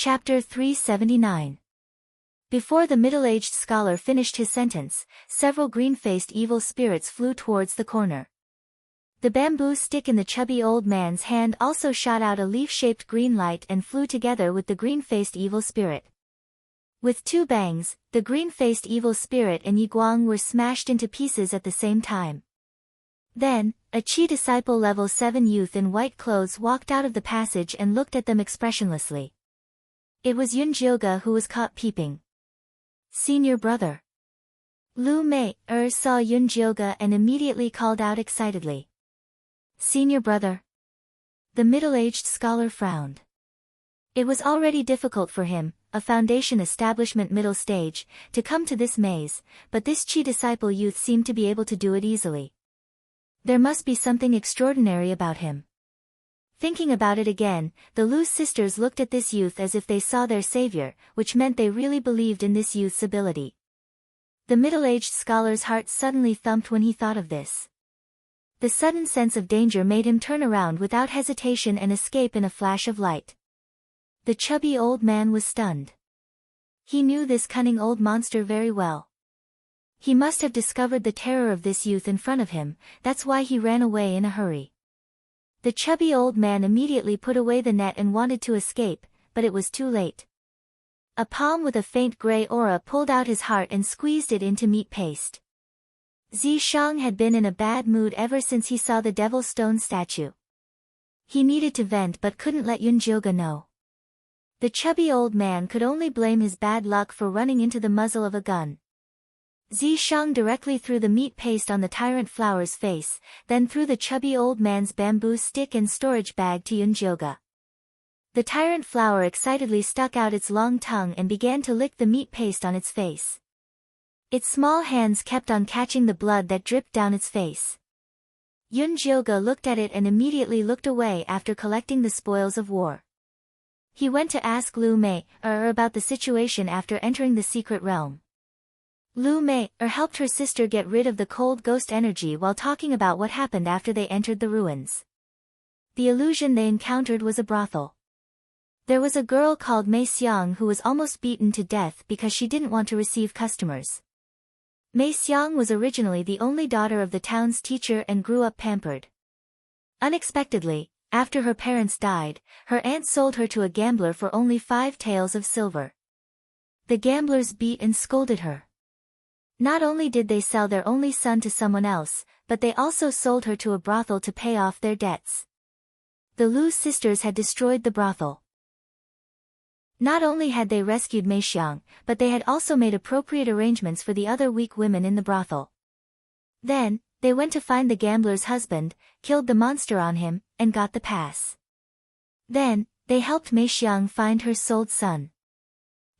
Chapter 379. Before the middle-aged scholar finished his sentence, several green-faced evil spirits flew towards the corner. The bamboo stick in the chubby old man's hand also shot out a leaf-shaped green light and flew together with the green-faced evil spirit. With two bangs, the green-faced evil spirit and Yi Guang were smashed into pieces at the same time. Then, a Qi disciple level 7 youth in white clothes walked out of the passage and looked at them expressionlessly. It was Yun Jioge who was caught peeping. Senior brother. Lu Mei saw Yun Jioge and immediately called out excitedly. Senior brother. The middle-aged scholar frowned. It was already difficult for him, a foundation establishment middle stage, to come to this maze, but this Qi disciple youth seemed to be able to do it easily. There must be something extraordinary about him. Thinking about it again, the Lu sisters looked at this youth as if they saw their savior, which meant they really believed in this youth's ability. The middle-aged scholar's heart suddenly thumped when he thought of this. The sudden sense of danger made him turn around without hesitation and escape in a flash of light. The chubby old man was stunned. He knew this cunning old monster very well. He must have discovered the terror of this youth in front of him, that's why he ran away in a hurry. The chubby old man immediately put away the net and wanted to escape, but it was too late. A palm with a faint gray aura pulled out his heart and squeezed it into meat paste. Zishang had been in a bad mood ever since he saw the devil's stone statue. He needed to vent but couldn't let Yun Jioge know. The chubby old man could only blame his bad luck for running into the muzzle of a gun. Zishang directly threw the meat paste on the tyrant flower's face, then threw the chubby old man's bamboo stick and storage bag to Yun Jioge. The tyrant flower excitedly stuck out its long tongue and began to lick the meat paste on its face. Its small hands kept on catching the blood that dripped down its face. Yun Jioge looked at it and immediately looked away after collecting the spoils of war. He went to ask Lu Mei about the situation after entering the secret realm. Lu Mei helped her sister get rid of the cold ghost energy while talking about what happened after they entered the ruins. The illusion they encountered was a brothel. There was a girl called Mei Xiang who was almost beaten to death because she didn't want to receive customers. Mei Xiang was originally the only daughter of the town's teacher and grew up pampered. Unexpectedly, after her parents died, her aunt sold her to a gambler for only 5 taels of silver. The gamblers beat and scolded her. Not only did they sell their only son to someone else, but they also sold her to a brothel to pay off their debts. The Lu sisters had destroyed the brothel. Not only had they rescued Mei Xiang, but they had also made appropriate arrangements for the other weak women in the brothel. Then, they went to find the gambler's husband, killed the monster on him, and got the pass. Then, they helped Mei Xiang find her sold son.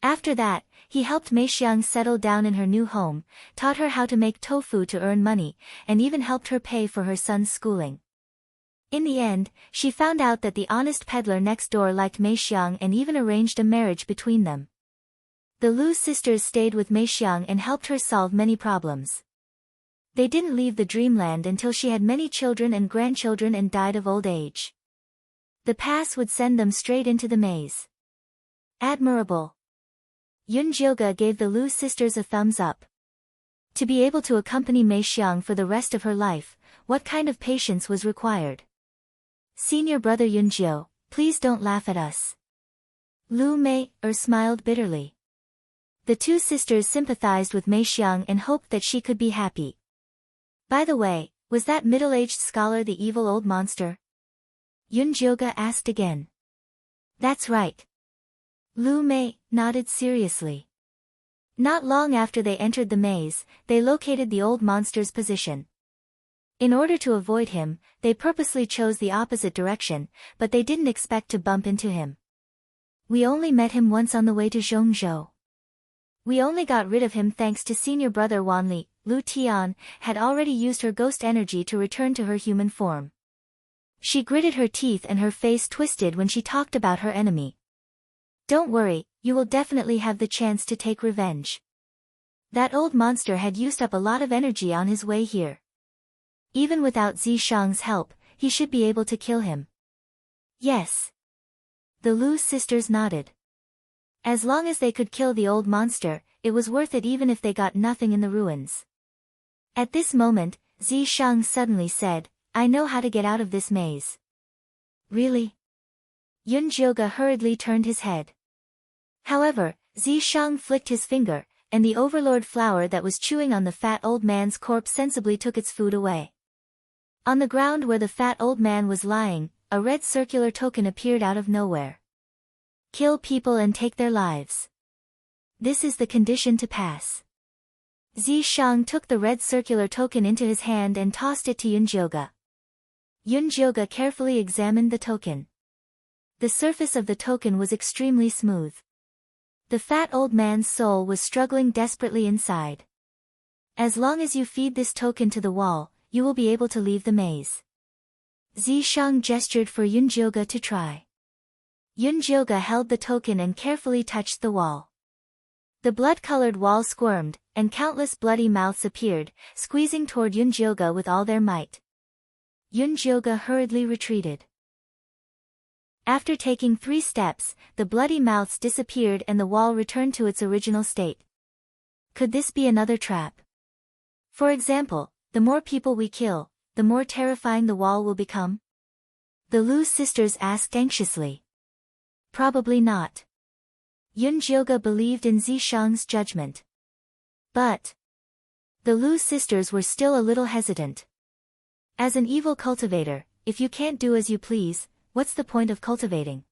After that, he helped Mei Xiang settle down in her new home, taught her how to make tofu to earn money, and even helped her pay for her son's schooling. In the end, she found out that the honest peddler next door liked Mei Xiang and even arranged a marriage between them. The Lu sisters stayed with Mei Xiang and helped her solve many problems. They didn't leave the dreamland until she had many children and grandchildren and died of old age. The pass would send them straight into the maze. Admirable. Yun Jioge gave the Lu sisters a thumbs up. To be able to accompany Mei Xiang for the rest of her life, what kind of patience was required? Senior brother Yun Jio, please don't laugh at us. Lu Mei smiled bitterly. The two sisters sympathized with Mei Xiang and hoped that she could be happy. By the way, was that middle-aged scholar the evil old monster? Yun Jioge asked again. That's right. Lu Mei nodded seriously. Not long after they entered the maze, they located the old monster's position. In order to avoid him, they purposely chose the opposite direction, but they didn't expect to bump into him. We only met him once on the way to Zhongzhou. We only got rid of him thanks to senior brother Wanli. Lu Tian had already used her ghost energy to return to her human form. She gritted her teeth and her face twisted when she talked about her enemy. Don't worry, you will definitely have the chance to take revenge. That old monster had used up a lot of energy on his way here. Even without Zishang's help, he should be able to kill him. Yes. The Lu sisters nodded. As long as they could kill the old monster, it was worth it even if they got nothing in the ruins. At this moment, Zishang suddenly said, I know how to get out of this maze. Really? Yunjioge hurriedly turned his head. However, Zishang flicked his finger, and the overlord flower that was chewing on the fat old man's corpse sensibly took its food away. On the ground where the fat old man was lying, a red circular token appeared out of nowhere. Kill people and take their lives. This is the condition to pass. Zishang took the red circular token into his hand and tossed it to Yunjioge. Yunjioge carefully examined the token. The surface of the token was extremely smooth. The fat old man's soul was struggling desperately inside. As long as you feed this token to the wall, you will be able to leave the maze. Zishang gestured for Yunjioge to try. Yunjioge held the token and carefully touched the wall. The blood-colored wall squirmed, and countless bloody mouths appeared, squeezing toward Yunjioge with all their might. Yunjioge hurriedly retreated. After taking 3 steps, the bloody mouths disappeared and the wall returned to its original state. Could this be another trap? For example, the more people we kill, the more terrifying the wall will become? The Lu sisters asked anxiously. Probably not. Yunjioge believed in Zishang's judgment. But the Lu sisters were still a little hesitant. As an evil cultivator, if you can't do as you please, what's the point of cultivating?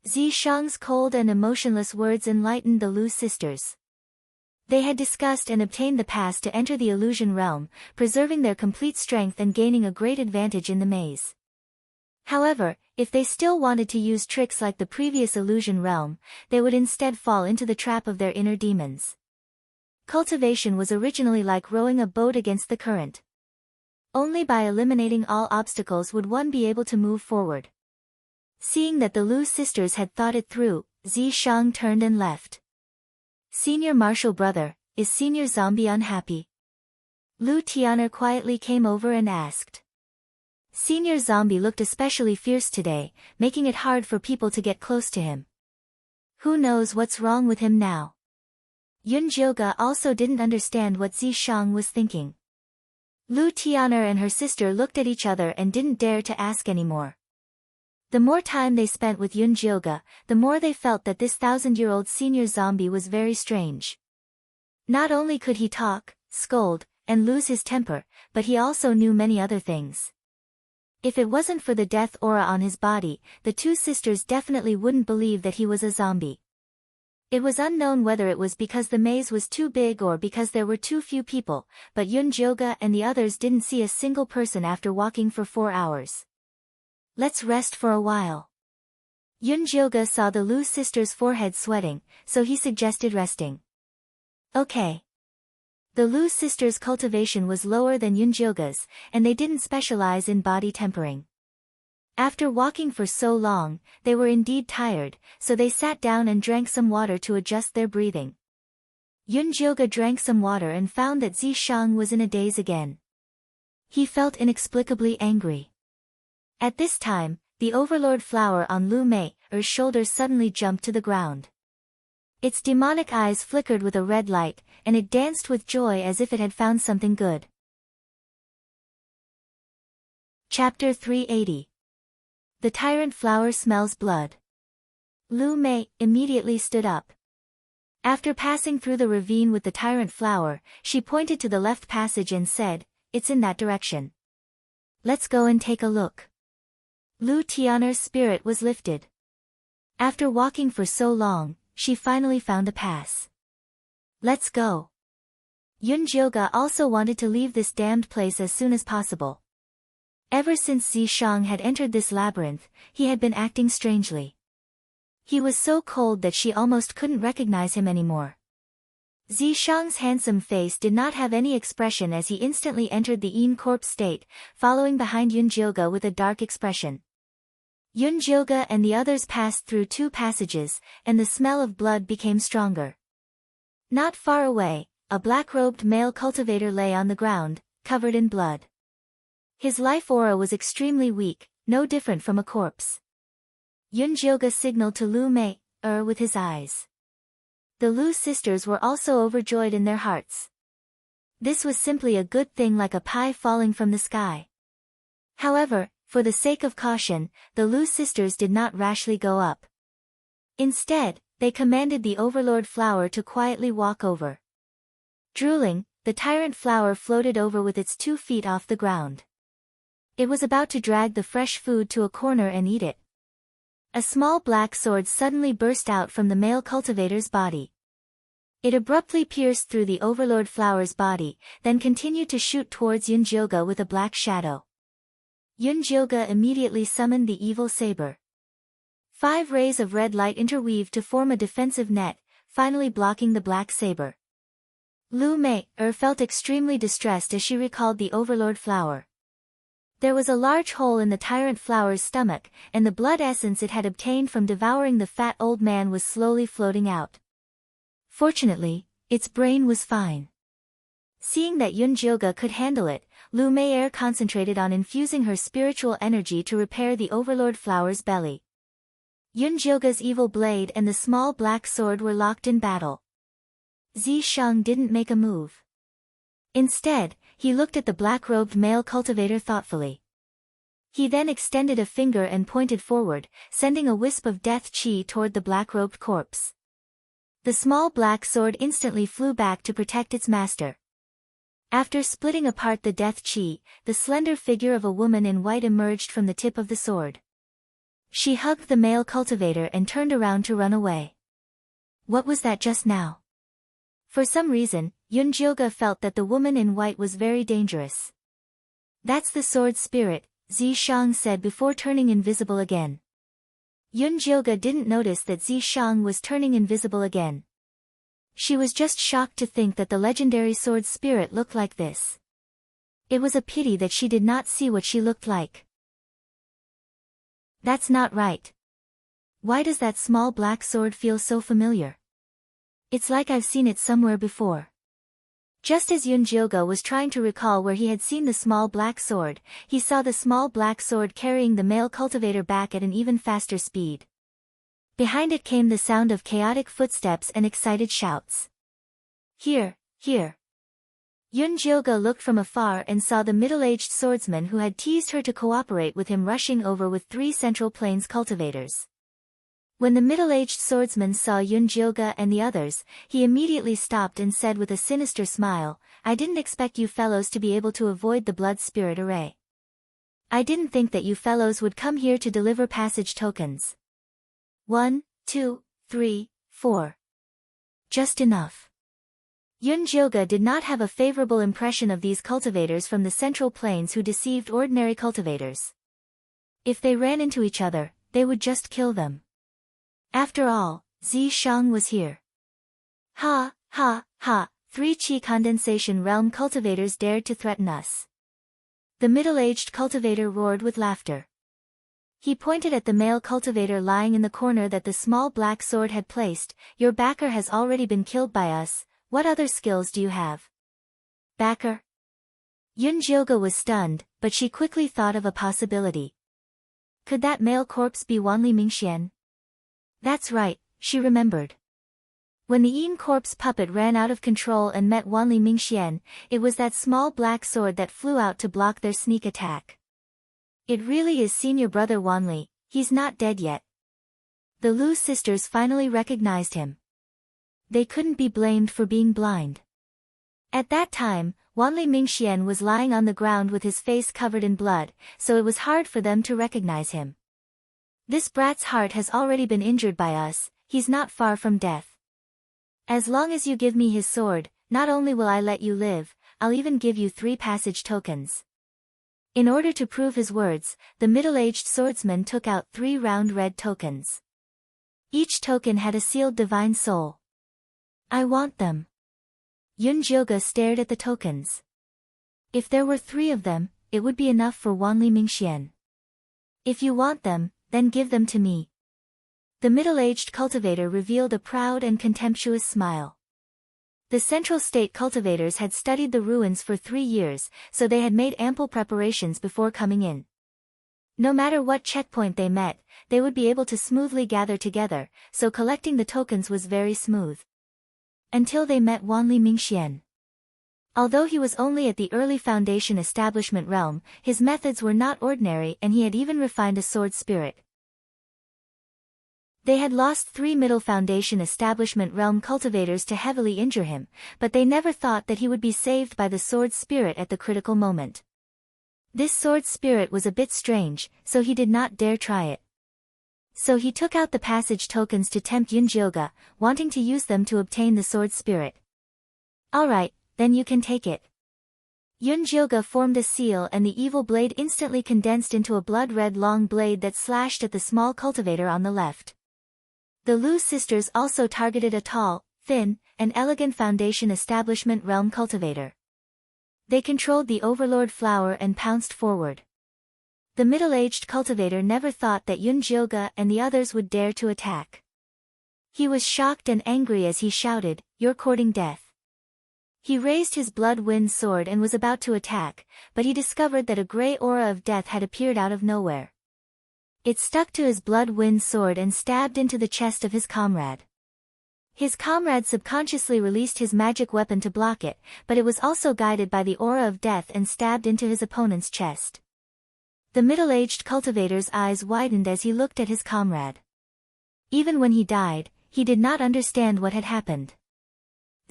Zishang's cold and emotionless words enlightened the Lu sisters. They had discussed and obtained the pass to enter the illusion realm, preserving their complete strength and gaining a great advantage in the maze. However, if they still wanted to use tricks like the previous illusion realm, they would instead fall into the trap of their inner demons. Cultivation was originally like rowing a boat against the current. Only by eliminating all obstacles would one be able to move forward. Seeing that the Lu sisters had thought it through, Zishang turned and left. Senior Marshal Brother, is Senior Zombie unhappy? Lu Tian'er quietly came over and asked. Senior Zombie looked especially fierce today, making it hard for people to get close to him. Who knows what's wrong with him now? Yunjioge also didn't understand what Zishang was thinking. Lu Tian'er and her sister looked at each other and didn't dare to ask anymore. The more time they spent with Yunjioge, the more they felt that this 1,000-year-old senior zombie was very strange. Not only could he talk, scold, and lose his temper, but he also knew many other things. If it wasn't for the death aura on his body, the 2 sisters definitely wouldn't believe that he was a zombie. It was unknown whether it was because the maze was too big or because there were too few people, but Yunjioge and the others didn't see a single person after walking for 4 hours. Let's rest for a while. Yunjioge saw the Lu sisters' foreheads sweating, so he suggested resting. Okay. The Lu sisters' cultivation was lower than Yunjioge's, and they didn't specialize in body tempering. After walking for so long, they were indeed tired, so they sat down and drank some water to adjust their breathing. Yunjioge drank some water and found that Zishang was in a daze again. He felt inexplicably angry. At this time, the overlord flower on Lu Mei's shoulder suddenly jumped to the ground. Its demonic eyes flickered with a red light, and it danced with joy as if it had found something good. Chapter 380. The tyrant flower smells blood. Lu Mei immediately stood up. After passing through the ravine with the tyrant flower, she pointed to the left passage and said, "It's in that direction. Let's go and take a look." Lu Tian'er's spirit was lifted. After walking for so long, she finally found a pass. Let's go. Yunjioge also wanted to leave this damned place as soon as possible. Ever since Zishang had entered this labyrinth, he had been acting strangely. He was so cold that she almost couldn't recognize him anymore. Zishang's handsome face did not have any expression as he instantly entered the Yin corpse state, following behind Yunjioge with a dark expression. Yunjioge and the others passed through 2 passages, and the smell of blood became stronger. Not far away, a black-robed male cultivator lay on the ground, covered in blood. His life aura was extremely weak, no different from a corpse. Yunjioge signaled to Lu Mei, with his eyes. The Lu sisters were also overjoyed in their hearts. This was simply a good thing, like a pie falling from the sky. However, for the sake of caution, the Lu sisters did not rashly go up. Instead, they commanded the Overlord flower to quietly walk over. Drooling, the tyrant flower floated over with its 2 feet off the ground. It was about to drag the fresh food to a corner and eat it. A small black sword suddenly burst out from the male cultivator's body. It abruptly pierced through the Overlord flower's body, then continued to shoot towards Yunjioga with a black shadow. Yunjioga immediately summoned the evil saber. 5 rays of red light interweaved to form a defensive net, finally blocking the black saber. Lu Mei felt extremely distressed as she recalled the Overlord flower. There was a large hole in the tyrant flower's stomach, and the blood essence it had obtained from devouring the fat old man was slowly floating out. Fortunately, its brain was fine. Seeing that Yunjioga could handle it, Lu Mei concentrated on infusing her spiritual energy to repair the Overlord flower's belly. Yunjioga's evil blade and the small black sword were locked in battle. Zishang didn't make a move. Instead, he looked at the black-robed male cultivator thoughtfully. He then extended a finger and pointed forward, sending a wisp of death chi toward the black-robed corpse. The small black sword instantly flew back to protect its master. After splitting apart the death chi, the slender figure of a woman in white emerged from the tip of the sword. She hugged the male cultivator and turned around to run away. What was that just now? For some reason, Yunjioga felt that the woman in white was very dangerous. That's the sword spirit, Zishang said before turning invisible again. Yunjioga didn't notice that Zishang was turning invisible again. She was just shocked to think that the legendary sword spirit looked like this. It was a pity that she did not see what she looked like. That's not right. Why does that small black sword feel so familiar? It's like I've seen it somewhere before. Just as Yunjioga was trying to recall where he had seen the small black sword, he saw the small black sword carrying the male cultivator back at an even faster speed. Behind it came the sound of chaotic footsteps and excited shouts. Here, here. Yunjioga looked from afar and saw the middle-aged swordsman who had teased her to cooperate with him rushing over with 3 Central Plains cultivators. When the middle-aged swordsman saw Yunjioga and the others, he immediately stopped and said with a sinister smile, "I didn't expect you fellows to be able to avoid the blood spirit array. I didn't think that you fellows would come here to deliver passage tokens. 1, 2, 3, 4. Just enough." Yunjioga did not have a favorable impression of these cultivators from the Central Plains who deceived ordinary cultivators. If they ran into each other, they would just kill them. After all, Zishang was here. Ha, ha, ha, 3 chi condensation realm cultivators dared to threaten us. The middle-aged cultivator roared with laughter. He pointed at the male cultivator lying in the corner that the small black sword had placed. "Your backer has already been killed by us, what other skills do you have?" Backer? Yunjioga was stunned, but she quickly thought of a possibility. Could that male corpse be Wanli Mingxian? That's right, she remembered. When the Yin corpse puppet ran out of control and met Wanli Mingxian, it was that small black sword that flew out to block their sneak attack. It really is senior brother Wanli, he's not dead yet. The Lu sisters finally recognized him. They couldn't be blamed for being blind. At that time, Wanli Mingxian was lying on the ground with his face covered in blood, so it was hard for them to recognize him. This brat's heart has already been injured by us, he's not far from death. As long as you give me his sword, not only will I let you live, I'll even give you 3 passage tokens. In order to prove his words, the middle-aged swordsman took out 3 round red tokens. Each token had a sealed divine soul. I want them. Yunjioga stared at the tokens. If there were 3 of them, it would be enough for Wanli Mingxian. If you want them, then give them to me. The middle-aged cultivator revealed a proud and contemptuous smile. The Central State cultivators had studied the ruins for 3 years, so they had made ample preparations before coming in. No matter what checkpoint they met, they would be able to smoothly gather together, so collecting the tokens was very smooth. Until they met Wanli Mingxian. Although he was only at the early Foundation establishment realm, his methods were not ordinary and he had even refined a sword spirit. They had lost 3 middle Foundation establishment realm cultivators to heavily injure him, but they never thought that he would be saved by the sword spirit at the critical moment. This sword spirit was a bit strange, so he did not dare try it. So he took out the passage tokens to tempt Yunjioge, wanting to use them to obtain the sword spirit. Alright, then you can take it. Yunjioge formed a seal and the evil blade instantly condensed into a blood-red long blade that slashed at the small cultivator on the left. The Lu sisters also targeted a tall, thin, and elegant Foundation establishment realm cultivator. They controlled the Overlord flower and pounced forward. The middle-aged cultivator never thought that Yunjioge and the others would dare to attack. He was shocked and angry as he shouted, "You're courting death." He raised his blood-wind sword and was about to attack, but he discovered that a grey aura of death had appeared out of nowhere. It stuck to his blood-wind sword and stabbed into the chest of his comrade. His comrade subconsciously released his magic weapon to block it, but it was also guided by the aura of death and stabbed into his opponent's chest. The middle-aged cultivator's eyes widened as he looked at his comrade. Even when he died, he did not understand what had happened.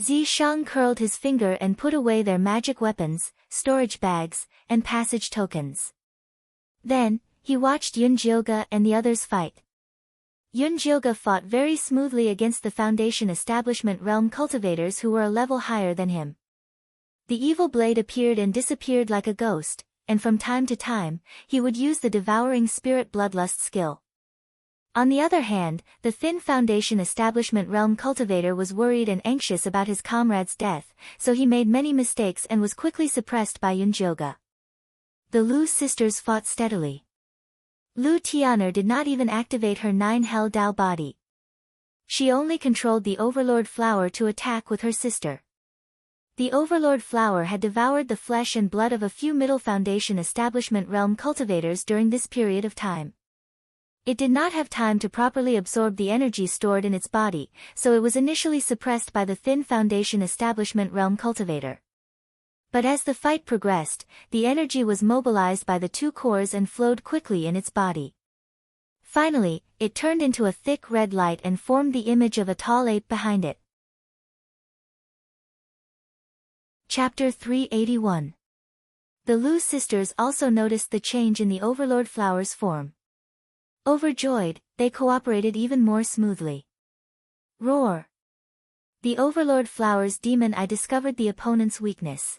Zishang curled his finger and put away their magic weapons, storage bags, and passage tokens. Then, he watched Yunjioge and the others fight. Yunjioge fought very smoothly against the Foundation establishment realm cultivators who were a level higher than him. The evil blade appeared and disappeared like a ghost, and from time to time, he would use the devouring spirit bloodlust skill. On the other hand, the thin Foundation establishment realm cultivator was worried and anxious about his comrade's death, so he made many mistakes and was quickly suppressed by Yunjioge. The Lu sisters fought steadily. Lu Tian'er did not even activate her 9 Hell Dao body. She only controlled the Overlord flower to attack with her sister. The Overlord flower had devoured the flesh and blood of a few middle Foundation establishment realm cultivators during this period of time. It did not have time to properly absorb the energy stored in its body, so it was initially suppressed by the thin Foundation establishment realm cultivator. But as the fight progressed, the energy was mobilized by the 2 cores and flowed quickly in its body. Finally, it turned into a thick red light and formed the image of a tall ape behind it. Chapter 381. The Lu sisters also noticed the change in the Overlord flower's form. Overjoyed, they cooperated even more smoothly. Roar! The Overlord flower's demon eye discovered the opponent's weakness.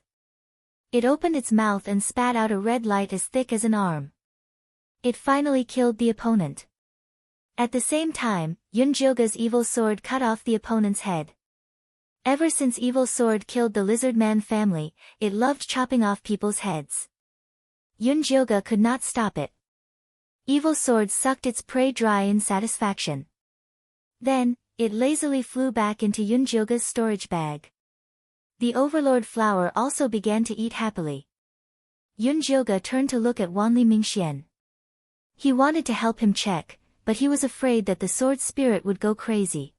It opened its mouth and spat out a red light as thick as an arm. It finally killed the opponent. At the same time, Yunjioge's evil sword cut off the opponent's head. Ever since Evil Sword killed the Lizardman family, it loved chopping off people's heads. Yunjioge could not stop it. Evil Sword sucked its prey dry in satisfaction. Then, it lazily flew back into Yunjioge's storage bag. The Overlord flower also began to eat happily. Yunjioge turned to look at Wanli Mingxian. He wanted to help him check, but he was afraid that the sword spirit would go crazy.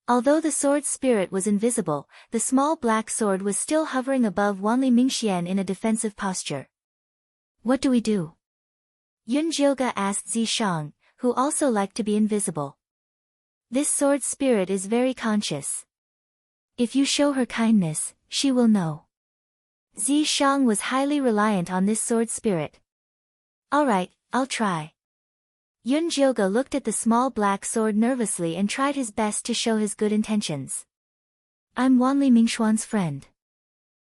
Although the sword spirit was invisible, the small black sword was still hovering above Wanli Mingxian in a defensive posture. What do we do? Yunjioge asked Zishang, who also liked to be invisible. This sword spirit is very conscious. If you show her kindness, she will know. Zishang was highly reliant on this sword spirit. Alright, I'll try. Yunjioge looked at the small black sword nervously and tried his best to show his good intentions. I'm Wanli Mingxuan's friend.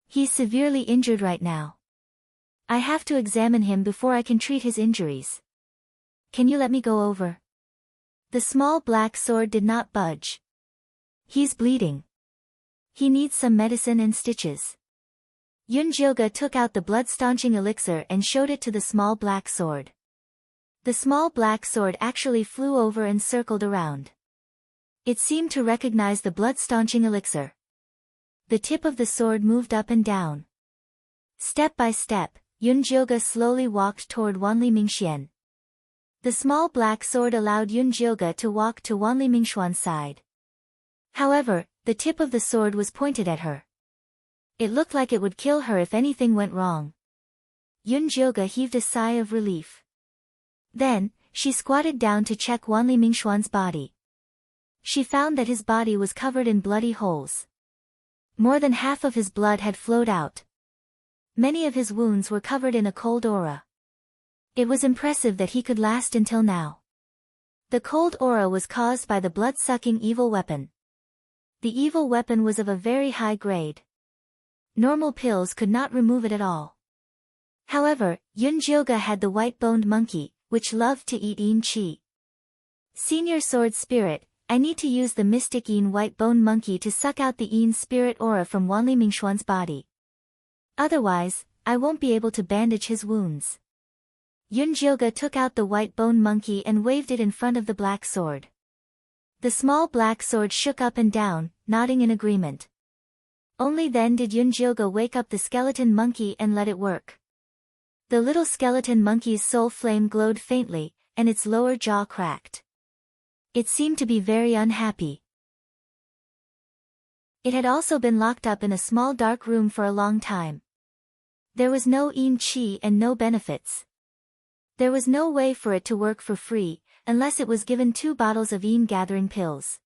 He's severely injured right now. I have to examine him before I can treat his injuries. Can you let me go over? The small black sword did not budge. He's bleeding. He needs some medicine and stitches. Yunjioge took out the blood-staunching elixir and showed it to the small black sword. The small black sword actually flew over and circled around. It seemed to recognize the blood-staunching elixir. The tip of the sword moved up and down. Step by step, Yunjioge slowly walked toward Wanli Mingxian. The small black sword allowed Yun Jilga to walk to Wanli Mingxuan's side. However, the tip of the sword was pointed at her. It looked like it would kill her if anything went wrong. Yun Jilga heaved a sigh of relief. Then, she squatted down to check Wanli Mingxuan's body. She found that his body was covered in bloody holes. More than half of his blood had flowed out. Many of his wounds were covered in a cold aura. It was impressive that he could last until now. The cold aura was caused by the blood-sucking evil weapon. The evil weapon was of a very high grade. Normal pills could not remove it at all. However, Yun Jilga had the white-boned monkey, which loved to eat Yin Qi. Senior Sword Spirit, I need to use the mystic Yin white-boned monkey to suck out the Yin spirit aura from Wanli Mingxuan's body. Otherwise, I won't be able to bandage his wounds. Yun Jilga took out the white-boned monkey and waved it in front of the black sword. The small black sword shook up and down, nodding in agreement. Only then did Yun Jilga wake up the skeleton monkey and let it work. The little skeleton monkey's soul flame glowed faintly, and its lower jaw cracked. It seemed to be very unhappy. It had also been locked up in a small dark room for a long time. There was no Yin Qi and no benefits. There was no way for it to work for free, unless it was given 2 bottles of Yin gathering pills.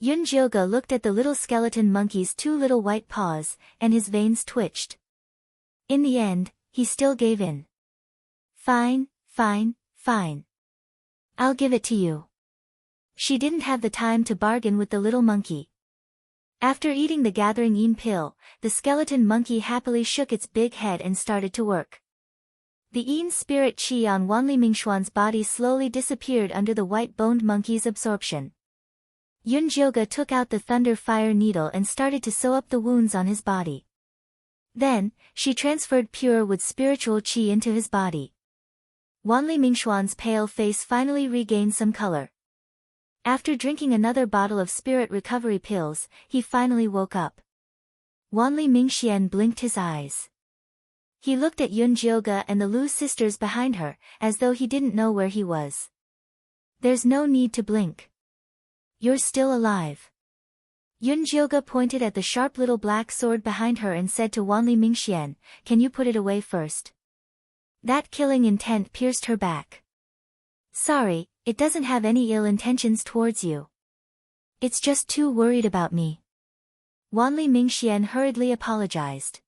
Yun Jilga looked at the little skeleton monkey's 2 little white paws, and his veins twitched. In the end, he still gave in. Fine, fine, fine. I'll give it to you. She didn't have the time to bargain with the little monkey. After eating the gathering Yin pill, the skeleton monkey happily shook its big head and started to work. The Yin spirit qi on Wanli Mingxuan's body slowly disappeared under the white-boned monkey's absorption. Yun Jilga took out the thunder fire needle and started to sew up the wounds on his body. Then, she transferred pure wood spiritual qi into his body. Wanli Mingxuan's pale face finally regained some color. After drinking another bottle of spirit recovery pills, he finally woke up. Wanli Mingxian blinked his eyes. He looked at Yun Jilga and the Lu sisters behind her, as though he didn't know where he was. There's no need to blink. You're still alive. Yun Jilga pointed at the sharp little black sword behind her and said to Wanli Mingxian, "Can you put it away first?" That killing intent pierced her back. "Sorry, it doesn't have any ill intentions towards you. It's just too worried about me." Wanli Mingxian hurriedly apologized.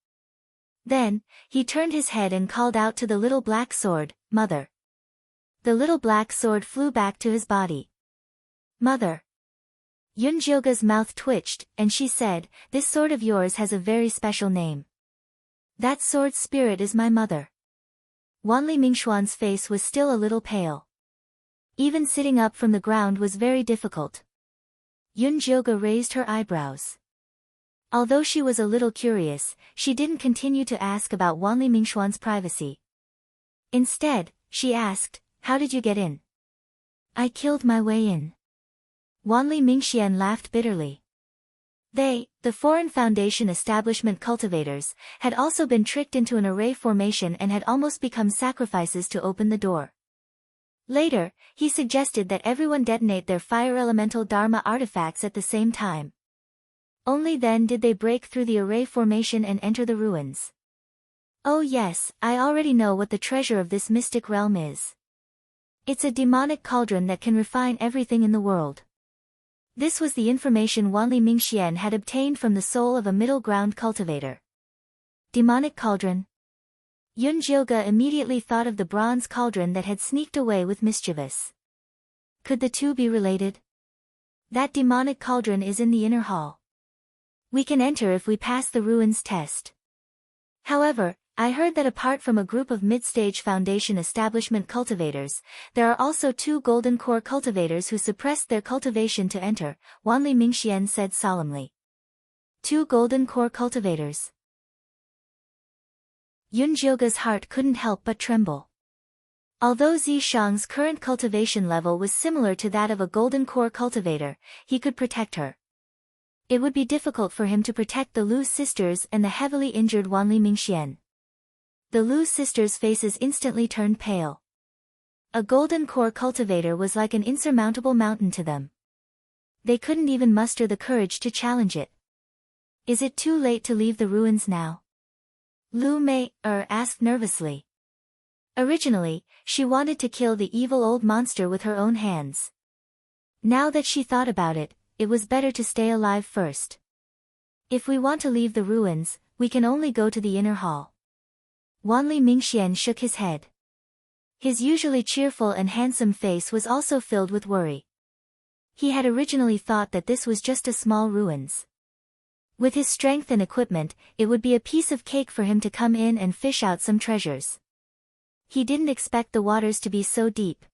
Then, he turned his head and called out to the little black sword, "Mother." The little black sword flew back to his body. "Mother." Yun Jilga's mouth twitched, and she said, "This sword of yours has a very special name. That sword spirit is my mother." Wanli Mingxuan's face was still a little pale. Even sitting up from the ground was very difficult. Yun Jilga raised her eyebrows. Although she was a little curious, she didn't continue to ask about Wanli Mingxuan's privacy. Instead, she asked, "How did you get in?" "I killed my way in." Wanli Mingxian laughed bitterly. They, the Foreign Foundation establishment cultivators, had also been tricked into an array formation and had almost become sacrifices to open the door. Later, he suggested that everyone detonate their fire elemental Dharma artifacts at the same time. Only then did they break through the array formation and enter the ruins. "Oh yes, I already know what the treasure of this mystic realm is. It's a demonic cauldron that can refine everything in the world." This was the information Wanli Mingxian had obtained from the soul of a middle ground cultivator. Demonic cauldron? Yun Jilga immediately thought of the bronze cauldron that had sneaked away with Mischievous. Could the two be related? That demonic cauldron is in the inner hall. We can enter if we pass the ruins test. However, I heard that apart from a group of mid-stage Foundation establishment cultivators, there are also 2 Golden Core cultivators who suppressed their cultivation to enter, Wanli Mingxian said solemnly. 2 Golden Core cultivators. Yun Jilga's heart couldn't help but tremble. Although Zishang's current cultivation level was similar to that of a Golden Core cultivator, he could protect her. It would be difficult for him to protect the Lu sisters and the heavily injured Wanli Mingxian. The Lu sisters' faces instantly turned pale. A golden core cultivator was like an insurmountable mountain to them. They couldn't even muster the courage to challenge it. Is it too late to leave the ruins now? Lu Mei asked nervously. Originally, she wanted to kill the evil old monster with her own hands. Now that she thought about it, it was better to stay alive first. If we want to leave the ruins, we can only go to the inner hall. Wanli Mingxian shook his head. His usually cheerful and handsome face was also filled with worry. He had originally thought that this was just a small ruins. With his strength and equipment, it would be a piece of cake for him to come in and fish out some treasures. He didn't expect the waters to be so deep.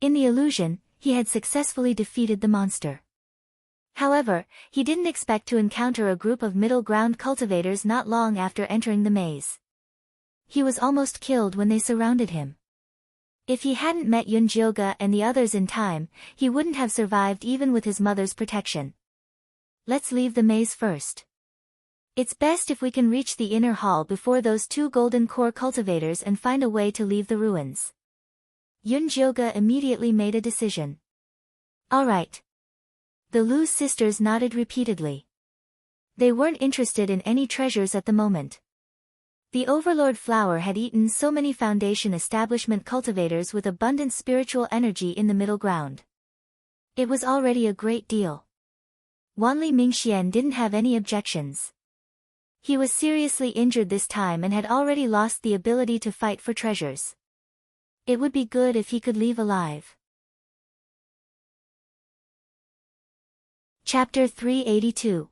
In the illusion, he had successfully defeated the monster. However, he didn't expect to encounter a group of middle ground cultivators not long after entering the maze. He was almost killed when they surrounded him. If he hadn't met Yunjioga and the others in time, he wouldn't have survived even with his mother's protection. Let's leave the maze first. It's best if we can reach the inner hall before those two golden core cultivators and find a way to leave the ruins. Yunjioga immediately made a decision. All right. The Lu sisters nodded repeatedly. They weren't interested in any treasures at the moment. The Overlord flower had eaten so many Foundation establishment cultivators with abundant spiritual energy in the middle ground. It was already a great deal. Wanli Mingxian didn't have any objections. He was seriously injured this time and had already lost the ability to fight for treasures. It would be good if he could leave alive. Chapter 382.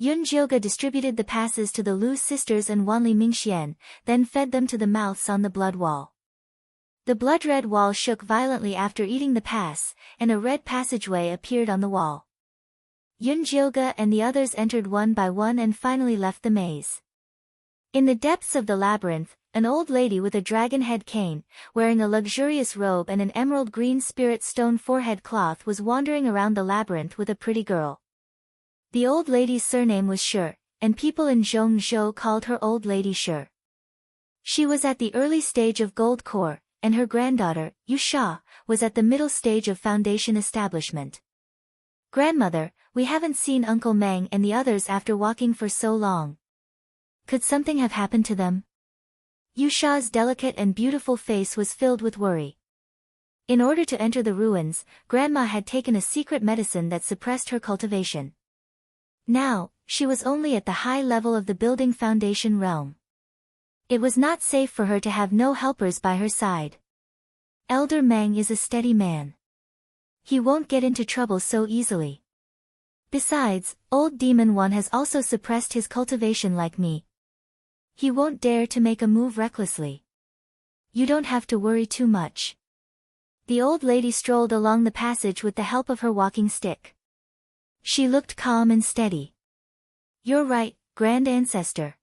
Yunjioga distributed the passes to the Lu sisters and Wanli Mingxian, then fed them to the mouths on the blood wall. The blood-red wall shook violently after eating the pass, and a red passageway appeared on the wall. Yunjioga and the others entered one by one and finally left the maze. In the depths of the labyrinth, an old lady with a dragon head cane, wearing a luxurious robe and an emerald green spirit stone forehead cloth was wandering around the labyrinth with a pretty girl. The old lady's surname was Shi, and people in Zhongzhou called her Old Lady Shi. She was at the early stage of Gold Core, and her granddaughter, Yusha, was at the middle stage of Foundation establishment. Grandmother, we haven't seen Uncle Meng and the others after walking for so long. Could something have happened to them? Yusha's delicate and beautiful face was filled with worry. In order to enter the ruins, Grandma had taken a secret medicine that suppressed her cultivation. Now, she was only at the high level of the building Foundation realm. It was not safe for her to have no helpers by her side. Elder Meng is a steady man. He won't get into trouble so easily. Besides, old Demon One has also suppressed his cultivation like me. He won't dare to make a move recklessly. You don't have to worry too much. The old lady strolled along the passage with the help of her walking stick. She looked calm and steady. You're right, Grand Ancestor.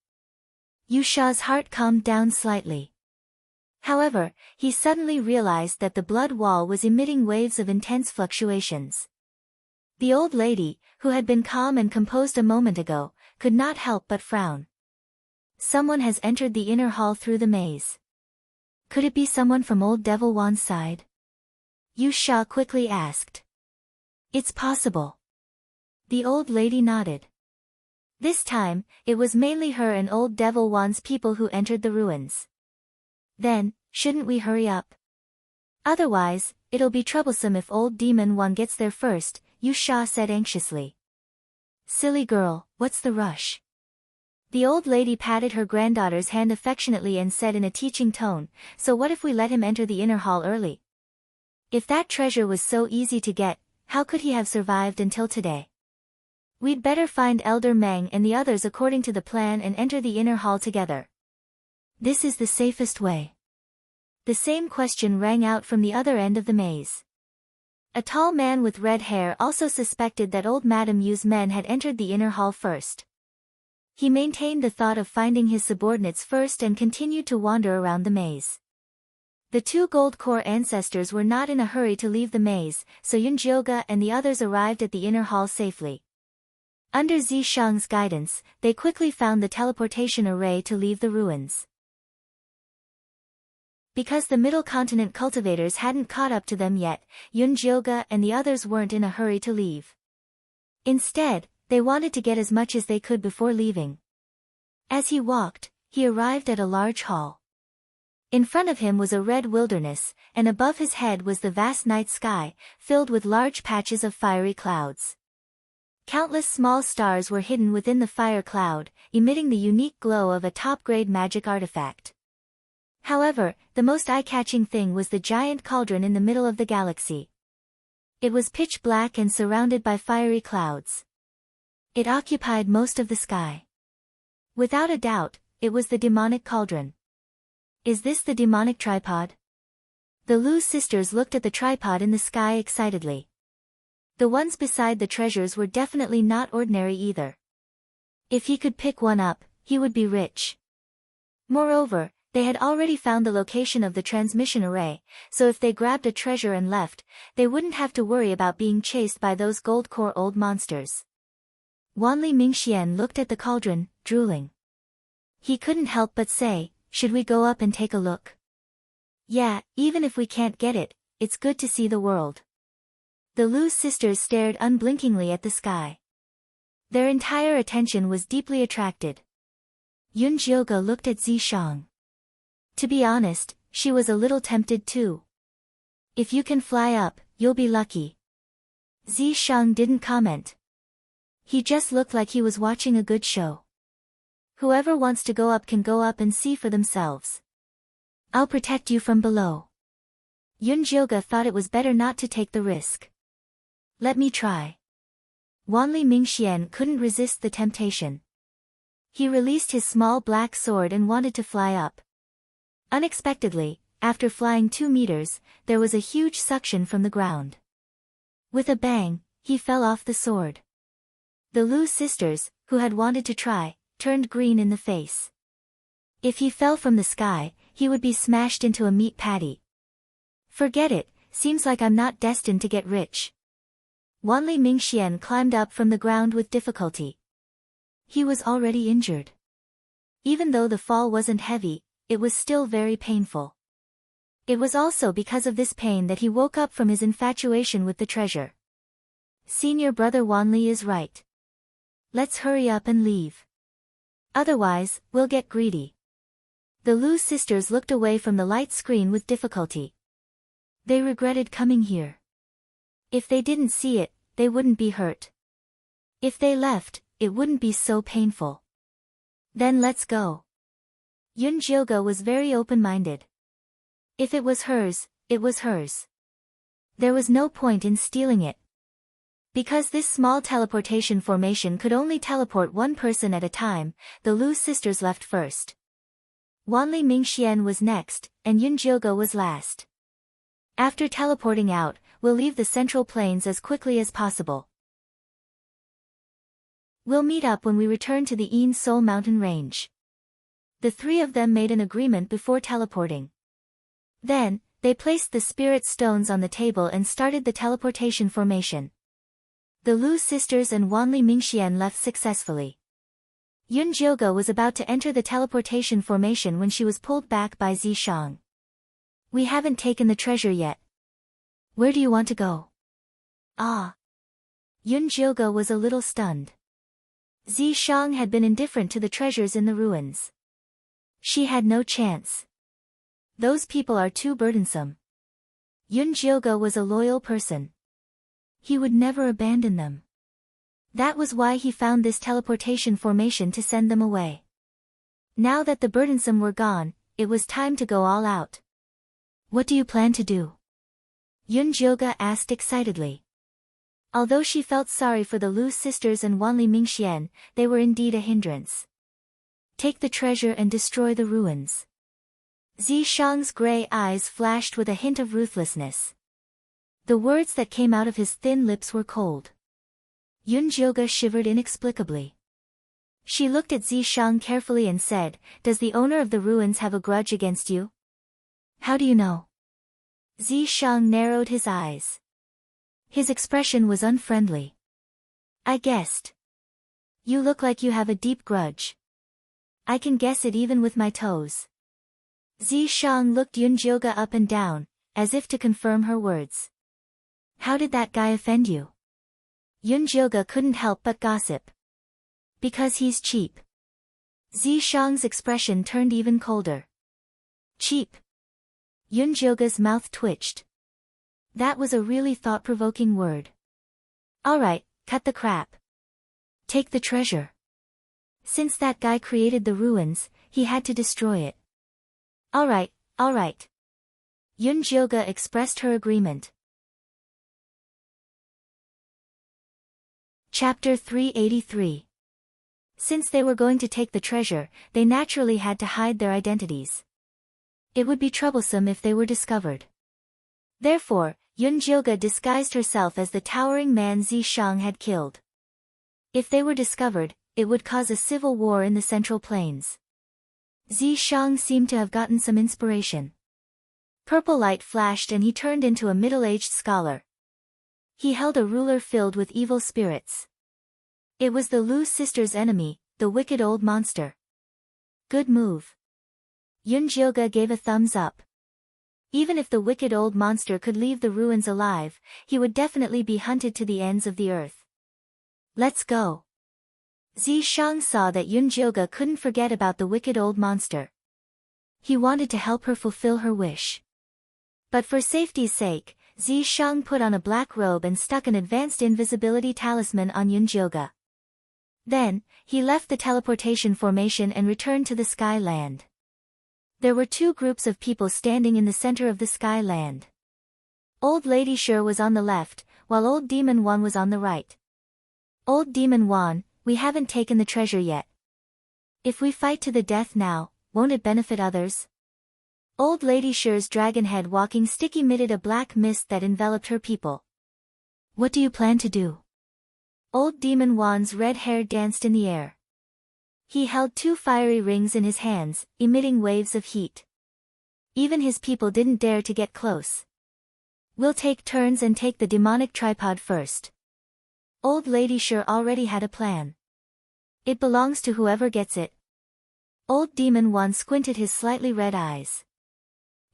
Yusha's heart calmed down slightly. However, he suddenly realized that the blood wall was emitting waves of intense fluctuations. The old lady, who had been calm and composed a moment ago, could not help but frown. Someone has entered the inner hall through the maze. Could it be someone from old Devil Wan's side? Yusha quickly asked. It's possible. The old lady nodded. This time, it was mainly her and old Devil Wan's people who entered the ruins. Then, shouldn't we hurry up? Otherwise, it'll be troublesome if old Demon One gets there first, Yusha said anxiously. Silly girl, what's the rush? The old lady patted her granddaughter's hand affectionately and said in a teaching tone, so what if we let him enter the inner hall early? If that treasure was so easy to get, how could he have survived until today? We'd better find Elder Meng and the others according to the plan and enter the inner hall together. This is the safest way. The same question rang out from the other end of the maze. A tall man with red hair also suspected that old Madame Yu's men had entered the inner hall first. He maintained the thought of finding his subordinates first and continued to wander around the maze. The two Gold Core ancestors were not in a hurry to leave the maze, so Yunjioga and the others arrived at the inner hall safely. Under Zishang's guidance, they quickly found the teleportation array to leave the ruins. Because the Middle Continent cultivators hadn't caught up to them yet, Yunjioge and the others weren't in a hurry to leave. Instead, they wanted to get as much as they could before leaving. As he walked, he arrived at a large hall. In front of him was a red wilderness, and above his head was the vast night sky, filled with large patches of fiery clouds. Countless small stars were hidden within the fire cloud, emitting the unique glow of a top-grade magic artifact. However, the most eye-catching thing was the giant cauldron in the middle of the galaxy. It was pitch black and surrounded by fiery clouds. It occupied most of the sky. Without a doubt, it was the demonic cauldron. Is this the demonic tripod? The Lu sisters looked at the tripod in the sky excitedly. The ones beside the treasures were definitely not ordinary either. If he could pick one up, he would be rich. Moreover, they had already found the location of the transmission array, so if they grabbed a treasure and left, they wouldn't have to worry about being chased by those gold-core old monsters. Wanli Mingxian looked at the cauldron, drooling. He couldn't help but say, "Should we go up and take a look?" "Yeah, even if we can't get it, it's good to see the world." The Lu sisters stared unblinkingly at the sky. Their entire attention was deeply attracted. Yunjioge looked at Zishang. To be honest, she was a little tempted too. "If you can fly up, you'll be lucky." Zishang didn't comment. He just looked like he was watching a good show. Whoever wants to go up can go up and see for themselves. "I'll protect you from below." Yunjioge thought it was better not to take the risk. "Let me try." Wanli Mingxian couldn't resist the temptation. He released his small black sword and wanted to fly up. Unexpectedly, after flying 2 meters, there was a huge suction from the ground. With a bang, he fell off the sword. The Lu sisters, who had wanted to try, turned green in the face. If he fell from the sky, he would be smashed into a meat patty. "Forget it, seems like I'm not destined to get rich." Wanli Mingxian climbed up from the ground with difficulty. He was already injured. Even though the fall wasn't heavy, it was still very painful. It was also because of this pain that he woke up from his infatuation with the treasure. Senior brother Wanli is right. Let's hurry up and leave. Otherwise, we'll get greedy. The Lu sisters looked away from the light screen with difficulty. They regretted coming here. If they didn't see it, they wouldn't be hurt. If they left, it wouldn't be so painful. Then let's go. Yunjioge was very open-minded. If it was hers, it was hers. There was no point in stealing it. Because this small teleportation formation could only teleport one person at a time, the Lu sisters left first. Wanli Mingxian was next, and Yunjioge was last. After teleporting out, we'll leave the Central Plains as quickly as possible. We'll meet up when we return to the Een Sol mountain range. The 3 of them made an agreement before teleporting. Then, they placed the spirit stones on the table and started the teleportation formation. The Lu sisters and Wanli Mingxian left successfully. Yunjioge was about to enter the teleportation formation when she was pulled back by Zishang. "We haven't taken the treasure yet. Where do you want to go?" "Ah." Yunjioge was a little stunned. Zishang had been indifferent to the treasures in the ruins. She had no chance. Those people are too burdensome. Yunjioge was a loyal person. He would never abandon them. That was why he found this teleportation formation to send them away. Now that the burdensome were gone, it was time to go all out. "What do you plan to do?" Yunjioge asked excitedly. Although she felt sorry for the Lu sisters and Wanli Mingxian, they were indeed a hindrance. "Take the treasure and destroy the ruins." Zishang's gray eyes flashed with a hint of ruthlessness. The words that came out of his thin lips were cold. Yunjioge shivered inexplicably. She looked at Zishang carefully and said, "Does the owner of the ruins have a grudge against you?" "How do you know?" Zishang narrowed his eyes. His expression was unfriendly. "I guessed. You look like you have a deep grudge. I can guess it even with my toes." Zishang looked Yunjioga up and down, as if to confirm her words. How did that guy offend you? Yunjioga couldn't help but gossip. Because he's cheap. Zishang's expression turned even colder. Cheap. Yunjioga's mouth twitched. That was a really thought-provoking word. Alright, cut the crap. Take the treasure. Since that guy created the ruins, he had to destroy it. Alright, alright. Yunjioga expressed her agreement. Chapter 383. Since they were going to take the treasure, they naturally had to hide their identities. It would be troublesome if they were discovered. Therefore, Yunjioga disguised herself as the towering man Zishang had killed. If they were discovered, it would cause a civil war in the Central Plains. Zishang seemed to have gotten some inspiration. Purple light flashed and he turned into a middle-aged scholar. He held a ruler filled with evil spirits. It was the Lu sisters' enemy, the wicked old monster. Good move. Yunjioga gave a thumbs up. Even if the wicked old monster could leave the ruins alive, he would definitely be hunted to the ends of the earth. Let's go. Zishang saw that Yunjioga couldn't forget about the wicked old monster. He wanted to help her fulfill her wish. But for safety's sake, Zishang put on a black robe and stuck an advanced invisibility talisman on Yunjioga. Then, he left the teleportation formation and returned to the Sky Land. There were two groups of people standing in the center of the Sky Land. Old Lady Sure was on the left, while Old Demon Wan was on the right. Old Demon Wan, we haven't taken the treasure yet. If we fight to the death now, won't it benefit others? Old Lady Sure's dragon head walking stick emitted a black mist that enveloped her people. What do you plan to do? Old Demon Wan's red hair danced in the air. He held two fiery rings in his hands, emitting waves of heat. Even his people didn't dare to get close. We'll take turns and take the demonic tripod first. Old Lady Sure already had a plan. It belongs to whoever gets it. Old Demon Wan squinted his slightly red eyes.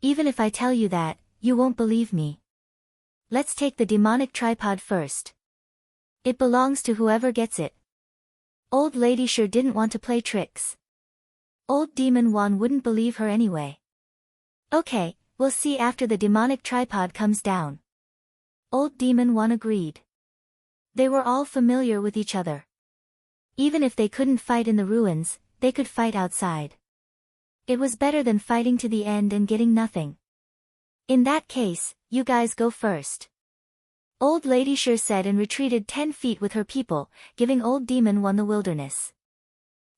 Even if I tell you that, you won't believe me. Let's take the demonic tripod first. It belongs to whoever gets it. Old Lady Sure didn't want to play tricks. Old Demon Wan wouldn't believe her anyway. Okay, we'll see after the demonic tripod comes down. Old Demon Wan agreed. They were all familiar with each other. Even if they couldn't fight in the ruins, they could fight outside. It was better than fighting to the end and getting nothing. In that case, you guys go first. Old Lady Sure said and retreated 10 feet with her people, giving Old Demon Wan the wilderness.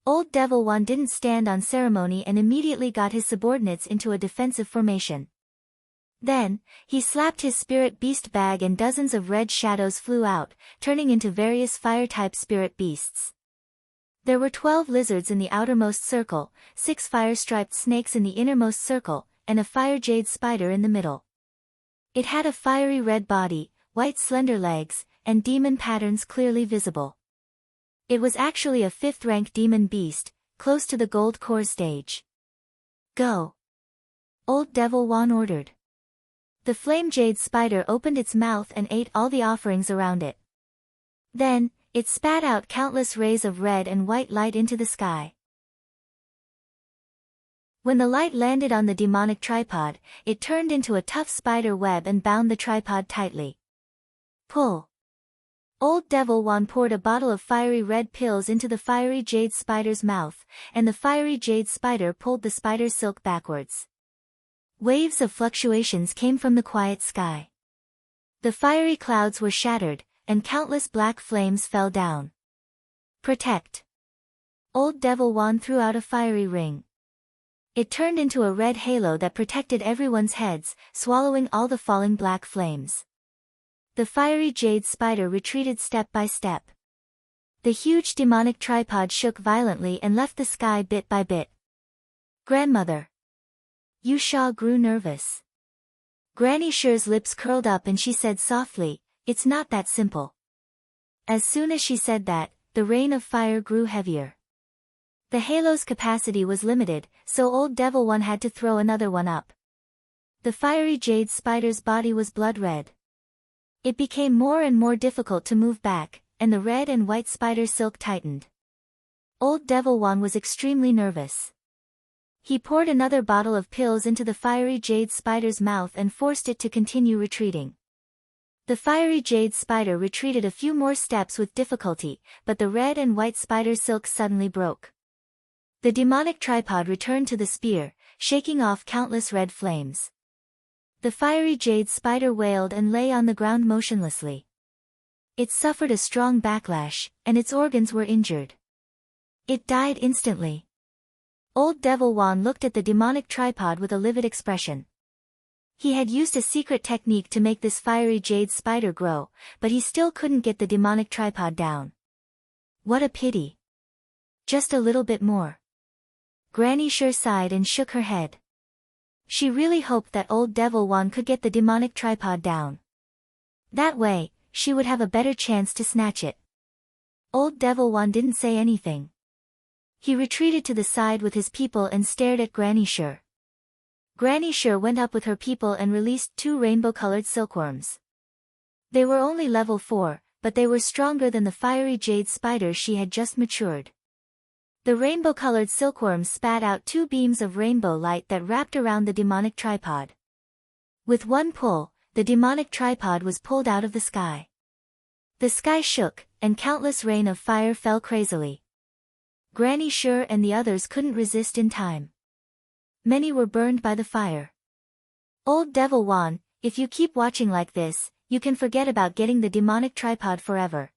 Old Devil Wan didn't stand on ceremony and immediately got his subordinates into a defensive formation. Then, he slapped his spirit beast bag and dozens of red shadows flew out, turning into various fire-type spirit beasts. There were 12 lizards in the outermost circle, 6 fire-striped snakes in the innermost circle, and a fire jade spider in the middle. It had a fiery red body, white slender legs, and demon patterns clearly visible. It was actually a 5th-rank demon beast, close to the gold core stage. Go! Old Devil Wan ordered. The flame jade spider opened its mouth and ate all the offerings around it. Then, it spat out countless rays of red and white light into the sky. When the light landed on the demonic tripod, it turned into a tough spider web and bound the tripod tightly. Pull! Old Devil Wan poured a bottle of fiery red pills into the fiery jade spider's mouth, and the fiery jade spider pulled the spider's silk backwards. Waves of fluctuations came from the quiet sky. The fiery clouds were shattered, and countless black flames fell down. Protect! Old Devil Wan threw out a fiery ring. It turned into a red halo that protected everyone's heads, swallowing all the falling black flames. The fiery jade spider retreated step by step. The huge demonic tripod shook violently and left the sky bit by bit. Grandmother! Yusha grew nervous. Granny Sure's lips curled up and she said softly, "It's not that simple." As soon as she said that, the rain of fire grew heavier. The halo's capacity was limited, so Old Devil One had to throw another one up. The fiery jade spider's body was blood red. It became more and more difficult to move back, and the red and white spider silk tightened. Old Devil One was extremely nervous. He poured another bottle of pills into the fiery jade spider's mouth and forced it to continue retreating. The fiery jade spider retreated a few more steps with difficulty, but the red and white spider silk suddenly broke. The demonic tripod returned to the spear, shaking off countless red flames. The fiery jade spider wailed and lay on the ground motionlessly. It suffered a strong backlash, and its organs were injured. It died instantly. Old Devil One looked at the demonic tripod with a livid expression. He had used a secret technique to make this fiery jade spider grow, but he still couldn't get the demonic tripod down. What a pity. Just a little bit more. Granny sure sighed and shook her head. She really hoped that Old Devil One could get the demonic tripod down. That way, she would have a better chance to snatch it. Old Devil One didn't say anything. He retreated to the side with his people and stared at Granny Sure. Granny Sure went up with her people and released 2 rainbow-colored silkworms. They were only level 4, but they were stronger than the fiery jade spider she had just matured. The rainbow-colored silkworms spat out 2 beams of rainbow light that wrapped around the demonic tripod. With one pull, the demonic tripod was pulled out of the sky. The sky shook, and countless rain of fire fell crazily. Granny Sure and the others couldn't resist in time. Many were burned by the fire. Old Devil One, if you keep watching like this, you can forget about getting the demonic tripod forever.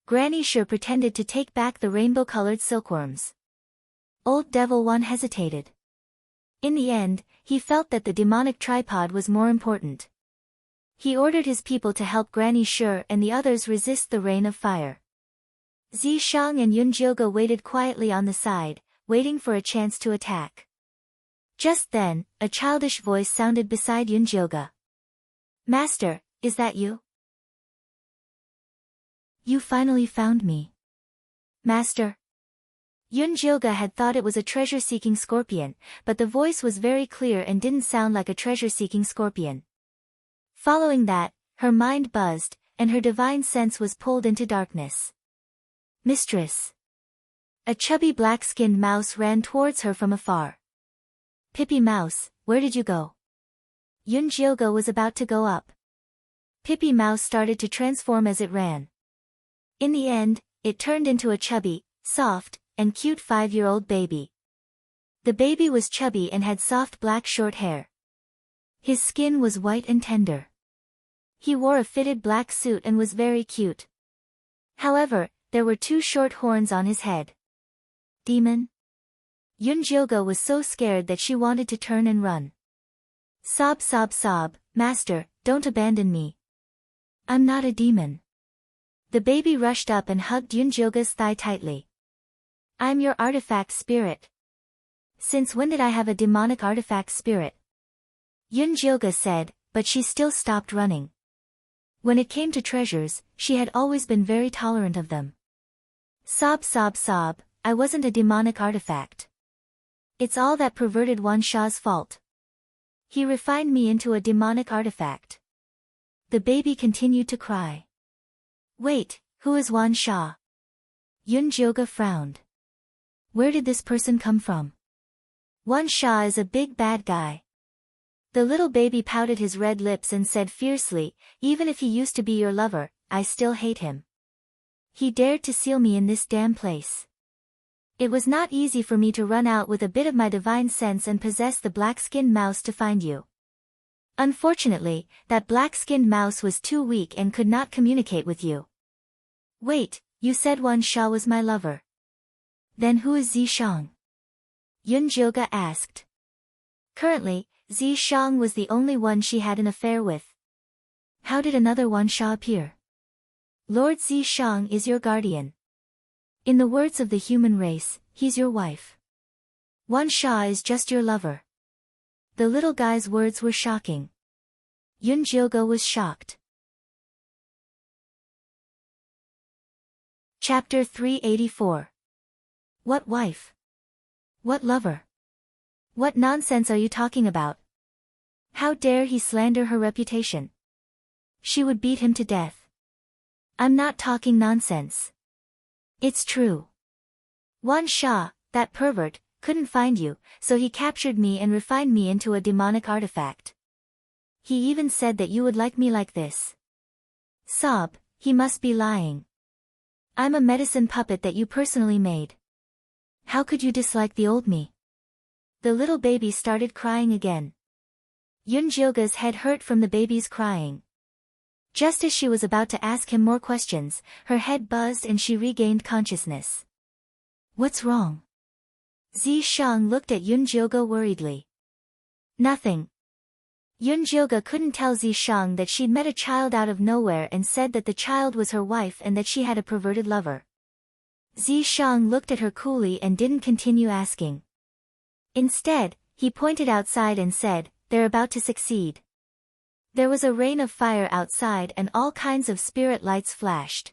Granny Sure pretended to take back the rainbow-colored silkworms. Old Devil One hesitated. In the end, he felt that the demonic tripod was more important. He ordered his people to help Granny Sure and the others resist the rain of fire. Zishang and Yunjioga waited quietly on the side, waiting for a chance to attack. Just then, a childish voice sounded beside Yunjioga. "Master, is that you? You finally found me." "Master?" Yunjioga had thought it was a treasure-seeking scorpion, but the voice was very clear and didn't sound like a treasure-seeking scorpion. Following that, her mind buzzed, and her divine sense was pulled into darkness. "Mistress." A chubby black-skinned mouse ran towards her from afar. "Pippi Mouse, where did you go?" Yunjioga was about to go up. Pippi Mouse started to transform as it ran. In the end, it turned into a chubby, soft, and cute 5-year-old baby. The baby was chubby and had soft black short hair. His skin was white and tender. He wore a fitted black suit and was very cute. However, there were 2 short horns on his head. "Demon?" Yunjioga was so scared that she wanted to turn and run. "Sob sob sob, Master, don't abandon me. I'm not a demon." The baby rushed up and hugged Yunjioga's thigh tightly. "I'm your artifact spirit." "Since when did I have a demonic artifact spirit?" Yunjioga said, but she still stopped running. When it came to treasures, she had always been very tolerant of them. "Sob sob sob, I wasn't a demonic artifact. It's all that perverted Wan Sha's fault. He refined me into a demonic artifact." The baby continued to cry. "Wait, who is Wan Sha?" Yunjioga frowned. "Where did this person come from?" "Wan Sha is a big bad guy." The little baby pouted his red lips and said fiercely, "Even if he used to be your lover, I still hate him. He dared to seal me in this damn place. It was not easy for me to run out with a bit of my divine sense and possess the black-skinned mouse to find you. Unfortunately, that black-skinned mouse was too weak and could not communicate with you." "Wait, you said Wan Sha was my lover. Then who is Zishang?" Yunjioga asked. Currently, Zishang was the only one she had an affair with. "How did another Wan Sha appear?" "Lord Zishang is your guardian. In the words of the human race, he's your wife. Wan Sha is just your lover." The little guy's words were shocking. Yunjioga was shocked. Chapter 384. What wife? What lover? What nonsense are you talking about? How dare he slander her reputation? She would beat him to death. I'm not talking nonsense. It's true. Wan Sha, that pervert, couldn't find you, so he captured me and refined me into a demonic artifact. He even said that you would like me like this. Sob, he must be lying. I'm a medicine puppet that you personally made. How could you dislike the old me? The little baby started crying again. Yunjilga's head hurt from the baby's crying. Just as she was about to ask him more questions, her head buzzed and she regained consciousness. What's wrong? Zishang looked at Yunjilga worriedly. Nothing. Yunjilga couldn't tell Zishang that she'd met a child out of nowhere and said that the child was her wife and that she had a perverted lover. Zishang looked at her coolly and didn't continue asking. Instead, he pointed outside and said, "They're about to succeed." There was a rain of fire outside and all kinds of spirit lights flashed.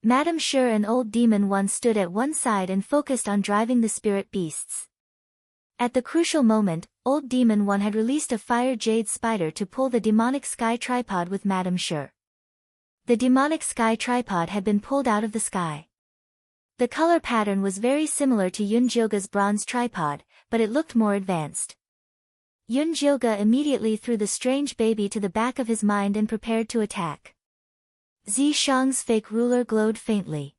Madame Sure and Old Demon One stood at one side and focused on driving the spirit beasts. At the crucial moment, Old Demon One had released a fire jade spider to pull the demonic sky tripod with Madame Sure. The demonic sky tripod had been pulled out of the sky. The color pattern was very similar to Yunjilga's bronze tripod, but it looked more advanced. Yunjilga immediately threw the strange baby to the back of his mind and prepared to attack. Zishang's fake ruler glowed faintly.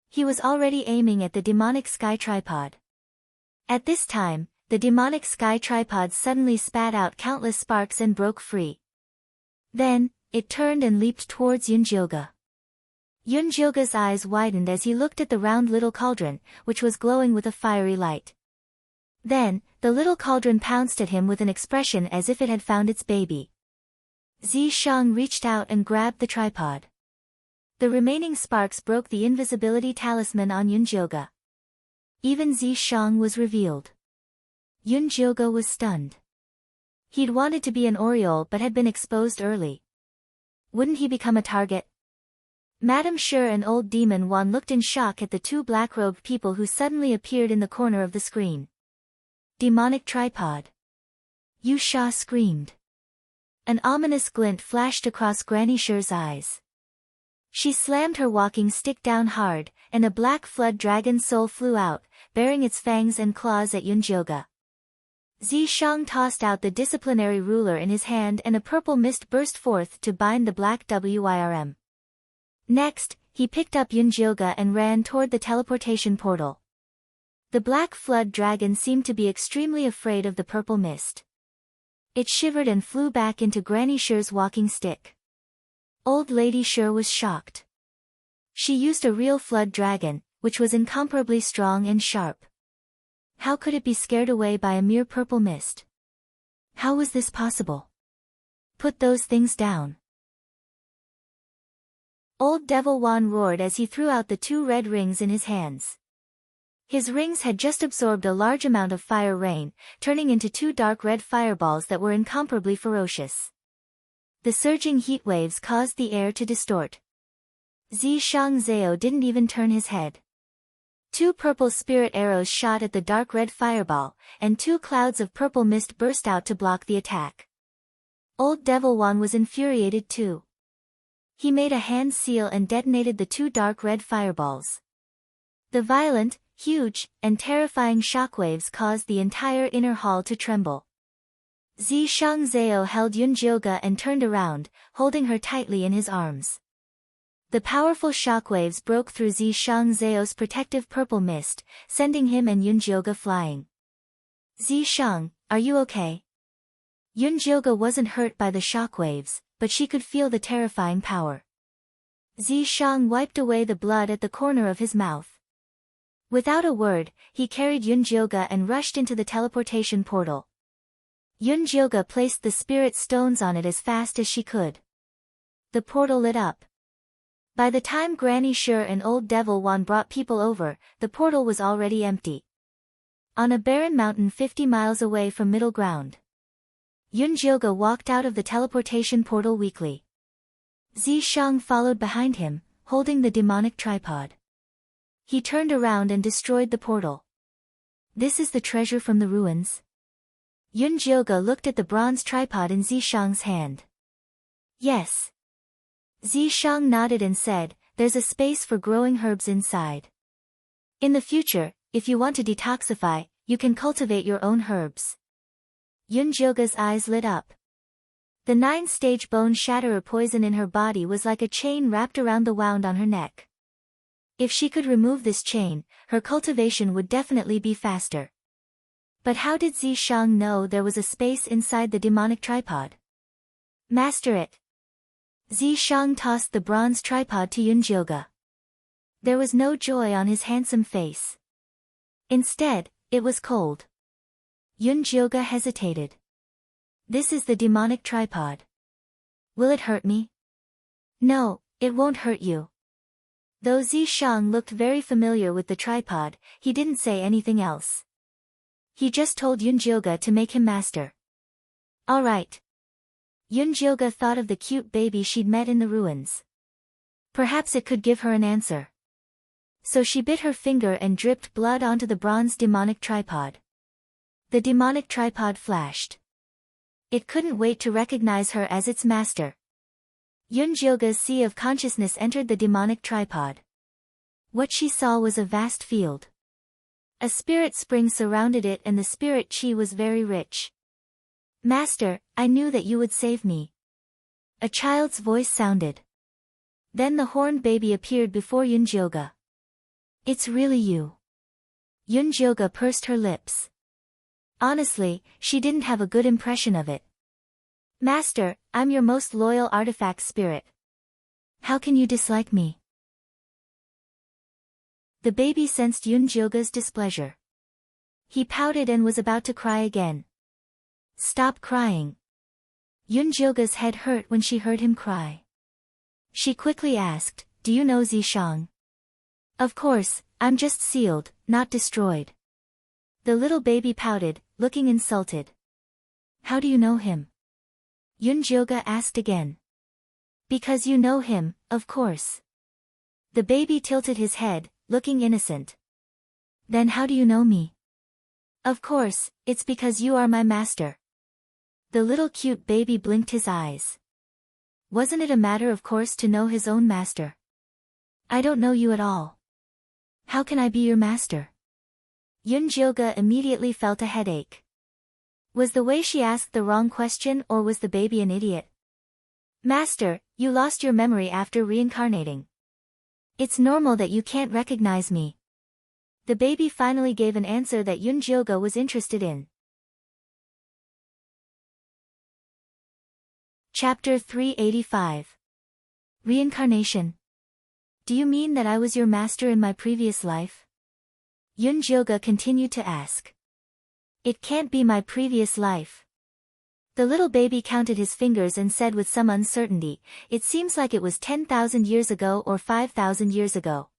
He was already aiming at the demonic sky tripod. At this time, the demonic sky tripod suddenly spat out countless sparks and broke free. Then, it turned and leaped towards Yunjilga. Yunjilga's eyes widened as he looked at the round little cauldron, which was glowing with a fiery light. Then, the little cauldron pounced at him with an expression as if it had found its baby. Zishang reached out and grabbed the tripod. The remaining sparks broke the invisibility talisman on Yunjilga. Even Zishang was revealed. Yunjilga was stunned. He'd wanted to be an Oriole but had been exposed early. Wouldn't he become a target? Madame Sure and Old Demon One looked in shock at the two black-robed people who suddenly appeared in the corner of the screen. Demonic tripod. Yu Sha screamed. An ominous glint flashed across Granny Sure's eyes. She slammed her walking stick down hard, and a black flood dragon soul flew out, bearing its fangs and claws at Yunjilga. Zishang tossed out the disciplinary ruler in his hand and a purple mist burst forth to bind the black WYRM. Next, he picked up Yunjilga and ran toward the teleportation portal. The black flood dragon seemed to be extremely afraid of the purple mist. It shivered and flew back into Granny Sure's walking stick. Old Lady Sure was shocked. She used a real flood dragon, which was incomparably strong and sharp. How could it be scared away by a mere purple mist? How was this possible? Put those things down. Old Devil Wan roared as he threw out the two red rings in his hands. His rings had just absorbed a large amount of fire rain, turning into two dark red fireballs that were incomparably ferocious. The surging heat waves caused the air to distort. Zishang Zhao didn't even turn his head. Two purple spirit arrows shot at the dark red fireball, and two clouds of purple mist burst out to block the attack. Old Devil Wan was infuriated too. He made a hand seal and detonated the two dark red fireballs. The violent, huge, and terrifying shockwaves caused the entire inner hall to tremble. Zishang Zhao held Yunjilga and turned around, holding her tightly in his arms. The powerful shockwaves broke through Zishang Zhao's protective purple mist, sending him and Yunjilga flying. Zishang, are you okay? Yunjilga wasn't hurt by the shockwaves, but she could feel the terrifying power. Zishang wiped away the blood at the corner of his mouth. Without a word, he carried Yunjilga and rushed into the teleportation portal. Yunjilga placed the spirit stones on it as fast as she could. The portal lit up. By the time Granny Sure and Old Devil Wan brought people over, the portal was already empty. On a barren mountain 50 miles away from Middle Ground. Yunjilga walked out of the teleportation portal weakly. Zishang followed behind him, holding the demonic tripod. He turned around and destroyed the portal. This is the treasure from the ruins? Yun Jioge looked at the bronze tripod in Zishang's hand. Yes. Zishang nodded and said, there's a space for growing herbs inside. In the future, if you want to detoxify, you can cultivate your own herbs. Yun Jioge's eyes lit up. The 9-stage bone shatterer poison in her body was like a chain wrapped around the wound on her neck. If she could remove this chain, her cultivation would definitely be faster. But how did Zishang know there was a space inside the demonic tripod? Master it. Zishang tossed the bronze tripod to Yun Jioge. There was no joy on his handsome face. Instead, it was cold. Yun Jioge hesitated. This is the demonic tripod. Will it hurt me? No, it won't hurt you. Though Zishang looked very familiar with the tripod, he didn't say anything else. He just told Yun Jioge to make him master. All right. Yun Jioge thought of the cute baby she'd met in the ruins. Perhaps it could give her an answer. So she bit her finger and dripped blood onto the bronze demonic tripod. The demonic tripod flashed. It couldn't wait to recognize her as its master. Yun Jioge's sea of consciousness entered the demonic tripod. What she saw was a vast field. A spirit spring surrounded it and the spirit chi was very rich. Master, I knew that you would save me. A child's voice sounded. Then the horned baby appeared before Yun Jioge. It's really you. Yun Jioge pursed her lips. Honestly, she didn't have a good impression of it. Master, I'm your most loyal artifact spirit. How can you dislike me? The baby sensed Yun Jioge's displeasure. He pouted and was about to cry again. Stop crying. Yun Jioge's head hurt when she heard him cry. She quickly asked, do you know Zishang? Of course, I'm just sealed, not destroyed. The little baby pouted, looking insulted. How do you know him? Yun Jioge asked again. Because you know him, of course. The baby tilted his head, looking innocent. Then how do you know me? Of course, it's because you are my master. The little cute baby blinked his eyes. Wasn't it a matter of course to know his own master? I don't know you at all. How can I be your master? Yun Jioge immediately felt a headache. Was the way she asked the wrong question or was the baby an idiot? Master, you lost your memory after reincarnating. It's normal that you can't recognize me. The baby finally gave an answer that Yun Jioge was interested in. Chapter 385. Reincarnation. Do you mean that I was your master in my previous life? Yun Jioge continued to ask. It can't be my previous life. The little baby counted his fingers and said with some uncertainty, it seems like it was 10,000 years ago or 5,000 years ago.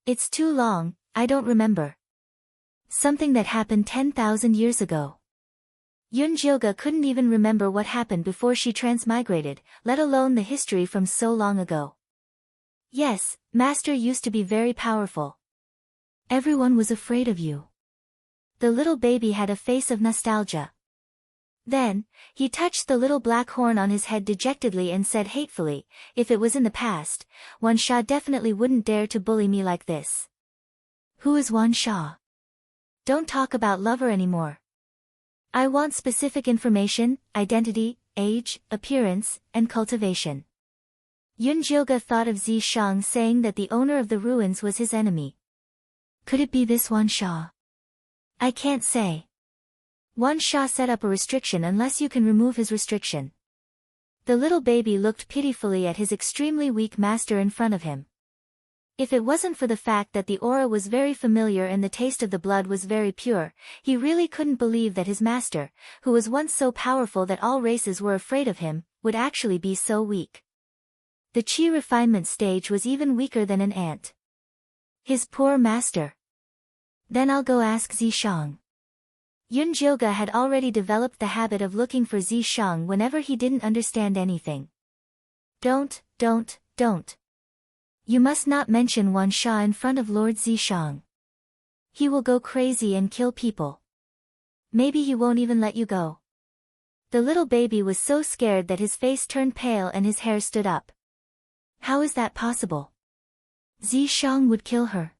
It's too long, I don't remember. Something that happened 10,000 years ago. Yun Jioge couldn't even remember what happened before she transmigrated, let alone the history from so long ago. Yes, Master used to be very powerful. Everyone was afraid of you. The little baby had a face of nostalgia. Then, he touched the little black horn on his head dejectedly and said hatefully, if it was in the past, Wan Sha definitely wouldn't dare to bully me like this. Who is Wan Sha? Don't talk about lover anymore. I want specific information, identity, age, appearance, and cultivation. Yun Jioge thought of Zishang saying that the owner of the ruins was his enemy. Could it be this Wan Sha? I can't say. Wan Sha set up a restriction unless you can remove his restriction. The little baby looked pitifully at his extremely weak master in front of him. If it wasn't for the fact that the aura was very familiar and the taste of the blood was very pure, he really couldn't believe that his master, who was once so powerful that all races were afraid of him, would actually be so weak. The chi refinement stage was even weaker than an ant. His poor master. Then I'll go ask Zishang. Yun Jioge had already developed the habit of looking for Zishang whenever he didn't understand anything. Don't. You must not mention Wan Sha in front of Lord Zishang. He will go crazy and kill people. Maybe he won't even let you go. The little baby was so scared that his face turned pale and his hair stood up. How is that possible? Zishang would kill her.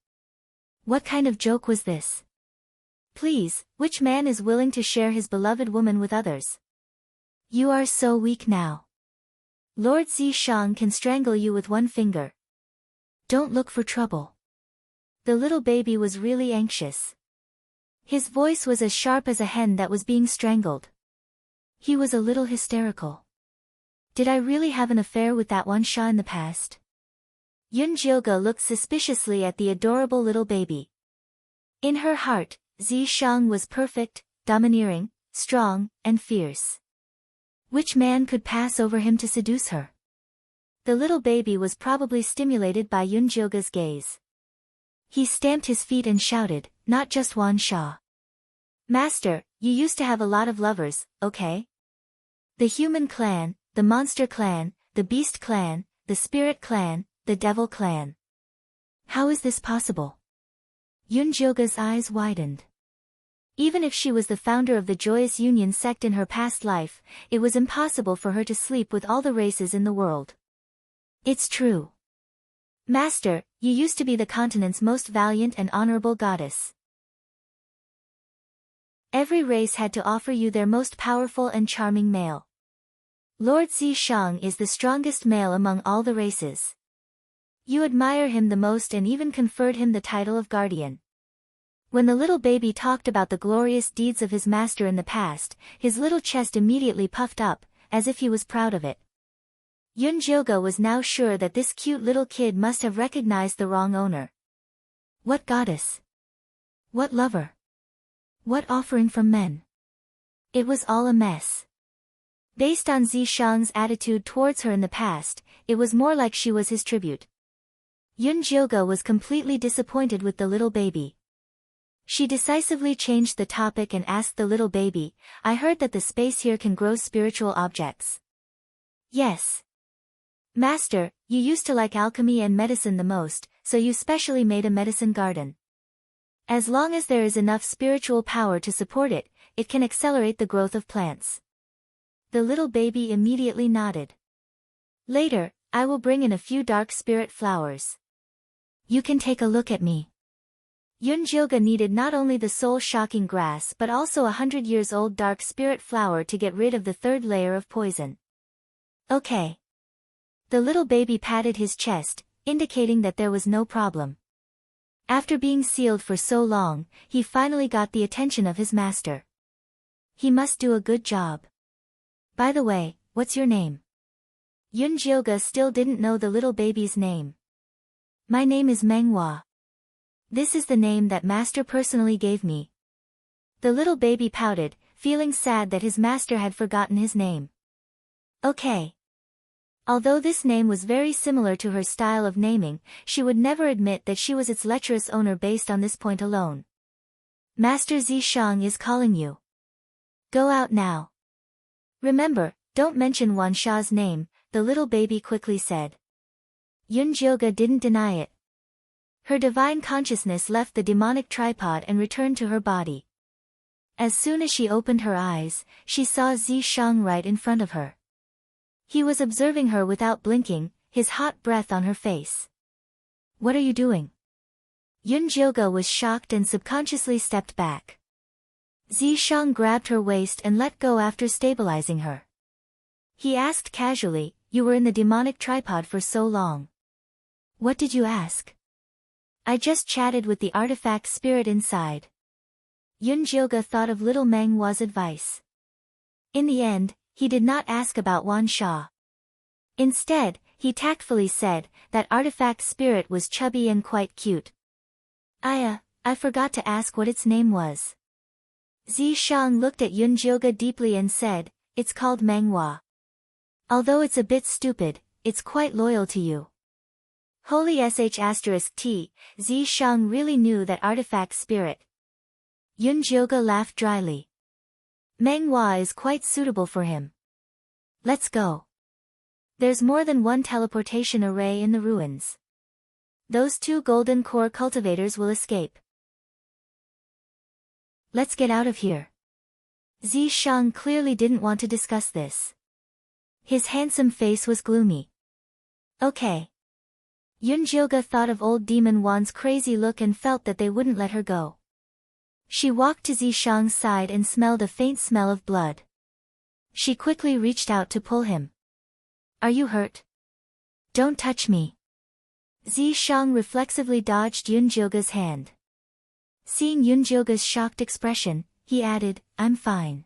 What kind of joke was this? Please, which man is willing to share his beloved woman with others? You are so weak now. Lord Zishang can strangle you with one finger. Don't look for trouble. The little baby was really anxious. His voice was as sharp as a hen that was being strangled. He was a little hysterical. Did I really have an affair with that Wan Sha in the past? Yun Jilga looked suspiciously at the adorable little baby. In her heart, Zishang was perfect, domineering, strong, and fierce. Which man could pass over him to seduce her? The little baby was probably stimulated by Yun Jilga's gaze. He stamped his feet and shouted, "Not just Wan Sha. Master, you used to have a lot of lovers, okay? The human clan, the monster clan, the beast clan, the spirit clan, the devil clan. How is this possible?" Yun Jilga's eyes widened. Even if she was the founder of the Joyous Union sect in her past life, it was impossible for her to sleep with all the races in the world. It's true. Master, you used to be the continent's most valiant and honorable goddess. Every race had to offer you their most powerful and charming male. Lord Zishang is the strongest male among all the races. You admire him the most and even conferred him the title of guardian. When the little baby talked about the glorious deeds of his master in the past, his little chest immediately puffed up, as if he was proud of it. Yun Jilga was now sure that this cute little kid must have recognized the wrong owner. What goddess? What lover? What offering from men? It was all a mess. Based on Zishang's attitude towards her in the past, it was more like she was his tribute. Yun Jilga was completely disappointed with the little baby. She decisively changed the topic and asked the little baby, "I heard that the space here can grow spiritual objects." Yes. Master, you used to like alchemy and medicine the most, so you specially made a medicine garden. As long as there is enough spiritual power to support it, it can accelerate the growth of plants. The little baby immediately nodded. Later, I will bring in a few dark spirit flowers. You can take a look at me. Yun Jilga needed not only the soul-shocking grass but also 100 years old dark spirit flower to get rid of the third layer of poison. Okay. The little baby patted his chest, indicating that there was no problem. After being sealed for so long, he finally got the attention of his master. He must do a good job. By the way, what's your name? Yun Jilga still didn't know the little baby's name. My name is Menghua. This is the name that master personally gave me. The little baby pouted, feeling sad that his master had forgotten his name. Okay. Although this name was very similar to her style of naming, she would never admit that she was its lecherous owner based on this point alone. Master Zishang is calling you. Go out now. Remember, don't mention Wan Sha's name, the little baby quickly said. Yun Jilga didn't deny it. Her divine consciousness left the demonic tripod and returned to her body. As soon as she opened her eyes, she saw Zishang right in front of her. He was observing her without blinking, his hot breath on her face. What are you doing? Yun Jilga was shocked and subconsciously stepped back. Zishang grabbed her waist and let go after stabilizing her. He asked casually, "You were in the demonic tripod for so long. What did you ask?" "I just chatted with the artifact spirit inside." Yun Jilga thought of little Menghua's advice. In the end, he did not ask about Wan Sha. Instead, he tactfully said, that artifact spirit was chubby and quite cute. I forgot to ask what its name was." Zishang looked at Yun Jilga deeply and said, "It's called Menghua. Although it's a bit stupid, it's quite loyal to you." Holy **T, Zishang really knew that artifact spirit. Yun Jilga laughed dryly. Menghua is quite suitable for him. Let's go. There's more than one teleportation array in the ruins. Those two golden core cultivators will escape. Let's get out of here. Zishang clearly didn't want to discuss this. His handsome face was gloomy. Okay. Yunjilga thought of old Demon Wan's crazy look and felt that they wouldn't let her go. She walked to Zishang's side and smelled a faint smell of blood. She quickly reached out to pull him. Are you hurt? Don't touch me. Zishang reflexively dodged Yunjilga's hand. Seeing Yunjilga's shocked expression, he added, I'm fine.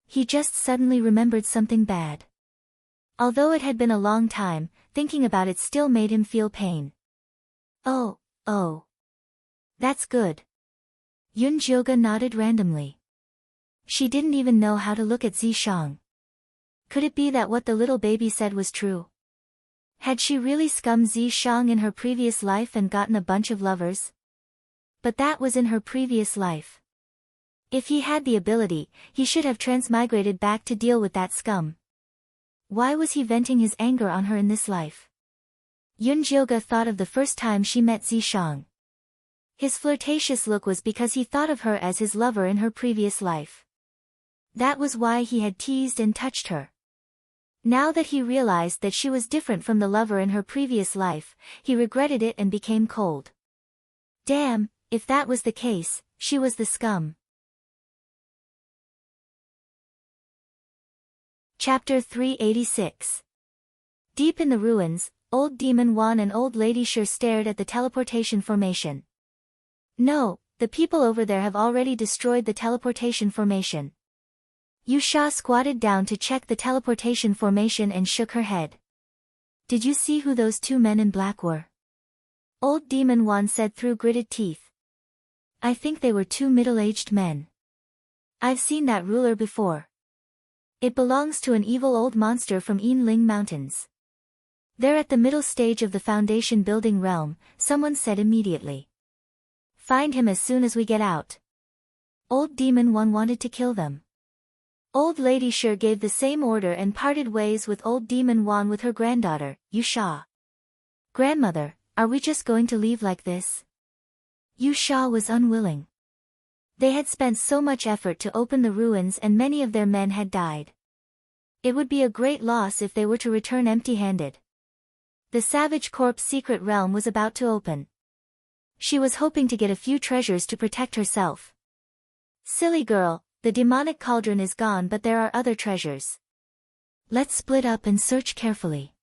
He just suddenly remembered something bad. Although it had been a long time, thinking about it still made him feel pain. Oh. That's good. Yunjilga nodded randomly. She didn't even know how to look at Zishang. Could it be that what the little baby said was true? Had she really scummed Zishang in her previous life and gotten a bunch of lovers? But that was in her previous life. If he had the ability, he should have transmigrated back to deal with that scum. Why was he venting his anger on her in this life? Yunjilga thought of the first time she met Zishang. His flirtatious look was because he thought of her as his lover in her previous life. That was why he had teased and touched her. Now that he realized that she was different from the lover in her previous life, he regretted it and became cold. Damn, if that was the case, she was the scum. Chapter 386. Deep in the ruins, Old Demon Wan and Old Lady Sure stared at the teleportation formation. No, the people over there have already destroyed the teleportation formation. Yusha squatted down to check the teleportation formation and shook her head. Did you see who those two men in black were? Old Demon Wan said through gritted teeth. I think they were two middle-aged men. I've seen that ruler before. It belongs to an evil old monster from Yinling Mountains. They're at the middle stage of the foundation building realm, someone said immediately. Find him as soon as we get out. Old Demon One wanted to kill them. Old Lady Sure gave the same order and parted ways with Old Demon Wan with her granddaughter, Yusha. Grandmother, are we just going to leave like this? Yusha was unwilling. They had spent so much effort to open the ruins and many of their men had died. It would be a great loss if they were to return empty-handed. The Savage Corp's secret realm was about to open. She was hoping to get a few treasures to protect herself. Silly girl, the demonic cauldron is gone but there are other treasures. Let's split up and search carefully.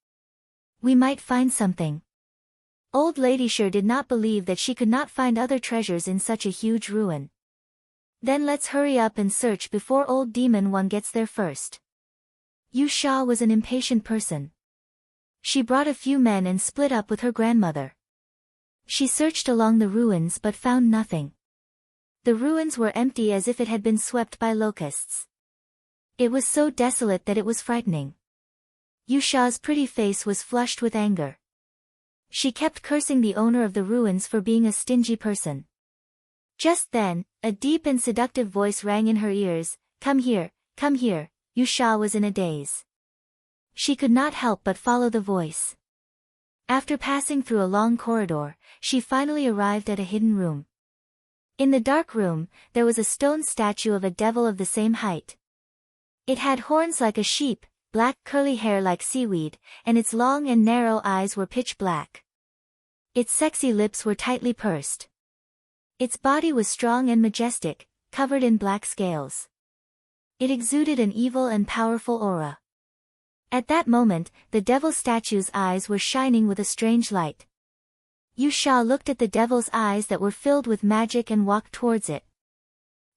We might find something. Old Lady Sure did not believe that she could not find other treasures in such a huge ruin. Then let's hurry up and search before Old Demon One gets there first. Yusha was an impatient person. She brought a few men and split up with her grandmother. She searched along the ruins but found nothing. The ruins were empty as if it had been swept by locusts. It was so desolate that it was frightening. Yusha's pretty face was flushed with anger. She kept cursing the owner of the ruins for being a stingy person. Just then, a deep and seductive voice rang in her ears, come here, Yusha was in a daze. She could not help but follow the voice. After passing through a long corridor, she finally arrived at a hidden room. In the dark room, there was a stone statue of a devil of the same height. It had horns like a sheep, black curly hair like seaweed, and its long and narrow eyes were pitch black. Its sexy lips were tightly pursed. Its body was strong and majestic, covered in black scales. It exuded an evil and powerful aura. At that moment, the devil statue's eyes were shining with a strange light. Yusha looked at the devil's eyes that were filled with magic and walked towards it.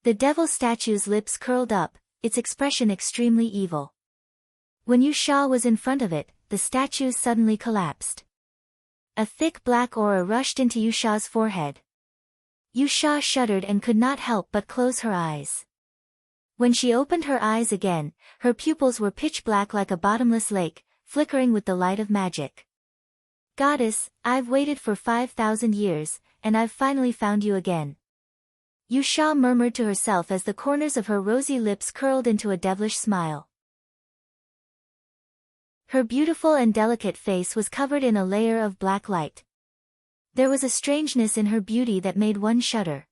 The devil statue's lips curled up, its expression extremely evil. When Yusha was in front of it, the statue suddenly collapsed. A thick black aura rushed into Yusha's forehead. Yusha shuddered and could not help but close her eyes. When she opened her eyes again, her pupils were pitch black like a bottomless lake, flickering with the light of magic. Goddess, I've waited for 5,000 years, and I've finally found you again. Yusha murmured to herself as the corners of her rosy lips curled into a devilish smile. Her beautiful and delicate face was covered in a layer of black light. There was a strangeness in her beauty that made one shudder.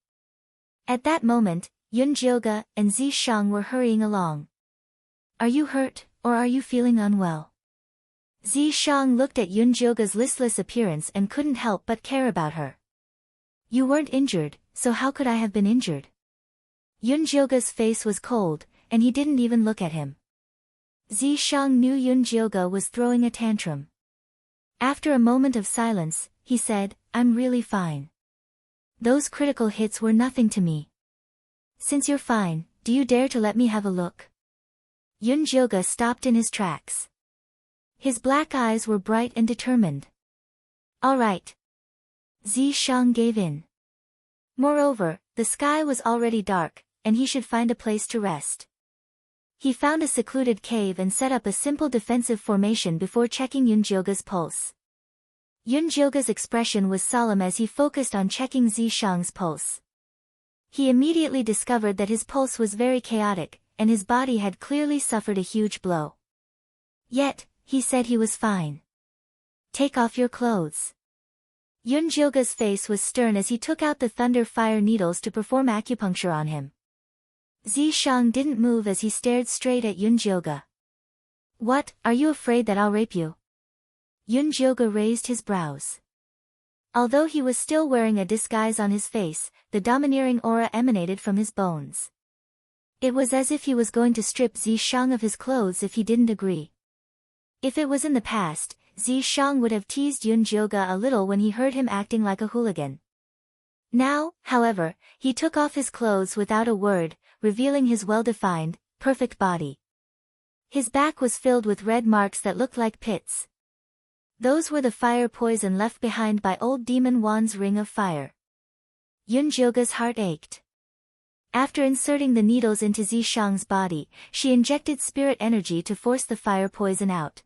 At that moment, Yun Jioge and Zishang were hurrying along. Are you hurt, or are you feeling unwell? Zishang looked at Yun Jioge's listless appearance and couldn't help but care about her. You weren't injured, so how could I have been injured? Yun Jioge's face was cold, and he didn't even look at him. Zishang knew Yun Jioge was throwing a tantrum. After a moment of silence, he said, I'm really fine. Those critical hits were nothing to me. Since you're fine, do you dare to let me have a look? Yun Jioge stopped in his tracks. His black eyes were bright and determined. All right. Zishang gave in. Moreover, the sky was already dark, and he should find a place to rest. He found a secluded cave and set up a simple defensive formation before checking Yun Jioge's pulse. Yun Jioge's expression was solemn as he focused on checking Zishang's pulse. He immediately discovered that his pulse was very chaotic, and his body had clearly suffered a huge blow. Yet, he said he was fine. Take off your clothes. Yun Jioge's face was stern as he took out the thunder fire needles to perform acupuncture on him. Zishang didn't move as he stared straight at Yun Jioge. What, are you afraid that I'll rape you? Yun Jioge raised his brows. Although he was still wearing a disguise on his face, the domineering aura emanated from his bones. It was as if he was going to strip Zishang of his clothes if he didn't agree. If it was in the past, Zishang would have teased Yun Jioge a little when he heard him acting like a hooligan. Now, however, he took off his clothes without a word, revealing his well-defined, perfect body. His back was filled with red marks that looked like pits. Those were the fire poison left behind by old Demon Wan's ring of fire. Yun Jioge's heart ached. After inserting the needles into Zishang's body, she injected spirit energy to force the fire poison out.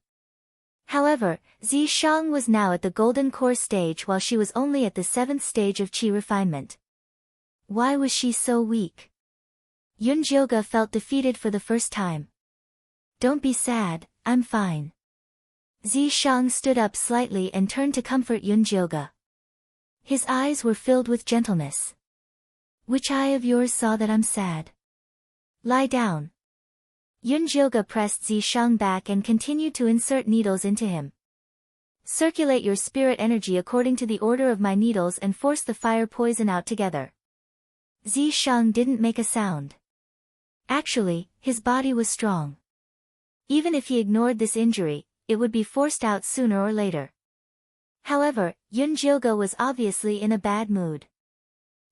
However, Zishang was now at the golden core stage while she was only at the 7th stage of qi refinement. Why was she so weak? Yun Jioge felt defeated for the first time. Don't be sad, I'm fine. Zishang stood up slightly and turned to comfort Yun Jioge. His eyes were filled with gentleness. Which eye of yours saw that I'm sad? Lie down. Yun Jioge pressed Zishang back and continued to insert needles into him. Circulate your spirit energy according to the order of my needles and force the fire poison out together. Zishang didn't make a sound. Actually, his body was strong. Even if he ignored this injury, it would be forced out sooner or later. However, Yun Jioge was obviously in a bad mood.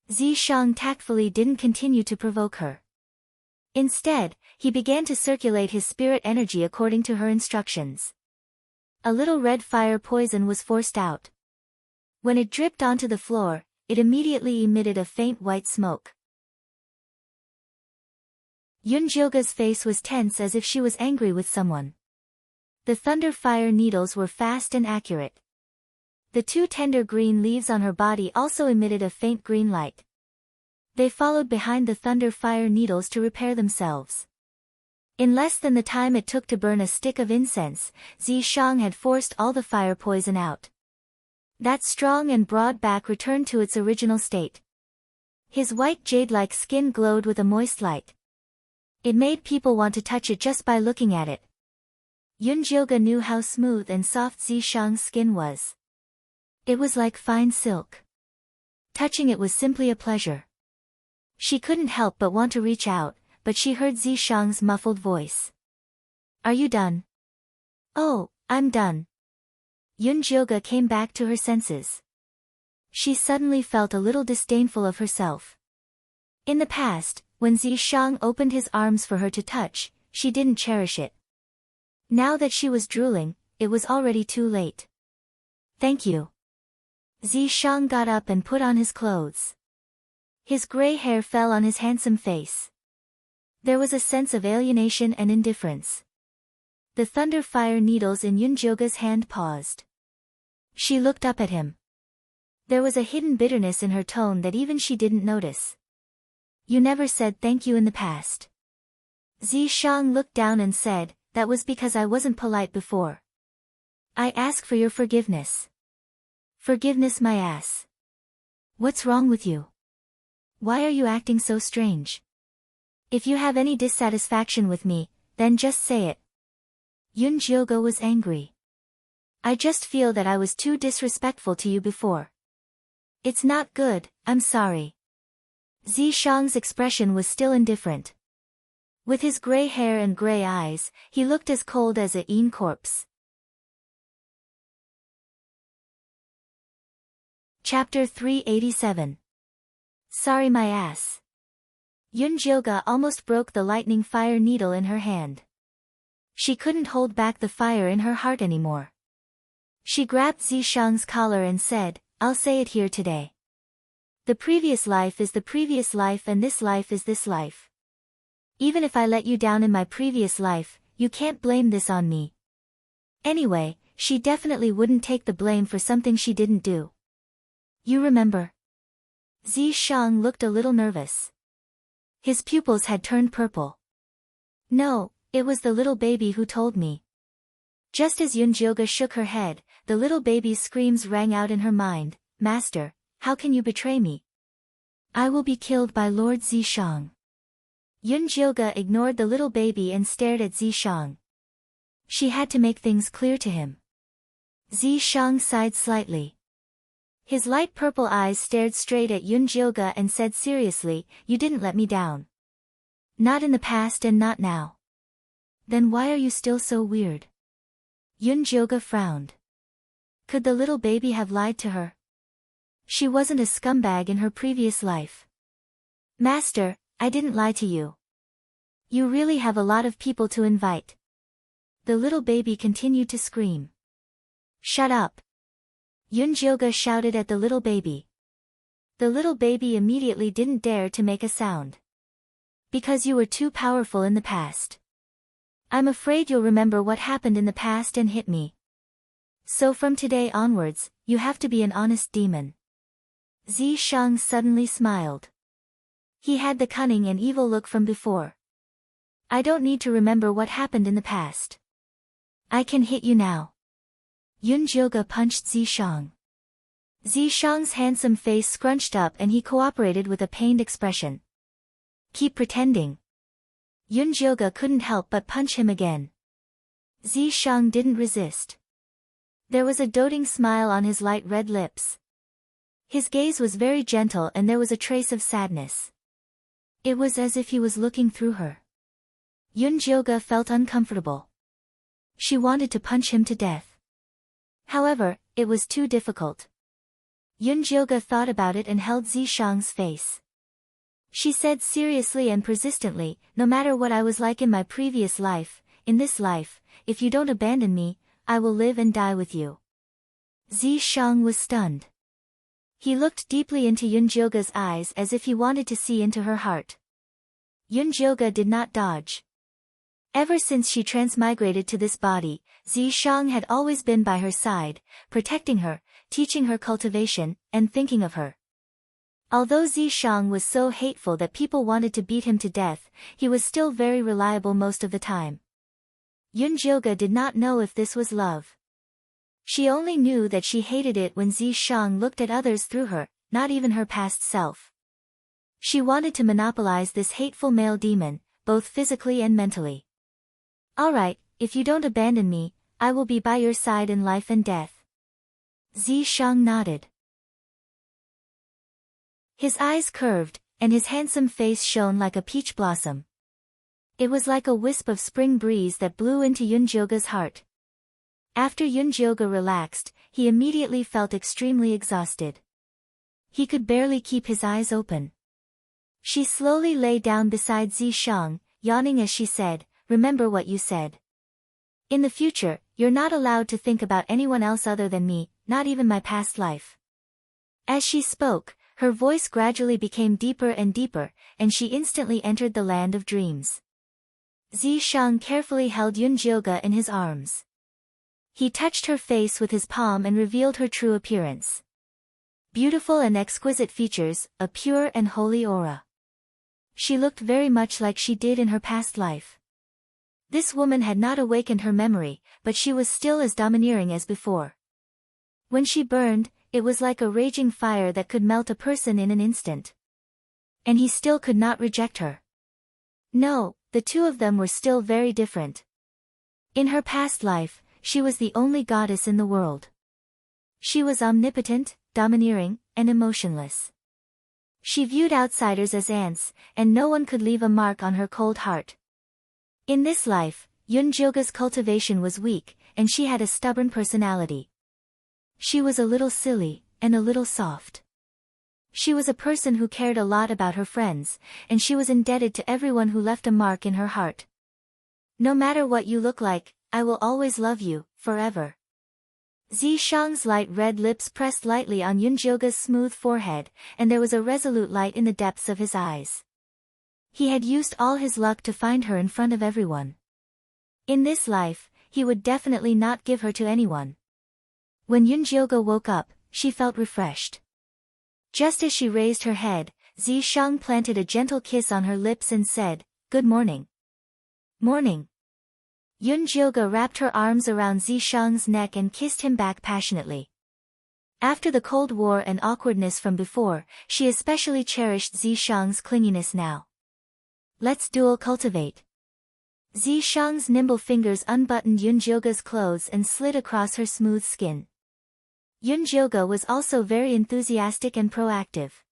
Zishang tactfully didn't continue to provoke her. Instead, he began to circulate his spirit energy according to her instructions. A little red fire poison was forced out. When it dripped onto the floor, it immediately emitted a faint white smoke. Yun Jioge's face was tense as if she was angry with someone. The thunder fire needles were fast and accurate. The 2 tender green leaves on her body also emitted a faint green light. They followed behind the thunder fire needles to repair themselves. In less than the time it took to burn a stick of incense, Zishang had forced all the fire poison out. That strong and broad back returned to its original state. His white jade-like skin glowed with a moist light. It made people want to touch it just by looking at it. Yun Jioge knew how smooth and soft Zishang's skin was. It was like fine silk. Touching it was simply a pleasure. She couldn't help but want to reach out, but she heard Zishang's muffled voice. Are you done? Oh, I'm done. Yun Jioge came back to her senses. She suddenly felt a little disdainful of herself. In the past, when Zishang opened his arms for her to touch, she didn't cherish it. Now that she was drooling, it was already too late. Thank you. Zishang got up and put on his clothes. His gray hair fell on his handsome face. There was a sense of alienation and indifference. The thunder fire needles in Yun Jioge's hand paused. She looked up at him. There was a hidden bitterness in her tone that even she didn't notice. You never said thank you in the past. Zishang looked down and said, that was because I wasn't polite before. I ask for your forgiveness. Forgiveness my ass. What's wrong with you? Why are you acting so strange? If you have any dissatisfaction with me, then just say it. Yun Jioga was angry. I just feel that I was too disrespectful to you before. It's not good, I'm sorry. Zishang's expression was still indifferent. With his gray hair and gray eyes, he looked as cold as a Een corpse. Chapter 387. Sorry my ass. Yun Jioga almost broke the lightning fire needle in her hand. She couldn't hold back the fire in her heart anymore. She grabbed Zishang's collar and said, I'll say it here today. The previous life is the previous life and this life is this life. Even if I let you down in my previous life, you can't blame this on me. Anyway, she definitely wouldn't take the blame for something she didn't do. You remember? Zishang looked a little nervous. His pupils had turned purple. No, it was the little baby who told me. Just as Yun Jioga shook her head, the little baby's screams rang out in her mind, Master, how can you betray me? I will be killed by Lord Zishang. Yun Jioga ignored the little baby and stared at Zishang. She had to make things clear to him. Zishang sighed slightly. His light purple eyes stared straight at Yun Jioga and said seriously, You didn't let me down. Not in the past and not now. Then why are you still so weird? Yun Jioga frowned. Could the little baby have lied to her? She wasn't a scumbag in her previous life. Master, I didn't lie to you. You really have a lot of people to invite. The little baby continued to scream. Shut up. Yun Jioga shouted at the little baby. The little baby immediately didn't dare to make a sound. Because you were too powerful in the past. I'm afraid you'll remember what happened in the past and hit me. So from today onwards, you have to be an honest demon. Zishang suddenly smiled. He had the cunning and evil look from before. I don't need to remember what happened in the past. I can hit you now. Yun Jioga punched Zishang. Zishang's handsome face scrunched up and he cooperated with a pained expression. Keep pretending. Yun Jioga couldn't help but punch him again. Zishang didn't resist. There was a doting smile on his light red lips. His gaze was very gentle and there was a trace of sadness. It was as if he was looking through her. Yun Jioga felt uncomfortable. She wanted to punch him to death. However, it was too difficult. Yun Jioga thought about it and held Zishang's face. She said seriously and persistently, no matter what I was like in my previous life, in this life, if you don't abandon me, I will live and die with you. Zishang was stunned. He looked deeply into Yun Jioga's eyes as if he wanted to see into her heart. Yun Jioga did not dodge. Ever since she transmigrated to this body, Zishang had always been by her side, protecting her, teaching her cultivation, and thinking of her. Although Zishang was so hateful that people wanted to beat him to death, he was still very reliable most of the time. Yun Jioga did not know if this was love. She only knew that she hated it when Zishang looked at others through her, not even her past self. She wanted to monopolize this hateful male demon, both physically and mentally. Alright, if you don't abandon me, I will be by your side in life and death. Zishang nodded. His eyes curved, and his handsome face shone like a peach blossom. It was like a wisp of spring breeze that blew into Yun Jioga's heart. After Yun Jioga relaxed, he immediately felt extremely exhausted. He could barely keep his eyes open. She slowly lay down beside Zishang, yawning as she said, Remember what you said. In the future, you're not allowed to think about anyone else other than me, not even my past life. As she spoke, her voice gradually became deeper and deeper, and she instantly entered the land of dreams. Zishang carefully held Yun Jioga in his arms. He touched her face with his palm and revealed her true appearance. Beautiful and exquisite features, a pure and holy aura. She looked very much like she did in her past life. This woman had not awakened her memory, but she was still as domineering as before. When she burned, it was like a raging fire that could melt a person in an instant. And he still could not reject her. No, the two of them were still very different. In her past life, she was the only goddess in the world. She was omnipotent, domineering, and emotionless. She viewed outsiders as ants, and no one could leave a mark on her cold heart. In this life, Yunjoga's cultivation was weak, and she had a stubborn personality. She was a little silly, and a little soft. She was a person who cared a lot about her friends, and she was indebted to everyone who left a mark in her heart. No matter what you look like, I will always love you, forever. Zishang's light red lips pressed lightly on Yunjoga's smooth forehead, and there was a resolute light in the depths of his eyes. He had used all his luck to find her in front of everyone. In this life, he would definitely not give her to anyone. When Yunjoga woke up, she felt refreshed. Just as she raised her head, Zishang planted a gentle kiss on her lips and said, "Good morning." "Morning." Yunjoga wrapped her arms around Zishang's neck and kissed him back passionately. After the Cold War and awkwardness from before, she especially cherished Zishang's clinginess now. "Let's dual cultivate." Zishang's nimble fingers unbuttoned Yunjoga's clothes and slid across her smooth skin. Yunjoga was also very enthusiastic and proactive.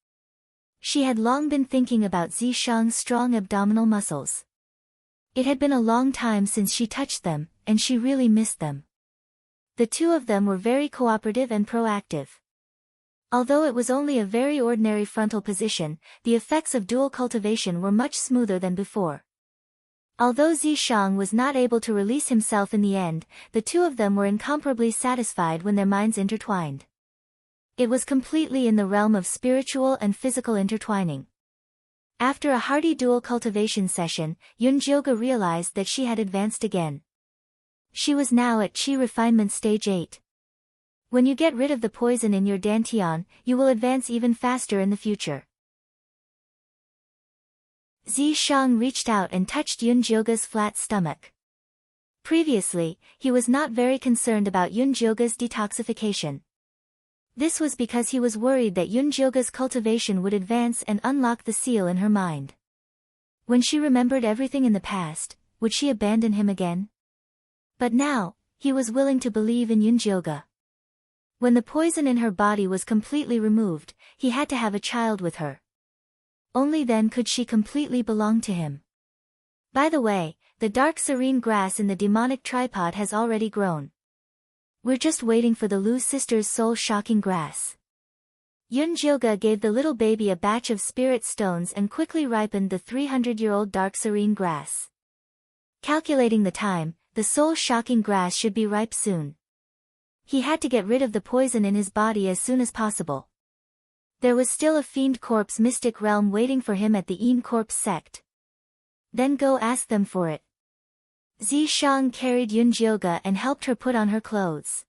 She had long been thinking about Zishang's strong abdominal muscles. It had been a long time since she touched them, and she really missed them. The two of them were very cooperative and proactive. Although it was only a very ordinary frontal position, the effects of dual cultivation were much smoother than before. Although Zishang was not able to release himself in the end, the two of them were incomparably satisfied when their minds intertwined. It was completely in the realm of spiritual and physical intertwining. After a hearty dual cultivation session, Yunjoga realized that she had advanced again. She was now at Qi refinement stage 8. When you get rid of the poison in your dantian, you will advance even faster in the future. Zishang reached out and touched Yunjoga's flat stomach. Previously, he was not very concerned about Yunjoga's detoxification. This was because he was worried that Yunjoga's cultivation would advance and unlock the seal in her mind. When she remembered everything in the past, would she abandon him again? But now, he was willing to believe in Yunjoga. When the poison in her body was completely removed, he had to have a child with her. Only then could she completely belong to him. By the way, the dark serene grass in the demonic tripod has already grown. We're just waiting for the Lu sisters' soul-shocking grass. Yunjoga gave the little baby a batch of spirit stones and quickly ripened the 300-year-old dark serene grass. Calculating the time, the soul-shocking grass should be ripe soon. He had to get rid of the poison in his body as soon as possible. There was still a fiend corpse mystic realm waiting for him at the Een corpse sect. Then go ask them for it. Zishang carried Yunjoga and helped her put on her clothes.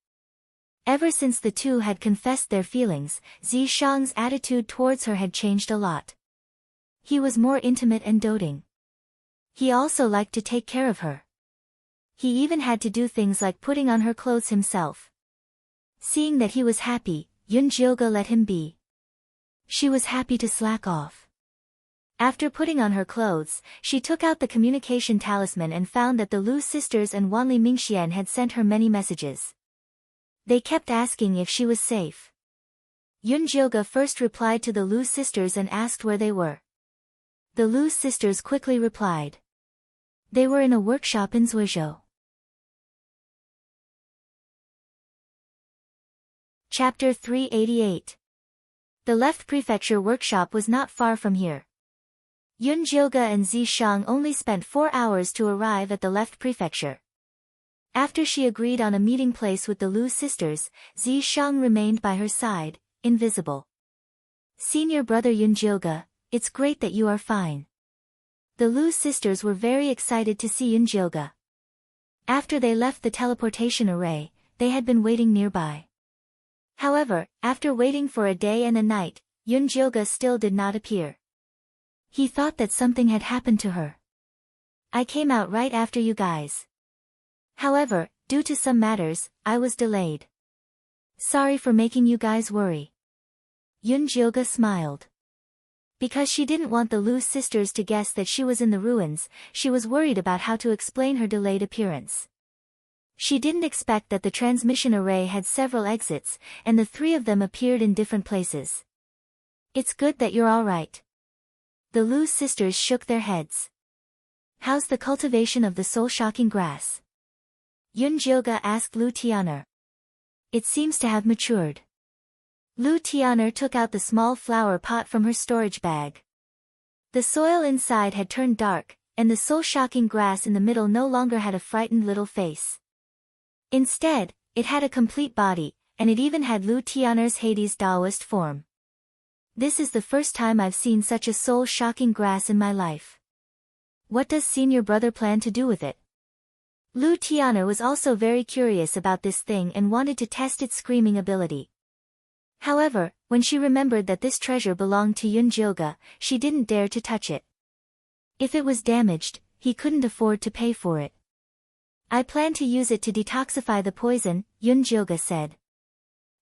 Ever since the two had confessed their feelings, Zishang's attitude towards her had changed a lot. He was more intimate and doting. He also liked to take care of her. He even had to do things like putting on her clothes himself. Seeing that he was happy, Yunjoga let him be. She was happy to slack off. After putting on her clothes, she took out the communication talisman and found that the Lu sisters and Wanli Mingxian had sent her many messages. They kept asking if she was safe. Yunjoga first replied to the Lu sisters and asked where they were. The Lu sisters quickly replied. They were in a workshop in Zhuizhou. Chapter 388. The left prefecture workshop was not far from here. Yunjoga and Zishang only spent 4 hours to arrive at the left prefecture. After she agreed on a meeting place with the Lu sisters, Zishang remained by her side, invisible. Senior brother Yunjoga, it's great that you are fine. The Lu sisters were very excited to see Yunjoga. After they left the teleportation array, they had been waiting nearby. However, after waiting for a day and a night, Yunjoga still did not appear. He thought that something had happened to her. I came out right after you guys. However, due to some matters, I was delayed. Sorry for making you guys worry. Yun Jilga smiled. Because she didn't want the Lu sisters to guess that she was in the ruins, she was worried about how to explain her delayed appearance. She didn't expect that the transmission array had several exits, and the three of them appeared in different places. It's good that you're all right. The Lu sisters shook their heads. How's the cultivation of the soul-shocking grass? Yun Jilga asked Lu Tian'er. It seems to have matured. Lu Tian'er took out the small flower pot from her storage bag. The soil inside had turned dark, and the soul-shocking grass in the middle no longer had a frightened little face. Instead, it had a complete body, and it even had Lu Tian'er's Hades Taoist form. This is the first time I've seen such a soul-shocking grass in my life. What does senior brother plan to do with it? Lu Tian'er was also very curious about this thing and wanted to test its screaming ability. However, when she remembered that this treasure belonged to Yun Jilga, she didn't dare to touch it. If it was damaged, he couldn't afford to pay for it. I plan to use it to detoxify the poison, Yun Jilga said.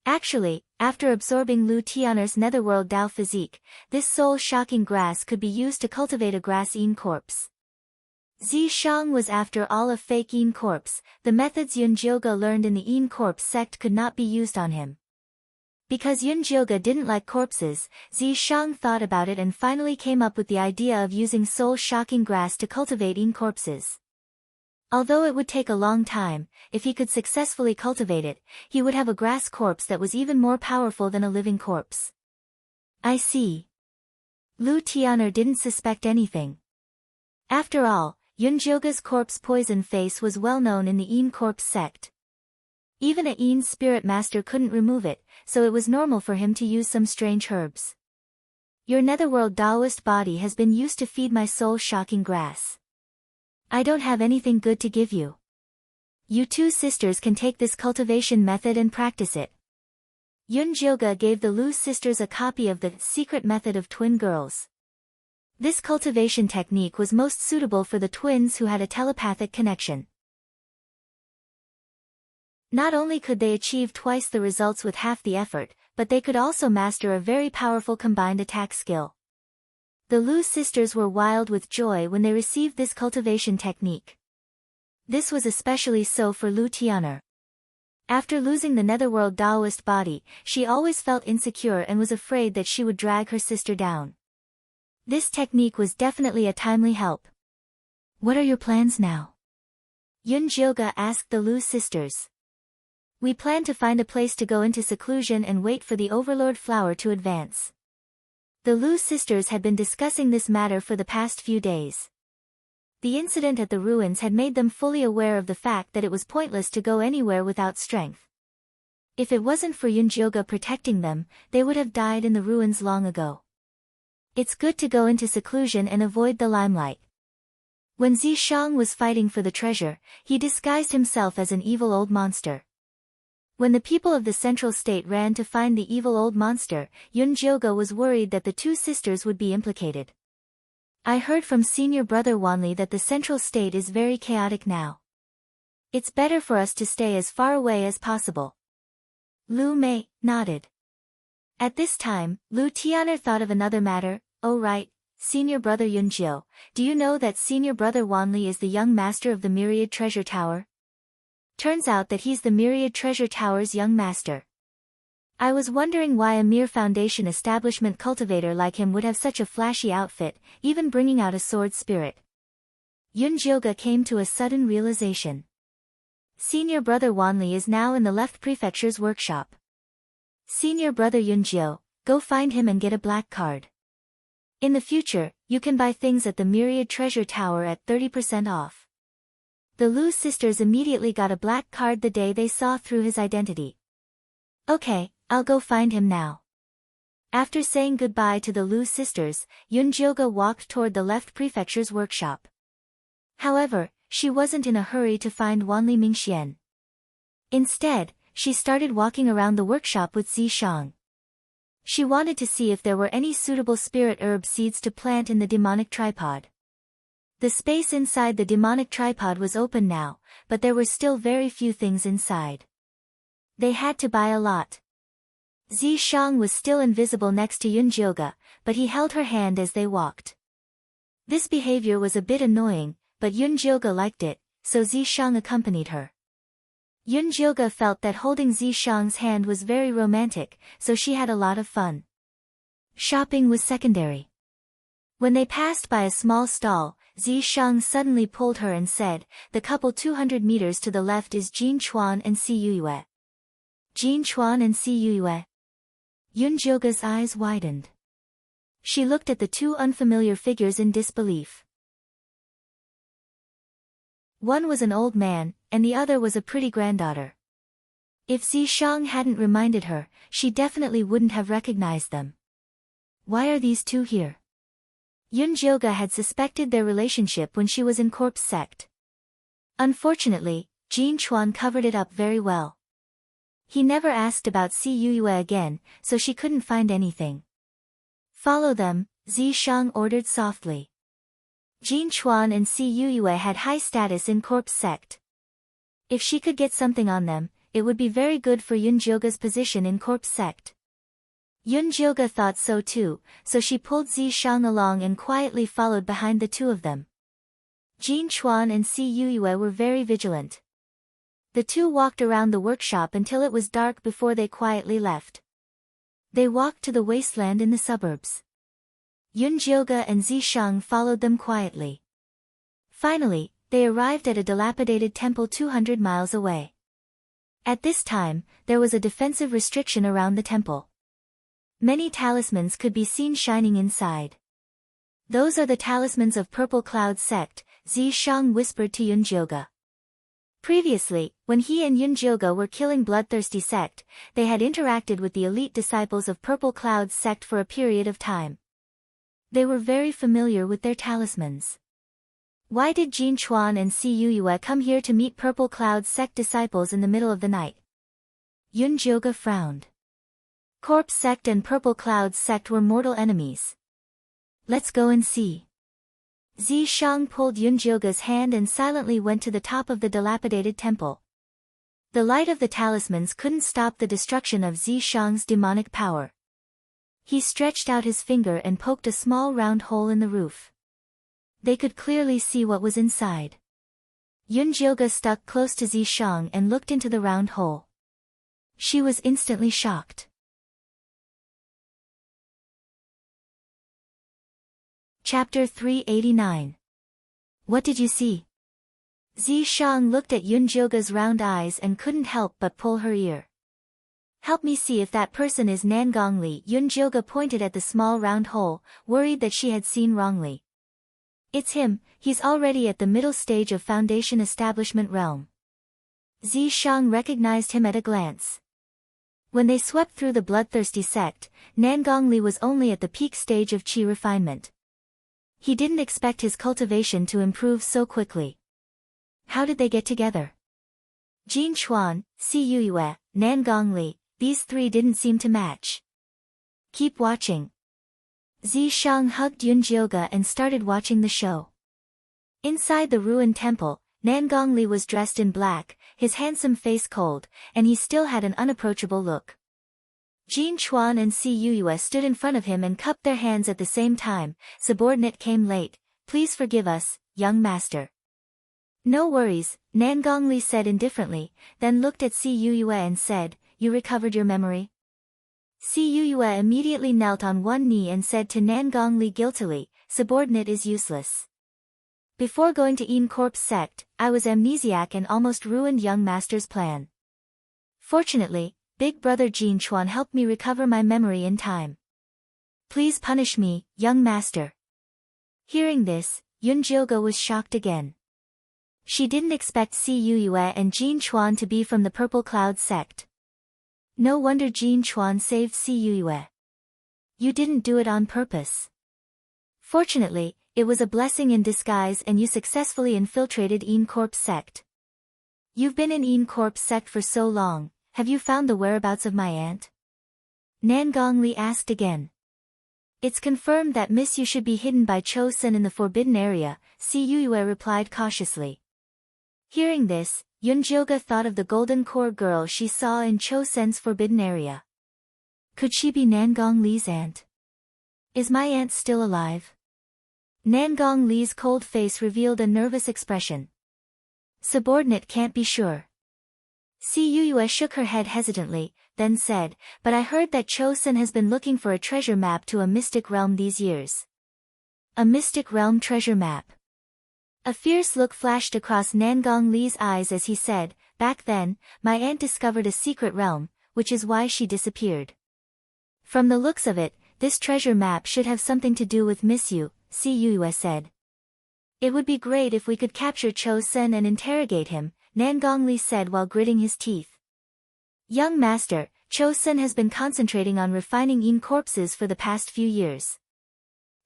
Actually, after absorbing Lu Tian'er's netherworld Dao physique, this soul-shocking grass could be used to cultivate a grass-ean corpse. Zi Shang was after all a fake Ean corpse. The methods Yun Jilga learned in the Ean corpse sect could not be used on him. Because Yun Jilga didn't like corpses, Zi Shang thought about it and finally came up with the idea of using soul-shocking grass to cultivate Ean corpses. Although it would take a long time, if he could successfully cultivate it, he would have a grass corpse that was even more powerful than a living corpse. I see. Lu Tian'er didn't suspect anything. After all, Yun Jilga's corpse poison face was well known in the Ean corpse sect. Even a Ean spirit master couldn't remove it, so it was normal for him to use some strange herbs. Your netherworld Taoist body has been used to feed my soul-shocking grass. I don't have anything good to give you. You two sisters can take this cultivation method and practice it. Yun Jilga gave the Lu sisters a copy of the secret method of twin girls. This cultivation technique was most suitable for the twins who had a telepathic connection. Not only could they achieve twice the results with half the effort, but they could also master a very powerful combined attack skill. The Lu sisters were wild with joy when they received this cultivation technique. This was especially so for Lu Tian'er. After losing the netherworld Taoist body, she always felt insecure and was afraid that she would drag her sister down. This technique was definitely a timely help. What are your plans now? Yun Jilga asked the Lu sisters. We plan to find a place to go into seclusion and wait for the Overlord flower to advance. The Lu sisters had been discussing this matter for the past few days. The incident at the ruins had made them fully aware of the fact that it was pointless to go anywhere without strength. If it wasn't for Yun Jilga protecting them, they would have died in the ruins long ago. It's good to go into seclusion and avoid the limelight. When Zi Shang was fighting for the treasure, he disguised himself as an evil old monster. When the people of the central state ran to find the evil old monster, Yun Jilga was worried that the two sisters would be implicated. I heard from senior brother Wanli that the central state is very chaotic now. It's better for us to stay as far away as possible. Lu Mei nodded. At this time, Lu Tian'er thought of another matter. Oh right, senior brother Yun Jiu, do you know that senior brother Wanli is the young master of the Myriad Treasure Tower? Turns out that he's the Myriad Treasure Tower's young master. I was wondering why a mere foundation establishment cultivator like him would have such a flashy outfit, even bringing out a sword spirit. Yun Jilga came to a sudden realization. Senior brother Wanli is now in the left prefecture's workshop. Senior brother Yun Jiu, go find him and get a black card. In the future, you can buy things at the Myriad Treasure Tower at 30% off. The Lu sisters immediately got a black card the day they saw through his identity. Okay, I'll go find him now. After saying goodbye to the Lu sisters, Yun Jilga walked toward the left prefecture's workshop. However, she wasn't in a hurry to find Wanli Mingxian. Instead, she started walking around the workshop with Zi Shang. She wanted to see if there were any suitable spirit herb seeds to plant in the demonic tripod. The space inside the demonic tripod was open now, but there were still very few things inside. They had to buy a lot. Zishang was still invisible next to Yunjioge, but he held her hand as they walked. This behavior was a bit annoying, but Yunjioge liked it, so Zishang accompanied her. Yunjioge felt that holding Zishang's hand was very romantic, so she had a lot of fun. Shopping was secondary. When they passed by a small stall, Zishang suddenly pulled her and said, "The couple 200 meters to the left is Jin Chuan and Si Yuyue." Jin Chuan and Si Yuyue. Yunjioge's eyes widened. She looked at the two unfamiliar figures in disbelief. One was an old man, and the other was a pretty granddaughter. If Zishang hadn't reminded her, she definitely wouldn't have recognized them. Why are these two here? Yunjioge had suspected their relationship when she was in Corpse Sect. Unfortunately, Jin Chuan covered it up very well. He never asked about Si Yuyue again, so she couldn't find anything. "Follow them," Zishang ordered softly. Jin Chuan and Si Yuyue had high status in Corpse Sect. If she could get something on them, it would be very good for Yunjioge's position in Corpse Sect. Yunjioge thought so too, so she pulled Zishang along and quietly followed behind the two of them. Jin Chuan and Si Yuyue were very vigilant. The two walked around the workshop until it was dark before they quietly left. They walked to the wasteland in the suburbs. Yunjioge and Zishang followed them quietly. Finally, they arrived at a dilapidated temple 200 miles away. At this time, there was a defensive restriction around the temple. Many talismans could be seen shining inside. "Those are the talismans of Purple Cloud Sect," Zishang whispered to Yunjioge. Previously, when he and Yunjioge were killing Bloodthirsty Sect, they had interacted with the elite disciples of Purple Cloud Sect for a period of time. They were very familiar with their talismans. Why did Jin Chuan and Si Yuyue come here to meet Purple Cloud Sect disciples in the middle of the night? Yunjioge frowned. Corpse Sect and Purple Cloud Sect were mortal enemies. "Let's go and see." Zishang pulled Yunjioge's hand and silently went to the top of the dilapidated temple. The light of the talismans couldn't stop the destruction of Zishang's demonic power. He stretched out his finger and poked a small round hole in the roof. They could clearly see what was inside. Yunjioge stuck close to Zishang and looked into the round hole. She was instantly shocked. Chapter 389. What did you see? Zishang looked at Yunjioge's round eyes and couldn't help but pull her ear. "Help me see if that person is Nangongli." Yunjioge pointed at the small round hole, worried that she had seen wrongly. "It's him, he's already at the middle stage of Foundation Establishment Realm." Zishang recognized him at a glance. When they swept through the Bloodthirsty Sect, Nangongli was only at the peak stage of Qi refinement. He didn't expect his cultivation to improve so quickly. How did they get together? Jin Chuan, Si Yuyue, Nangongli, these three didn't seem to match. "Keep watching." Zishang hugged Yunjioge and started watching the show. Inside the ruined temple, Nangongli was dressed in black, his handsome face cold, and he still had an unapproachable look. Jin Chuan and Si Yuyue stood in front of him and cupped their hands at the same time. "Subordinate came late. Please forgive us, young master." "No worries," Nangongli said indifferently, then looked at Si Yuyue and said, "You recovered your memory?" Si Yuyue immediately knelt on one knee and said to Nangongli guiltily, "Subordinate is useless. Before going to Een Corpse Sect, I was amnesiac and almost ruined young master's plan. Fortunately, big brother Jin Chuan helped me recover my memory in time. Please punish me, young master." Hearing this, Yunjioge was shocked again. She didn't expect Si Yuyue and Jin Chuan to be from the Purple Cloud Sect. No wonder Jin Chuan saved Si Yuyue. "You didn't do it on purpose. Fortunately, it was a blessing in disguise and you successfully infiltrated Een Corpse Sect. You've been in Een Corpse Sect for so long, have you found the whereabouts of my aunt?" Nangongli asked again. "It's confirmed that Miss Yu should be hidden by Cho-sen in the forbidden area," Si Yuyue replied cautiously. Hearing this, Yunjilga thought of the golden core girl she saw in Cho Sen's forbidden area. Could she be Nangong Li's aunt? Is my aunt still alive? Nangong Li's cold face revealed a nervous expression. Subordinate can't be sure. Si Yuyue shook her head hesitantly, then said, but I heard that Cho Sen has been looking for a treasure map to a mystic realm these years. A mystic realm treasure map. A fierce look flashed across Nangong Li's eyes as he said, back then, my aunt discovered a secret realm, which is why she disappeared. From the looks of it, this treasure map should have something to do with Miss Yu, Si Yuyue said. It would be great if we could capture Cho Sen and interrogate him, Nangong Li said while gritting his teeth. Young master, Cho Sen has been concentrating on refining yin corpses for the past few years.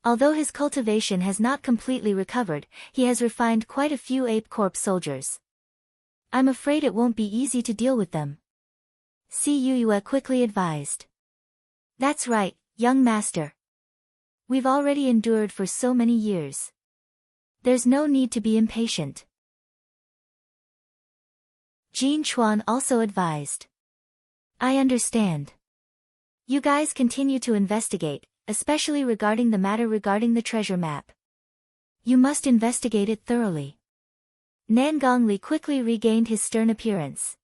Although his cultivation has not completely recovered, he has refined quite a few ape corpse soldiers. I'm afraid it won't be easy to deal with them. Si Yuyue quickly advised. That's right, young master. We've already endured for so many years. There's no need to be impatient. Jin Chuan also advised. I understand. You guys continue to investigate, especially regarding the matter regarding the treasure map. You must investigate it thoroughly. Nangong Li quickly regained his stern appearance.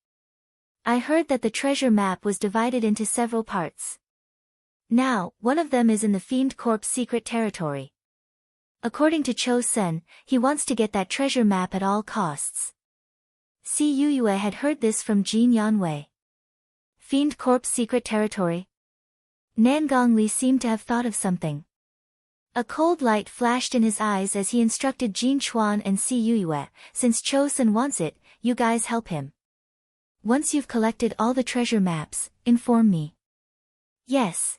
I heard that the treasure map was divided into several parts. Now, one of them is in the Fiend Corp's secret territory. According to Cho Sen, he wants to get that treasure map at all costs. Si Yuyue had heard this from Jin Yanwei. Fiend Corp's secret territory? Nangong Li seemed to have thought of something. A cold light flashed in his eyes as he instructed Jin Chuan and Si Yuyue, since Cho Sen wants it, you guys help him. Once you've collected all the treasure maps, inform me. Yes.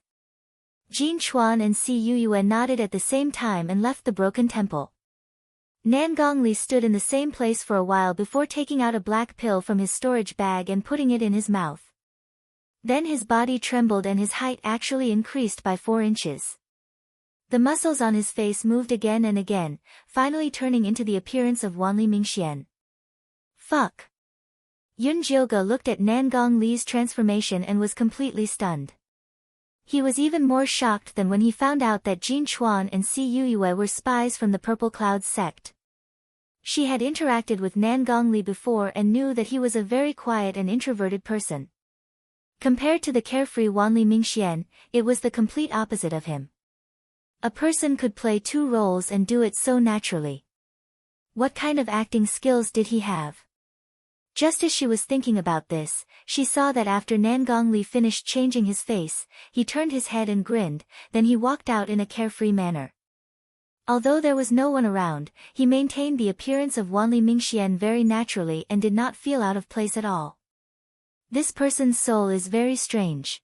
Jin Chuan and Si Yuyue nodded at the same time and left the broken temple. Nangong Li stood in the same place for a while before taking out a black pill from his storage bag and putting it in his mouth. Then his body trembled and his height actually increased by 4 inches. The muscles on his face moved again and again, finally turning into the appearance of Wanli Mingxian. Fuck. Yunjilga looked at Nangong Li's transformation and was completely stunned. He was even more shocked than when he found out that Jin Chuan and Si Yuyue were spies from the Purple Cloud sect. She had interacted with Nangong Li before and knew that he was a very quiet and introverted person. Compared to the carefree Wanli Mingxian, it was the complete opposite of him. A person could play 2 roles and do it so naturally. What kind of acting skills did he have? Just as she was thinking about this, she saw that after Nangong Li finished changing his face, he turned his head and grinned, then he walked out in a carefree manner. Although there was no one around, he maintained the appearance of Wanli Mingxian very naturally and did not feel out of place at all. This person's soul is very strange.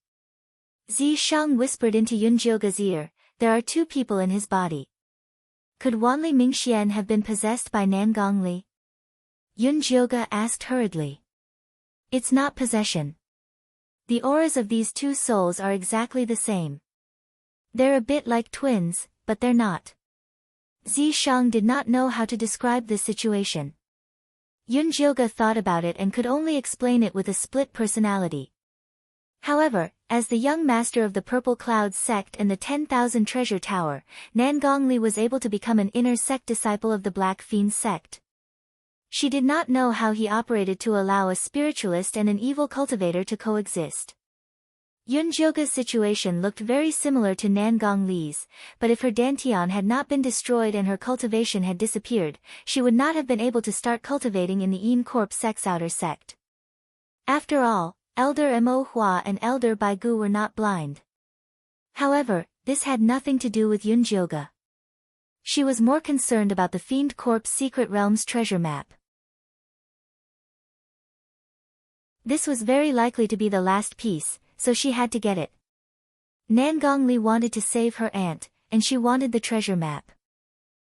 Zi Shang whispered into Yunjilga's ear, there are 2 people in his body. Could Wanli Mingxian have been possessed by Nangong Li? Yunjilga asked hurriedly. It's not possession. The auras of these 2 souls are exactly the same. They're a bit like twins, but they're not. Zi Shang did not know how to describe this situation. Yunjilga thought about it and could only explain it with a split personality. However, as the young master of the Purple Cloud sect and the 10,000 Treasure Tower, Nangong Li was able to become an inner sect disciple of the Black Fiend sect. She did not know how he operated to allow a spiritualist and an evil cultivator to coexist. Yunjilga's situation looked very similar to Nangong Li's, but if her dantian had not been destroyed and her cultivation had disappeared, she would not have been able to start cultivating in the Yin Corp sect's outer sect. After all, Elder Mo Hua and Elder Baigu were not blind. However, this had nothing to do with Yunjilga. She was more concerned about the Fiend Corp's secret realm's treasure map. This was very likely to be the last piece, so she had to get it. Nangong Li wanted to save her aunt, and she wanted the treasure map.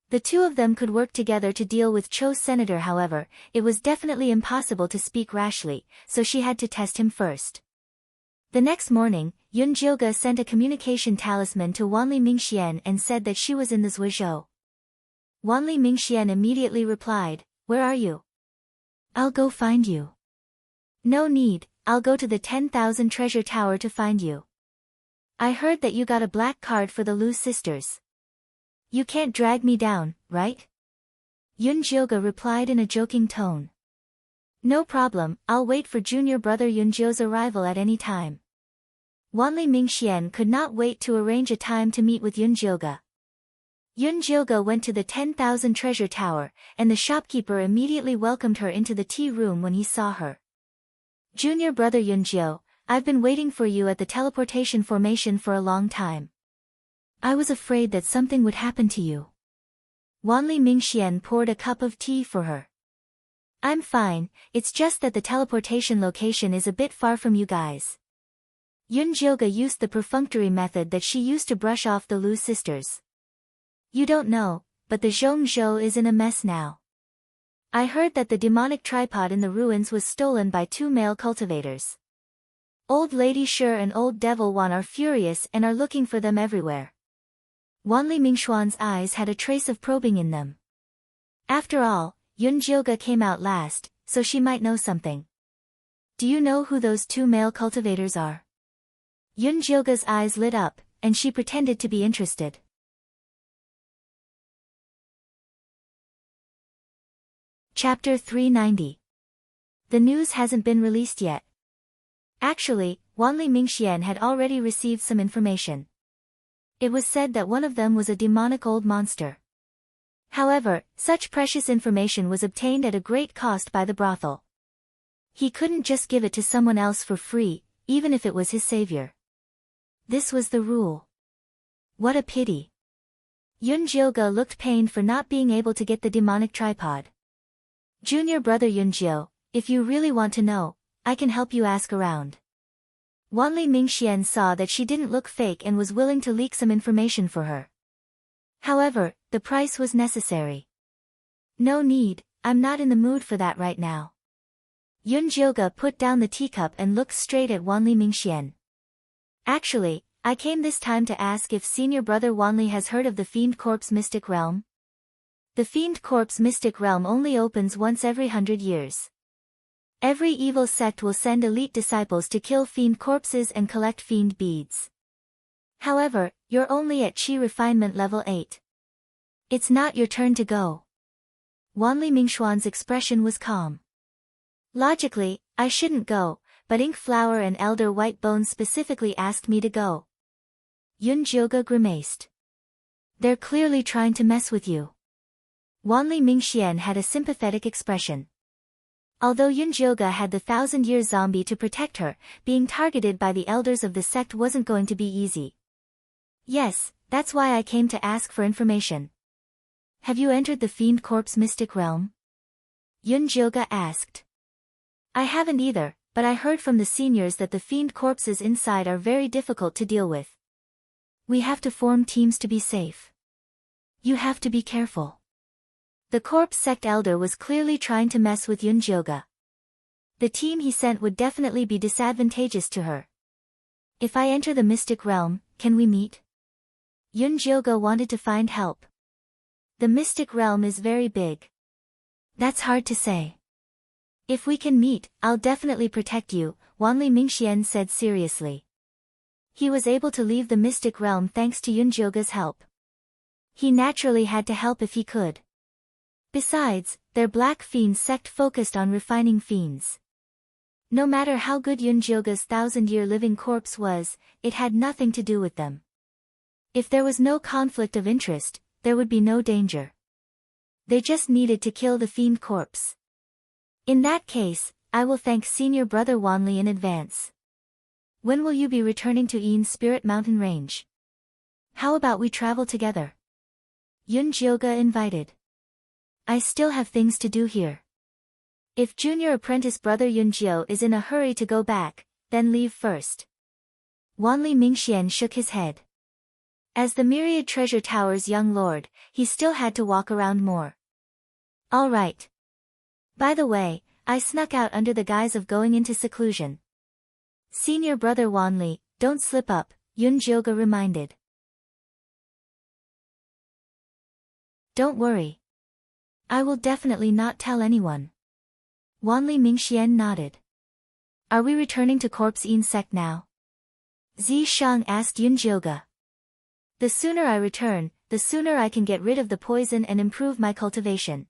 The 2 of them could work together to deal with Cho's senator. However, it was definitely impossible to speak rashly, so she had to test him first. The next morning, Yunjilga sent a communication talisman to Wanli Mingxian and said that she was in the Zhuozhou. Wanli Mingxian immediately replied, "Where are you?" I'll go find you. No need, I'll go to the 10,000 treasure tower to find you. I heard that you got a black card for the Lu sisters. You can't drag me down, right? Yun Jioga replied in a joking tone. No problem, I'll wait for junior brother Yunjio's arrival at any time. Wanli Mingxian could not wait to arrange a time to meet with Yun Jioga. Yun Jioga went to the 10,000 treasure tower, and the shopkeeper immediately welcomed her into the tea room when he saw her. Junior brother Yunjio, I've been waiting for you at the teleportation formation for a long time. I was afraid that something would happen to you. Wanli Mingxian poured a cup of tea for her. I'm fine, it's just that the teleportation location is a bit far from you guys. Yun Jioga used the perfunctory method that she used to brush off the Lu sisters. You don't know, but the Zhongzhou is in a mess now. I heard that the demonic tripod in the ruins was stolen by 2 male cultivators. Old Lady Shi and Old Devil Wan are furious and are looking for them everywhere. Wanli Mingxuan's eyes had a trace of probing in them. After all, Yun Jioga came out last, so she might know something. Do you know who those 2 male cultivators are? Yun Jioga's eyes lit up, and she pretended to be interested. Chapter 390. The news hasn't been released yet. Actually, Wanli Mingxian had already received some information. It was said that one of them was a demonic old monster. However, such precious information was obtained at a great cost by the brothel. He couldn't just give it to someone else for free, even if it was his savior. This was the rule. What a pity. Yun Jioga looked pained for not being able to get the demonic tripod. Junior brother Yunjio, if you really want to know, I can help you ask around. Wanli Mingxian saw that she didn't look fake and was willing to leak some information for her. However, the price was necessary. No need, I'm not in the mood for that right now. Yun Jioga put down the teacup and looked straight at Wanli Mingxian. Actually, I came this time to ask if senior brother Wanli has heard of the Fiend Corp's Mystic Realm. The Fiend Corp's Mystic Realm only opens once every 100 years. Every evil sect will send elite disciples to kill fiend corpses and collect fiend beads. However, you're only at Qi refinement level 8. It's not your turn to go. Wanli Mingxuan's expression was calm. Logically, I shouldn't go, but Ink Flower and Elder White Bones specifically asked me to go. Yun Jioga grimaced. They're clearly trying to mess with you. Wanli Mingxian had a sympathetic expression. Although Yun Jioga had the 1,000-year zombie to protect her, being targeted by the elders of the sect wasn't going to be easy. Yes, that's why I came to ask for information. Have you entered the Fiend Corp's Mystic Realm? Yun Jioga asked. I haven't either, but I heard from the seniors that the fiend corpses inside are very difficult to deal with. We have to form teams to be safe. You have to be careful. The corpse sect elder was clearly trying to mess with Yun Jioga. The team he sent would definitely be disadvantageous to her. If I enter the Mystic Realm, can we meet? Yun Jioga wanted to find help. The Mystic Realm is very big. That's hard to say. If we can meet, I'll definitely protect you, Wanli Mingxian said seriously. He was able to leave the Mystic Realm thanks to Yun Jioga's help. He naturally had to help if he could. Besides, their Black Fiend sect focused on refining fiends. No matter how good Yun Jioga's 1,000-year living corpse was, it had nothing to do with them. If there was no conflict of interest, there would be no danger. They just needed to kill the fiend corpse. In that case, I will thank senior brother Wanli in advance. When will you be returning to Yin Spirit Mountain Range? How about we travel together? Yun Jioga invited. I still have things to do here. If junior apprentice brother Yunjio is in a hurry to go back, then leave first. Wanli Mingxian shook his head. As the Myriad Treasure Tower's young lord, he still had to walk around more. All right. By the way, I snuck out under the guise of going into seclusion. Senior brother Wanli, don't slip up, Yun Jioga reminded. Don't worry. I will definitely not tell anyone. Wanli Mingxian nodded. Are we returning to Corpse Insect now? Zi Shang asked Yunjioge. The sooner I return, the sooner I can get rid of the poison and improve my cultivation.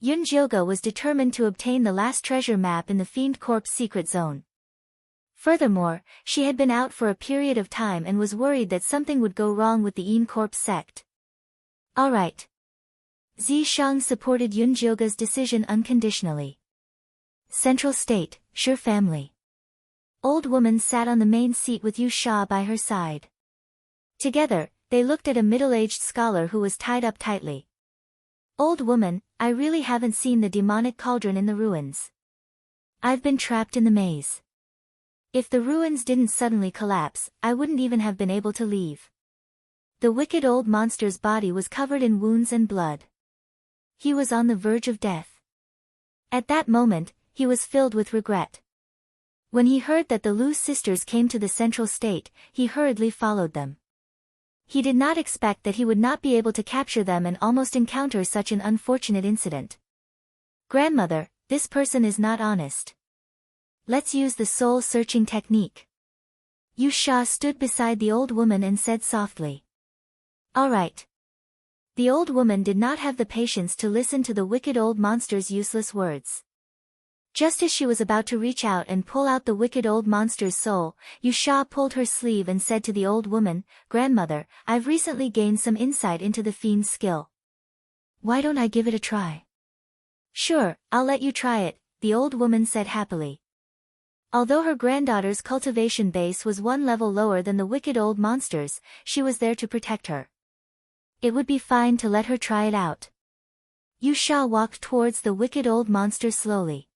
Yunjioge was determined to obtain the last treasure map in the Fiend Corpse secret zone. Furthermore, she had been out for a period of time and was worried that something would go wrong with the Yin Corpse sect. Alright. Zi Shang supported Yunjioge's decision unconditionally. Central State, Sure family. Old woman sat on the main seat with Yu Sha by her side. Together, they looked at a middle-aged scholar who was tied up tightly. Old woman, I really haven't seen the demonic cauldron in the ruins. I've been trapped in the maze. If the ruins didn't suddenly collapse, I wouldn't even have been able to leave. The wicked old monster's body was covered in wounds and blood. He was on the verge of death. At that moment, he was filled with regret. When he heard that the Lu sisters came to the Central State, he hurriedly followed them. He did not expect that he would not be able to capture them and almost encounter such an unfortunate incident. Grandmother, this person is not honest. Let's use the soul-searching technique. Yu Sha stood beside the old woman and said softly. Alright. The old woman did not have the patience to listen to the wicked old monster's useless words. Just as she was about to reach out and pull out the wicked old monster's soul, Yu Sha pulled her sleeve and said to the old woman, Grandmother, I've recently gained some insight into the fiend's skill. Why don't I give it a try? Sure, I'll let you try it, the old woman said happily. Although her granddaughter's cultivation base was one level lower than the wicked old monster's, she was there to protect her. It would be fine to let her try it out. Yu Sha walked towards the wicked old monster slowly.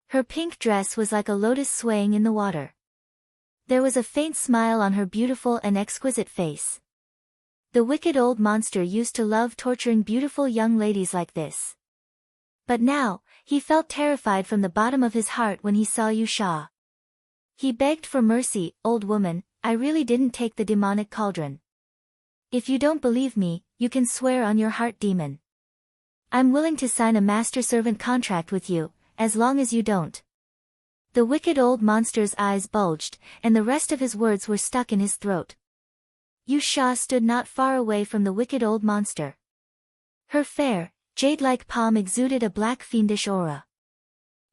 Her pink dress was like a lotus swaying in the water. There was a faint smile on her beautiful and exquisite face. The wicked old monster used to love torturing beautiful young ladies like this. But now, he felt terrified from the bottom of his heart when he saw Yu Sha. He begged for mercy, old woman, I really didn't take the demonic cauldron. If you don't believe me, you can swear on your heart demon. I'm willing to sign a master-servant contract with you, as long as you don't. The wicked old monster's eyes bulged, and the rest of his words were stuck in his throat. Yu Sha stood not far away from the wicked old monster. Her fair, jade-like palm exuded a black fiendish aura.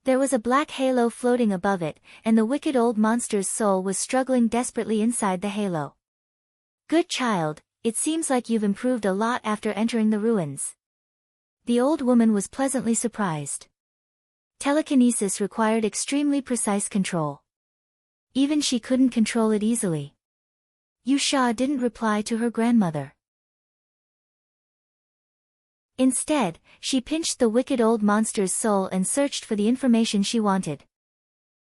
There was a black halo floating above it, and the wicked old monster's soul was struggling desperately inside the halo. Good child, it seems like you've improved a lot after entering the ruins. The old woman was pleasantly surprised. Telekinesis required extremely precise control. Even she couldn't control it easily. Yu Sha didn't reply to her grandmother. Instead, she pinched the wicked old monster's soul and searched for the information she wanted.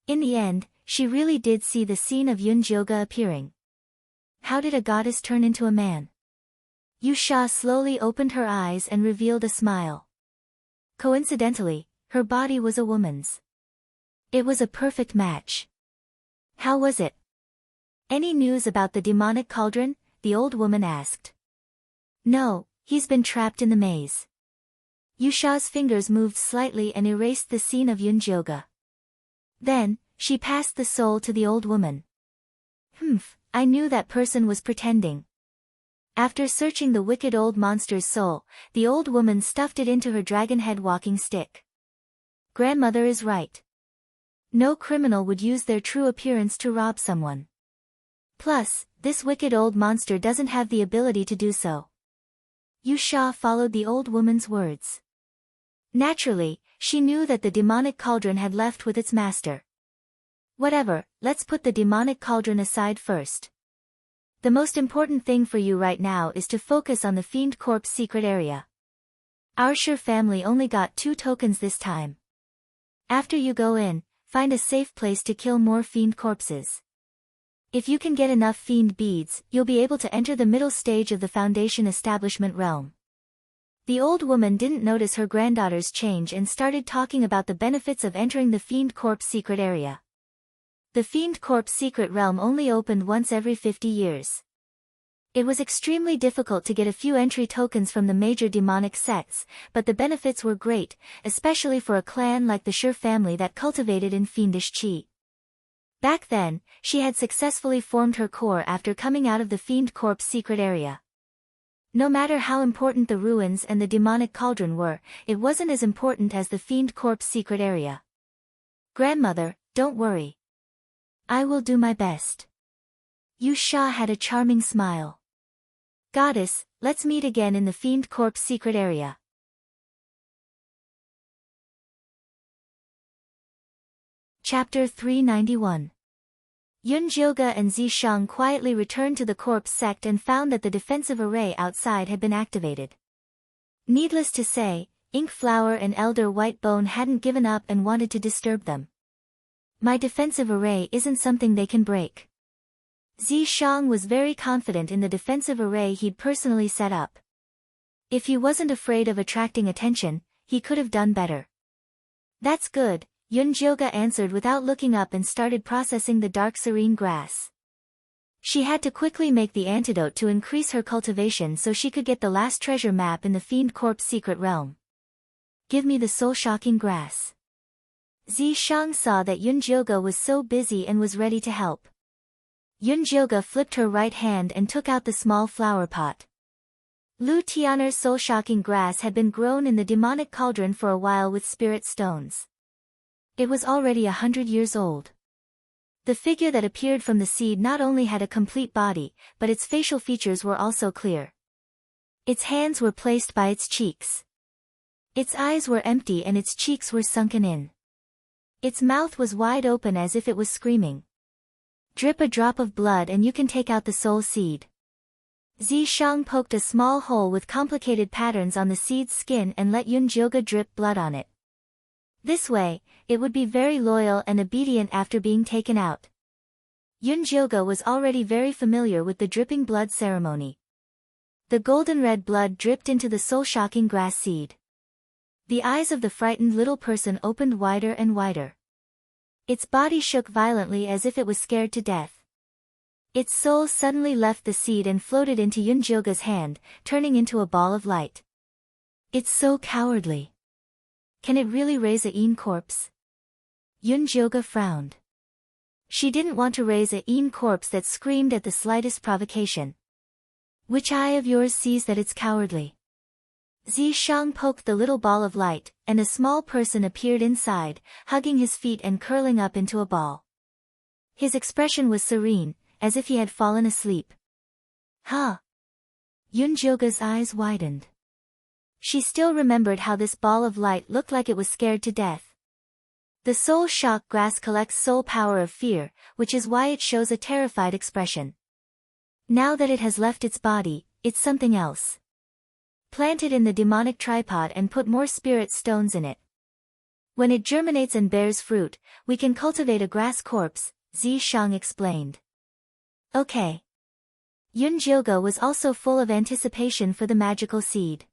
In the end, she really did see the scene of Yunjioge appearing. How did a goddess turn into a man? Yu Sha slowly opened her eyes and revealed a smile. Coincidentally, her body was a woman's. It was a perfect match. How was it? Any news about the demonic cauldron? The old woman asked. No, he's been trapped in the maze. Yu Sha's fingers moved slightly and erased the scene of Yunjioge. Then, she passed the soul to the old woman. I knew that person was pretending. After searching the wicked old monster's soul, the old woman stuffed it into her dragon head walking stick. Grandmother is right. No criminal would use their true appearance to rob someone. Plus, this wicked old monster doesn't have the ability to do so. Yu Sha followed the old woman's words. Naturally, she knew that the demonic cauldron had left with its master. Whatever, let's put the demonic cauldron aside first. The most important thing for you right now is to focus on the Fiend Corpse secret area. Our Sure family only got 2 tokens this time. After you go in, find a safe place to kill more fiend corpses. If you can get enough fiend beads, you'll be able to enter the middle stage of the Foundation establishment realm. The old woman didn't notice her granddaughter's change and started talking about the benefits of entering the Fiend Corpse secret area. The Fiend Corpse secret realm only opened once every 50 years. It was extremely difficult to get a few entry tokens from the major demonic sects, but the benefits were great, especially for a clan like the Sure family that cultivated in fiendish qi. Back then, she had successfully formed her core after coming out of the Fiend Corp's secret area. No matter how important the ruins and the demonic cauldron were, it wasn't as important as the Fiend Corp's secret area. Grandmother, don't worry. I will do my best. Yusha had a charming smile. Goddess, let's meet again in the Fiend Corp's secret area. Chapter 391. Yunjioge and Zishang quietly returned to the corpse sect and found that the defensive array outside had been activated. Needless to say, Ink Flower and Elder Whitebone hadn't given up and wanted to disturb them. My defensive array isn't something they can break. Zishang was very confident in the defensive array he'd personally set up. If he wasn't afraid of attracting attention, he could have done better. That's good, Yunjioge answered without looking up and started processing the dark serene grass. She had to quickly make the antidote to increase her cultivation so she could get the last treasure map in the Fiend Corp's secret realm. Give me the soul-shocking grass. Zishang saw that Yunjioge was so busy and was ready to help. Yunjioge flipped her right hand and took out the small flower pot. Lu Tianer's soul-shocking grass had been grown in the demonic cauldron for a while with spirit stones. It was already 100 years old. The figure that appeared from the seed not only had a complete body, but its facial features were also clear. Its hands were placed by its cheeks. Its eyes were empty and its cheeks were sunken in. Its mouth was wide open as if it was screaming. Drip a drop of blood and you can take out the soul seed. Zishang poked a small hole with complicated patterns on the seed's skin and let Yunjioge drip blood on it. This way, it would be very loyal and obedient after being taken out. Yunjioge was already very familiar with the dripping blood ceremony. The golden red blood dripped into the soul-shocking grass seed. The eyes of the frightened little person opened wider and wider. Its body shook violently as if it was scared to death. Its soul suddenly left the seed and floated into Yunjioge's hand, turning into a ball of light. It's so cowardly. Can it really raise a Een corpse? Yunjioge frowned. She didn't want to raise a Een corpse that screamed at the slightest provocation. Which eye of yours sees that it's cowardly? Zishang poked the little ball of light, and a small person appeared inside, hugging his feet and curling up into a ball. His expression was serene, as if he had fallen asleep. Huh? Yunjioge's eyes widened. She still remembered how this ball of light looked like it was scared to death. The soul shock grass collects soul power of fear, which is why it shows a terrified expression. Now that it has left its body, it's something else. Plant it in the demonic tripod and put more spirit stones in it. When it germinates and bears fruit, we can cultivate a grass corpse, Zishang explained. Okay. Yunjioge was also full of anticipation for the magical seed.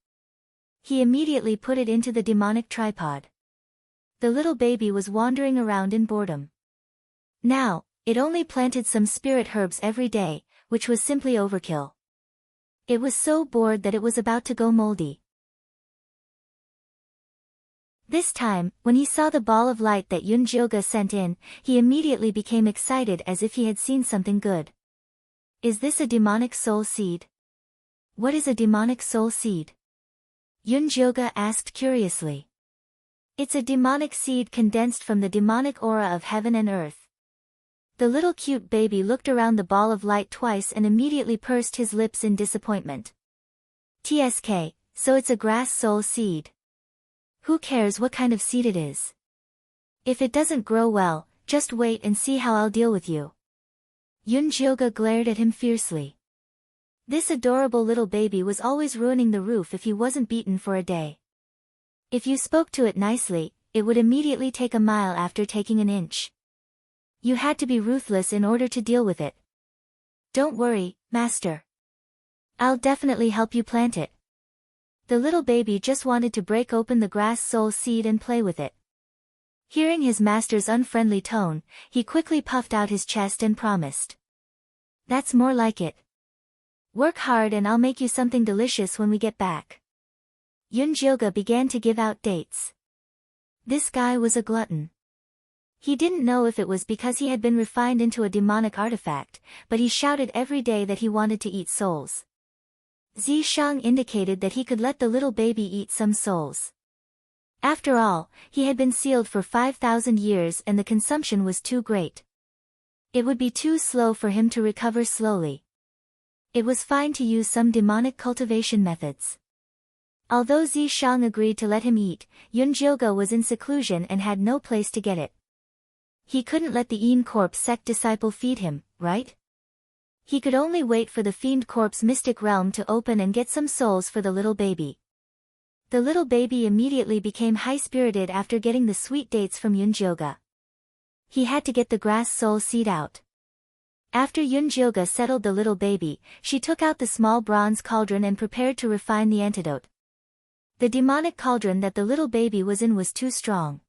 He immediately put it into the demonic tripod. The little baby was wandering around in boredom. Now, it only planted some spirit herbs every day, which was simply overkill. It was so bored that it was about to go moldy. This time, when he saw the ball of light that Yunjioge sent in, he immediately became excited as if he had seen something good. Is this a demonic soul seed? What is a demonic soul seed? Yunjioge asked curiously. It's a demonic seed condensed from the demonic aura of heaven and earth. The little cute baby looked around the ball of light twice and immediately pursed his lips in disappointment. TSK, so it's a grass soul seed. Who cares what kind of seed it is? If it doesn't grow well, just wait and see how I'll deal with you. Yunjioge glared at him fiercely. This adorable little baby was always ruining the roof if he wasn't beaten for a day. If you spoke to it nicely, it would immediately take a mile after taking an inch. You had to be ruthless in order to deal with it. Don't worry, master. I'll definitely help you plant it. The little baby just wanted to break open the grass soul seed and play with it. Hearing his master's unfriendly tone, he quickly puffed out his chest and promised. That's more like it. Work hard and I'll make you something delicious when we get back. Yunjioga began to give out dates. This guy was a glutton. He didn't know if it was because he had been refined into a demonic artifact, but he shouted every day that he wanted to eat souls. Zishang indicated that he could let the little baby eat some souls. After all, he had been sealed for 5,000 years and the consumption was too great. It would be too slow for him to recover slowly. It was fine to use some demonic cultivation methods. Although Zishang agreed to let him eat, Yunjioga was in seclusion and had no place to get it. He couldn't let the Yin Corpse sect disciple feed him, right? He could only wait for the Fiend Corpse mystic realm to open and get some souls for the little baby. The little baby immediately became high-spirited after getting the sweet dates from Yunjioga. He had to get the grass soul seed out. After Yunjioga settled the little baby, she took out the small bronze cauldron and prepared to refine the antidote. The demonic cauldron that the little baby was in was too strong.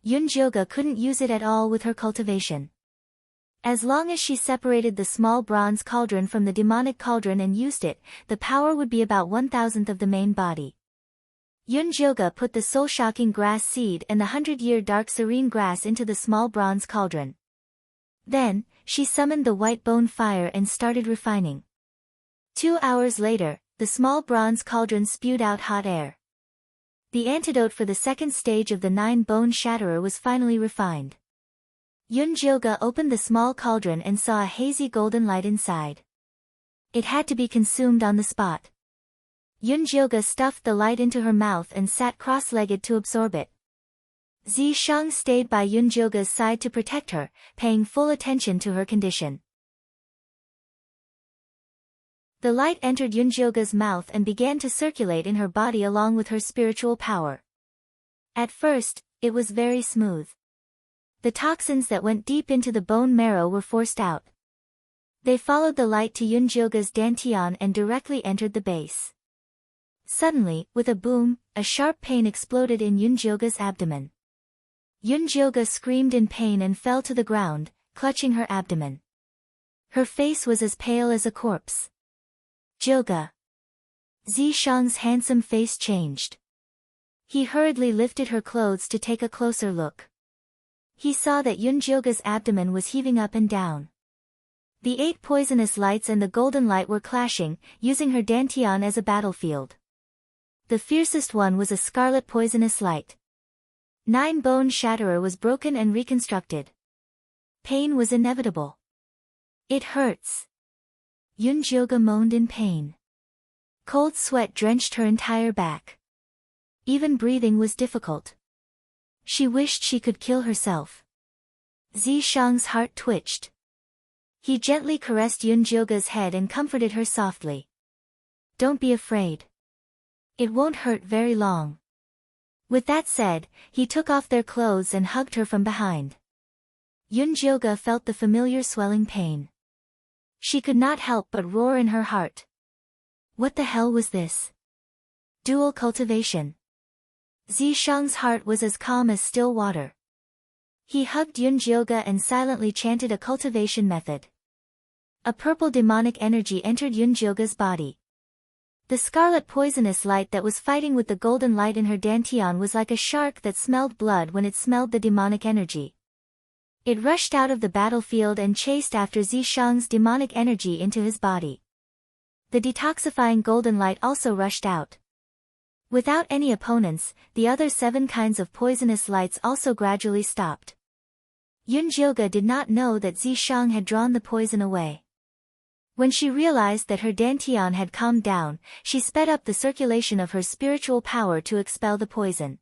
Yunjioga couldn't use it at all with her cultivation. As long as she separated the small bronze cauldron from the demonic cauldron and used it, the power would be about 1,000th of the main body. Yunjioga put the soul-shocking grass seed and the 100-year dark serene grass into the small bronze cauldron. Then, she summoned the white bone fire and started refining. 2 hours later, the small bronze cauldron spewed out hot air. The antidote for the second stage of the 9-bone shatterer was finally refined. Yunjioga opened the small cauldron and saw a hazy golden light inside. It had to be consumed on the spot. Yunjioga stuffed the light into her mouth and sat cross-legged to absorb it. Zishang stayed by Yunjioga's side to protect her, paying full attention to her condition. The light entered Yunjioga's mouth and began to circulate in her body along with her spiritual power. At first, it was very smooth. The toxins that went deep into the bone marrow were forced out. They followed the light to Yunjioga's dantian and directly entered the base. Suddenly, with a boom, a sharp pain exploded in Yunjioga's abdomen. Yunjioga screamed in pain and fell to the ground, clutching her abdomen. Her face was as pale as a corpse. Jioga. Zishang's handsome face changed. He hurriedly lifted her clothes to take a closer look. He saw that Yunjioga's abdomen was heaving up and down. The 8 poisonous lights and the golden light were clashing, using her dantian as a battlefield. The fiercest one was a scarlet poisonous light. 9-bone shatterer was broken and reconstructed. Pain was inevitable. It hurts. Yunjioga moaned in pain. Cold sweat drenched her entire back. Even breathing was difficult. She wished she could kill herself. Zishang's heart twitched. He gently caressed Yunjioga's head and comforted her softly. Don't be afraid. It won't hurt very long. With that said, he took off their clothes and hugged her from behind. Yunjioga felt the familiar swelling pain. She could not help but roar in her heart. What the hell was this? Dual cultivation. Zishang's heart was as calm as still water. He hugged Yunjioga and silently chanted a cultivation method. A purple demonic energy entered Yunjioga's body. The scarlet poisonous light that was fighting with the golden light in her dantian was like a shark that smelled blood when it smelled the demonic energy. It rushed out of the battlefield and chased after Zishang's demonic energy into his body. The detoxifying golden light also rushed out. Without any opponents, the other 7 kinds of poisonous lights also gradually stopped. Yunjioga did not know that Zishang had drawn the poison away. When she realized that her dantian had calmed down, she sped up the circulation of her spiritual power to expel the poison.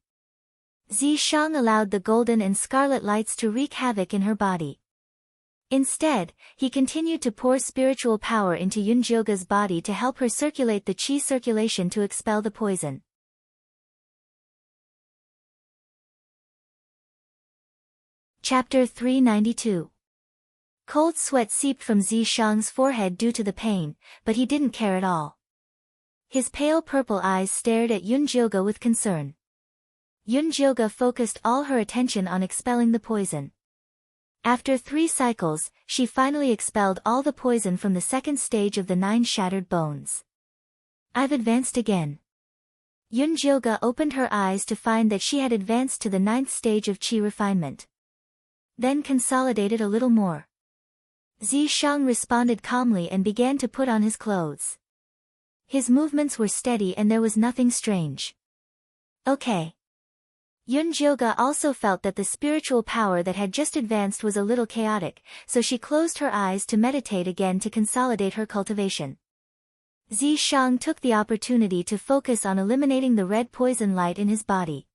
Zishang allowed the golden and scarlet lights to wreak havoc in her body. Instead, he continued to pour spiritual power into Yunjioga's body to help her circulate the qi circulation to expel the poison. Chapter 392. Cold sweat seeped from Zishang's forehead due to the pain, but he didn't care at all. His pale purple eyes stared at Yunjioga with concern. Yunjioga focused all her attention on expelling the poison. After 3 cycles, she finally expelled all the poison from the second stage of the 9 shattered bones. I've advanced again. Yunjioga opened her eyes to find that she had advanced to the 9th stage of qi refinement. Then consolidated a little more. Zishang responded calmly and began to put on his clothes. His movements were steady and there was nothing strange. Okay. Yunjioga also felt that the spiritual power that had just advanced was a little chaotic, so she closed her eyes to meditate again to consolidate her cultivation. Zishang took the opportunity to focus on eliminating the red poison light in his body.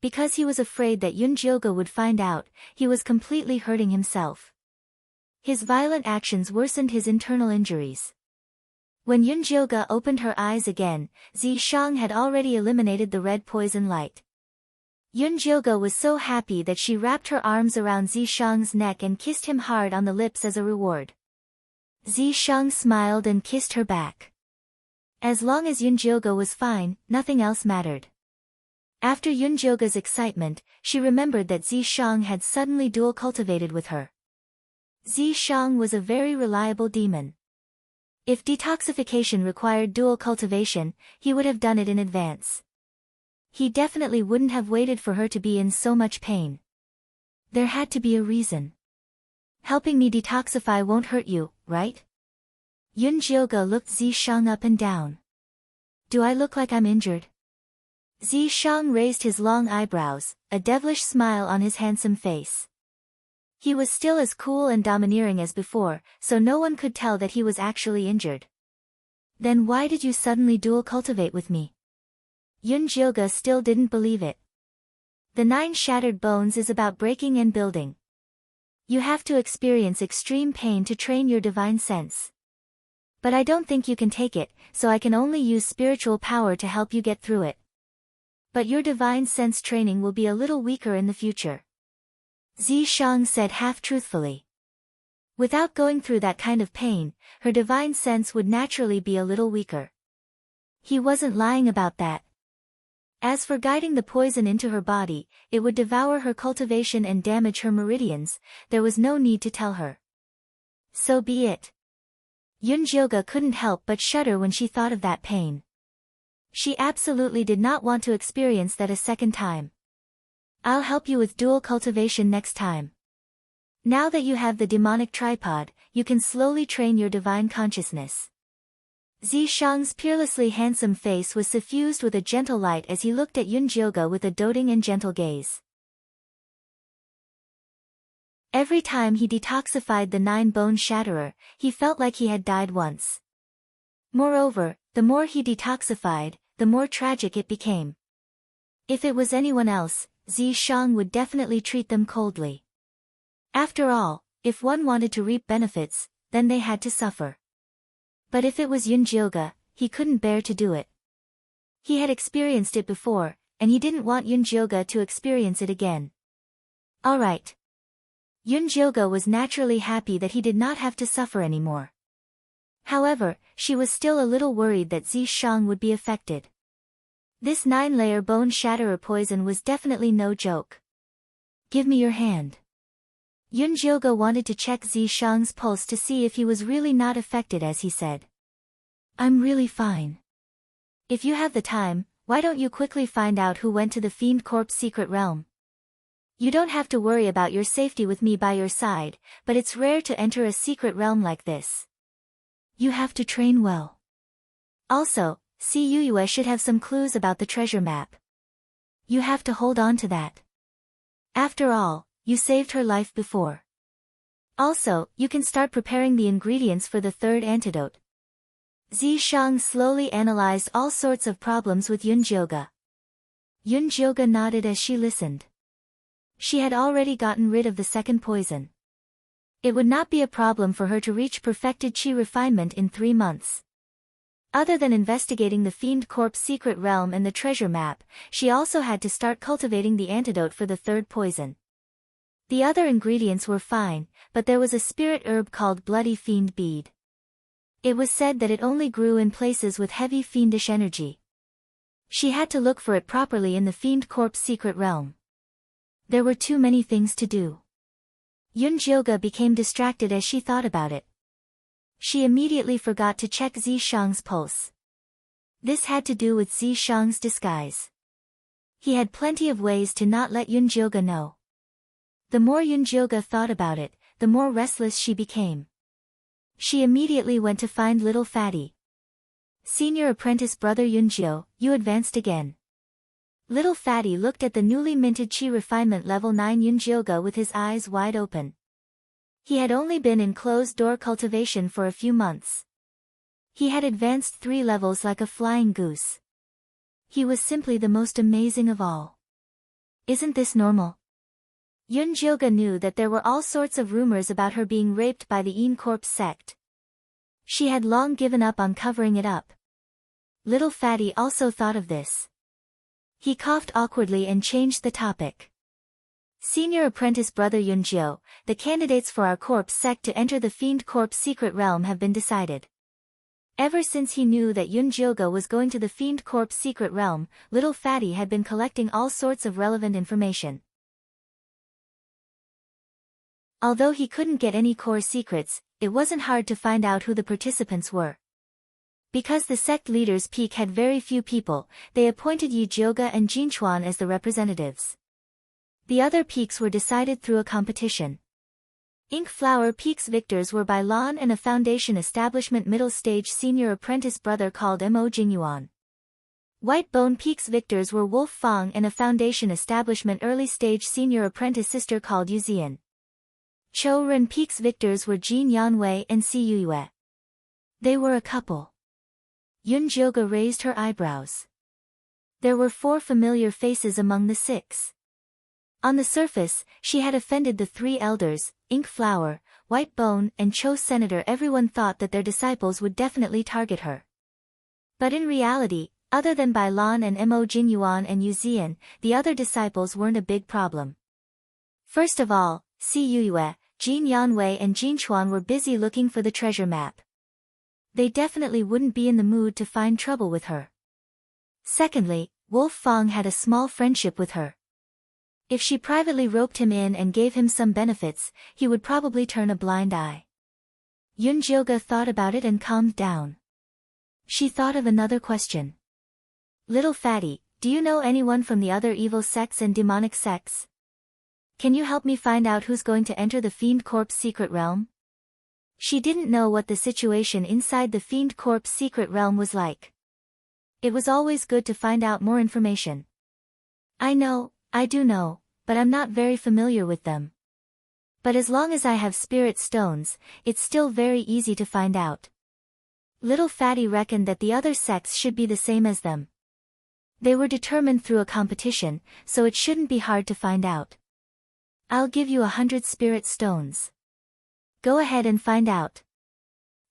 Because he was afraid that Yunjioga would find out, he was completely hurting himself. His violent actions worsened his internal injuries. When Yunjioga opened her eyes again, Zishang had already eliminated the red poison light. Yunjioga was so happy that she wrapped her arms around Zishang's neck and kissed him hard on the lips as a reward. Zishang smiled and kissed her back. As long as Yunjioga was fine, nothing else mattered. After Yunjioga's excitement, she remembered that Zishang had suddenly dual cultivated with her. Zishang was a very reliable demon. If detoxification required dual cultivation, he would have done it in advance. He definitely wouldn't have waited for her to be in so much pain. There had to be a reason. Helping me detoxify won't hurt you, right? Yunjioga looked Zishang up and down. Do I look like I'm injured? Zishang raised his long eyebrows, a devilish smile on his handsome face. He was still as cool and domineering as before, so no one could tell that he was actually injured. Then why did you suddenly dual cultivate with me? Yunjioga still didn't believe it. The 9 shattered bones is about breaking and building. You have to experience extreme pain to train your divine sense. But I don't think you can take it, so I can only use spiritual power to help you get through it. But your divine sense training will be a little weaker in the future. Zishang said half-truthfully. Without going through that kind of pain, her divine sense would naturally be a little weaker. He wasn't lying about that. As for guiding the poison into her body, it would devour her cultivation and damage her meridians, there was no need to tell her. So be it. Yunjioga couldn't help but shudder when she thought of that pain. She absolutely did not want to experience that a second time. I'll help you with dual cultivation next time. Now that you have the demonic tripod, you can slowly train your divine consciousness. Zishang's peerlessly handsome face was suffused with a gentle light as he looked at Yunjioga with a doting and gentle gaze. Every time he detoxified the 9-bone shatterer, he felt like he had died once. Moreover, the more he detoxified, the more tragic it became. If it was anyone else, Zishang would definitely treat them coldly. After all, if one wanted to reap benefits, then they had to suffer. But if it was Yunjioga, he couldn't bear to do it. He had experienced it before, and he didn't want Yunjioga to experience it again. Alright. Yunjioga was naturally happy that he did not have to suffer anymore. However, she was still a little worried that Zishang would be affected. This 9-layer bone shatterer poison was definitely no joke. Give me your hand. Yunjioga wanted to check Zishang's pulse to see if he was really not affected as he said. I'm really fine. If you have the time, why don't you quickly find out who went to the Fiend Corp's secret realm? You don't have to worry about your safety with me by your side, but it's rare to enter a secret realm like this. You have to train well. Also, Cuyue should have some clues about the treasure map. You have to hold on to that. After all, you saved her life before. Also, you can start preparing the ingredients for the 3rd antidote. Zishang slowly analyzed all sorts of problems with Yunjioga. Yunjioga nodded as she listened. She had already gotten rid of the 2nd poison. It would not be a problem for her to reach perfected qi refinement in 3 months. Other than investigating the Fiend Corp's secret realm and the treasure map, she also had to start cultivating the antidote for the 3rd poison. The other ingredients were fine, but there was a spirit herb called Bloody Fiend Bead. It was said that it only grew in places with heavy fiendish energy. She had to look for it properly in the Fiend Corp's secret realm. There were too many things to do. Yunjioga became distracted as she thought about it. She immediately forgot to check Zishang's pulse. This had to do with Zishang's disguise. He had plenty of ways to not let Yunjioga know. The more Yunjioga thought about it, the more restless she became. She immediately went to find little Fatty. Senior apprentice brother Yunjio, you advanced again. Little Fatty looked at the newly minted Chi refinement level 9 Yunjioga with his eyes wide open. He had only been in closed-door cultivation for a few months. He had advanced 3 levels like a flying goose. He was simply the most amazing of all. Isn't this normal? Yunjioga knew that there were all sorts of rumors about her being raped by the Een Corpse sect. She had long given up on covering it up. Little Fatty also thought of this. He coughed awkwardly and changed the topic. Senior apprentice brother Yunjio, the candidates for our corpse sect to enter the Fiend Corpse secret realm have been decided. Ever since he knew that Yunjioga was going to the Fiend Corpse secret realm, little Fatty had been collecting all sorts of relevant information. Although he couldn't get any core secrets, it wasn't hard to find out who the participants were. Because the sect leader's peak had very few people, they appointed Yijioga and Jinchuan as the representatives. The other peaks were decided through a competition. Ink Flower Peak's victors were Bai Lan and a foundation establishment middle stage senior apprentice brother called Mo Jingyuan. White Bone Peak's victors were Wolf Fang and a foundation establishment early stage senior apprentice sister called Yuzian. Cho Ren Peak's victors were Jin Yanwei and Si Yuyue. They were a couple. Yunjioga raised her eyebrows. There were 4 familiar faces among the 6. On the surface, she had offended the 3 elders, Ink Flower, White Bone and Cho Senator. Everyone thought that their disciples would definitely target her. But in reality, other than Bai Lan and Mo Jinyuan and Yuzian, the other disciples weren't a big problem. First of all, Si Yuyue, Jin Yanwei and Jin Chuan were busy looking for the treasure map. They definitely wouldn't be in the mood to find trouble with her. Secondly, Wolf Fang had a small friendship with her. If she privately roped him in and gave him some benefits, he would probably turn a blind eye. Yunjioga thought about it and calmed down. She thought of another question. Little Fatty, do you know anyone from the other evil sects and demonic sects? Can you help me find out who's going to enter the Fiend Corpse secret realm? She didn't know what the situation inside the Fiend Corpse secret realm was like. It was always good to find out more information. I do know, but I'm not very familiar with them. But as long as I have spirit stones, it's still very easy to find out. Little Fatty reckoned that the other sects should be the same as them. They were determined through a competition, so it shouldn't be hard to find out. I'll give you 100 spirit stones. Go ahead and find out.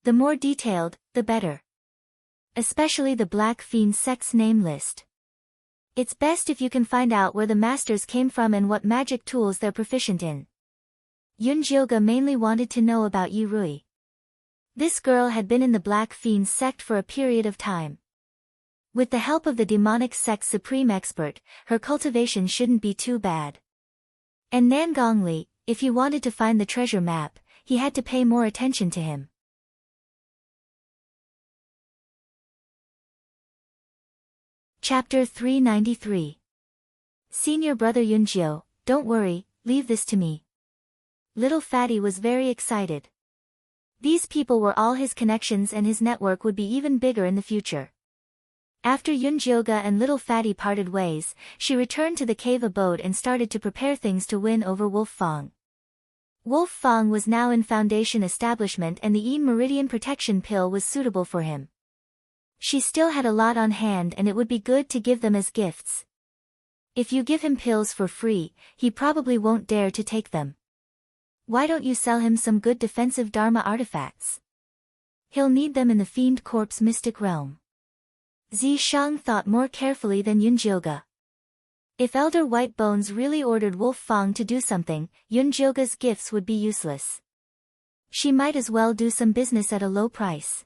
The more detailed, the better. Especially the Black Fiend sect's name list. It's best if you can find out where the masters came from and what magic tools they're proficient in. Yunjioga mainly wanted to know about Yi Rui. This girl had been in the Black Fiend sect for a period of time. With the help of the demonic sect's supreme expert, her cultivation shouldn't be too bad. And Nan Gongli, if he wanted to find the treasure map, he had to pay more attention to him. Chapter 393. Senior brother Yunjio, don't worry, leave this to me. Little Fatty was very excited. These people were all his connections and his network would be even bigger in the future. After Yunjioga and Little Fatty parted ways, she returned to the cave abode and started to prepare things to win over Wolf Fang. Wolf Fang was now in Foundation establishment and the Een Meridian Protection Pill was suitable for him. She still had a lot on hand and it would be good to give them as gifts. If you give him pills for free, he probably won't dare to take them. Why don't you sell him some good defensive Dharma artifacts? He'll need them in the Fiend Corpse mystic realm. Zishang thought more carefully than Yunjioga. If Elder White Bones really ordered Wolf Fang to do something, Yunjioga's gifts would be useless. She might as well do some business at a low price.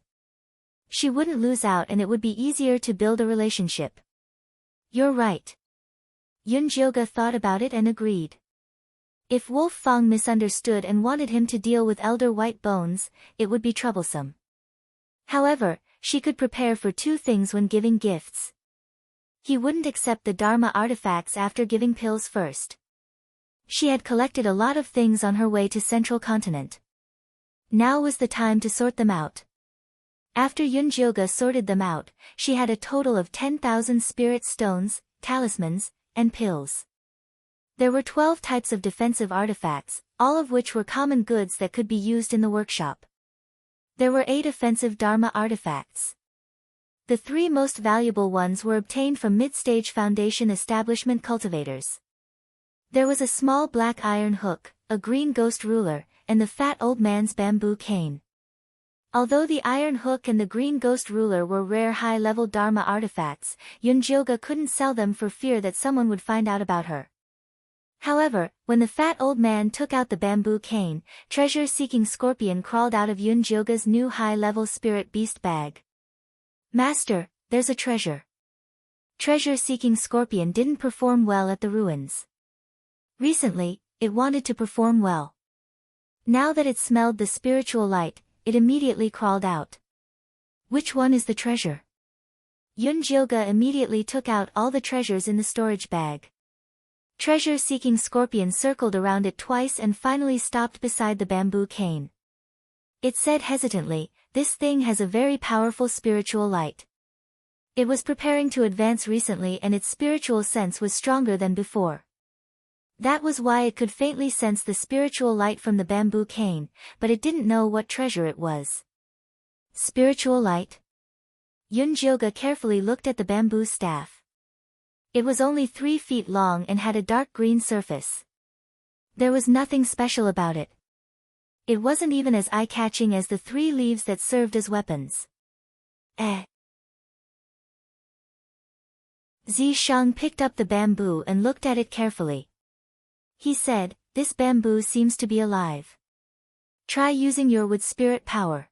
She wouldn't lose out and it would be easier to build a relationship. You're right. Yunjioga thought about it and agreed. If Wolf Fang misunderstood and wanted him to deal with Elder White Bones, it would be troublesome. However, she could prepare for two things when giving gifts. He wouldn't accept the Dharma artifacts after giving pills first. She had collected a lot of things on her way to Central Continent. Now was the time to sort them out. After Yunjioga sorted them out, she had a total of 10,000 spirit stones, talismans, and pills. There were 12 types of defensive artifacts, all of which were common goods that could be used in the workshop. There were 8 offensive Dharma artifacts. The 3 most valuable ones were obtained from mid-stage foundation establishment cultivators. There was a small black iron hook, a green ghost ruler, and the fat old man's bamboo cane. Although the iron hook and the green ghost ruler were rare high-level Dharma artifacts, Yunjioga couldn't sell them for fear that someone would find out about her. However, when the fat old man took out the bamboo cane, treasure-seeking scorpion crawled out of Yunjioga's new high-level spirit beast bag. "Master, there's a treasure." Treasure-seeking scorpion didn't perform well at the ruins. Recently, it wanted to perform well. Now that it smelled the spiritual light, it immediately crawled out. "Which one is the treasure?" Yunjioga immediately took out all the treasures in the storage bag. Treasure-seeking scorpion circled around it twice and finally stopped beside the bamboo cane. It said hesitantly, "This thing has a very powerful spiritual light." It was preparing to advance recently and its spiritual sense was stronger than before. That was why it could faintly sense the spiritual light from the bamboo cane, but it didn't know what treasure it was. Spiritual light? Yunjioga carefully looked at the bamboo staff. It was only 3 feet long and had a dark green surface. There was nothing special about it. It wasn't even as eye-catching as the 3 leaves that served as weapons. Zishang picked up the bamboo and looked at it carefully. He said, "This bamboo seems to be alive. Try using your wood spirit power."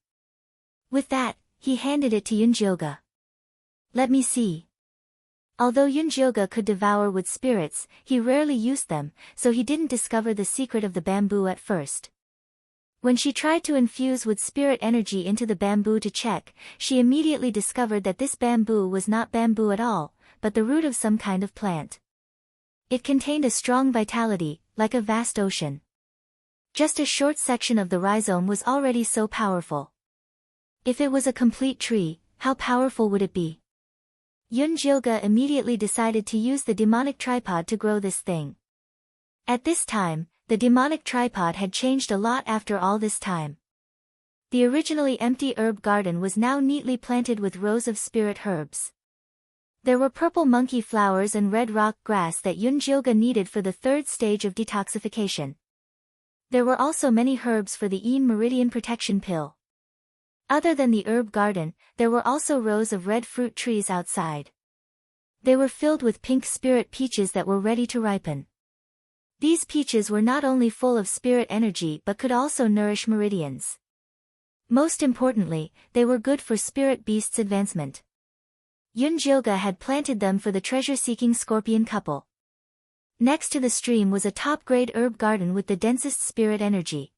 With that, he handed it to Yunjioga. "Let me see." Although Yunjioga could devour wood spirits, he rarely used them, so he didn't discover the secret of the bamboo at first. When she tried to infuse wood spirit energy into the bamboo to check, she immediately discovered that this bamboo was not bamboo at all, but the root of some kind of plant. It contained a strong vitality, like a vast ocean. Just a short section of the rhizome was already so powerful. If it was a complete tree, how powerful would it be? Yunjioga immediately decided to use the demonic tripod to grow this thing. At this time, the demonic tripod had changed a lot after all this time. The originally empty herb garden was now neatly planted with rows of spirit herbs. There were purple monkey flowers and red rock grass that Yunjioga needed for the 3rd stage of detoxification. There were also many herbs for the Yin Meridian Protection Pill. Other than the herb garden, there were also rows of red fruit trees outside. They were filled with pink spirit peaches that were ready to ripen. These peaches were not only full of spirit energy but could also nourish meridians. Most importantly, they were good for spirit beasts' advancement. Yunjioga had planted them for the treasure-seeking scorpion couple. Next to the stream was a top-grade herb garden with the densest spirit energy.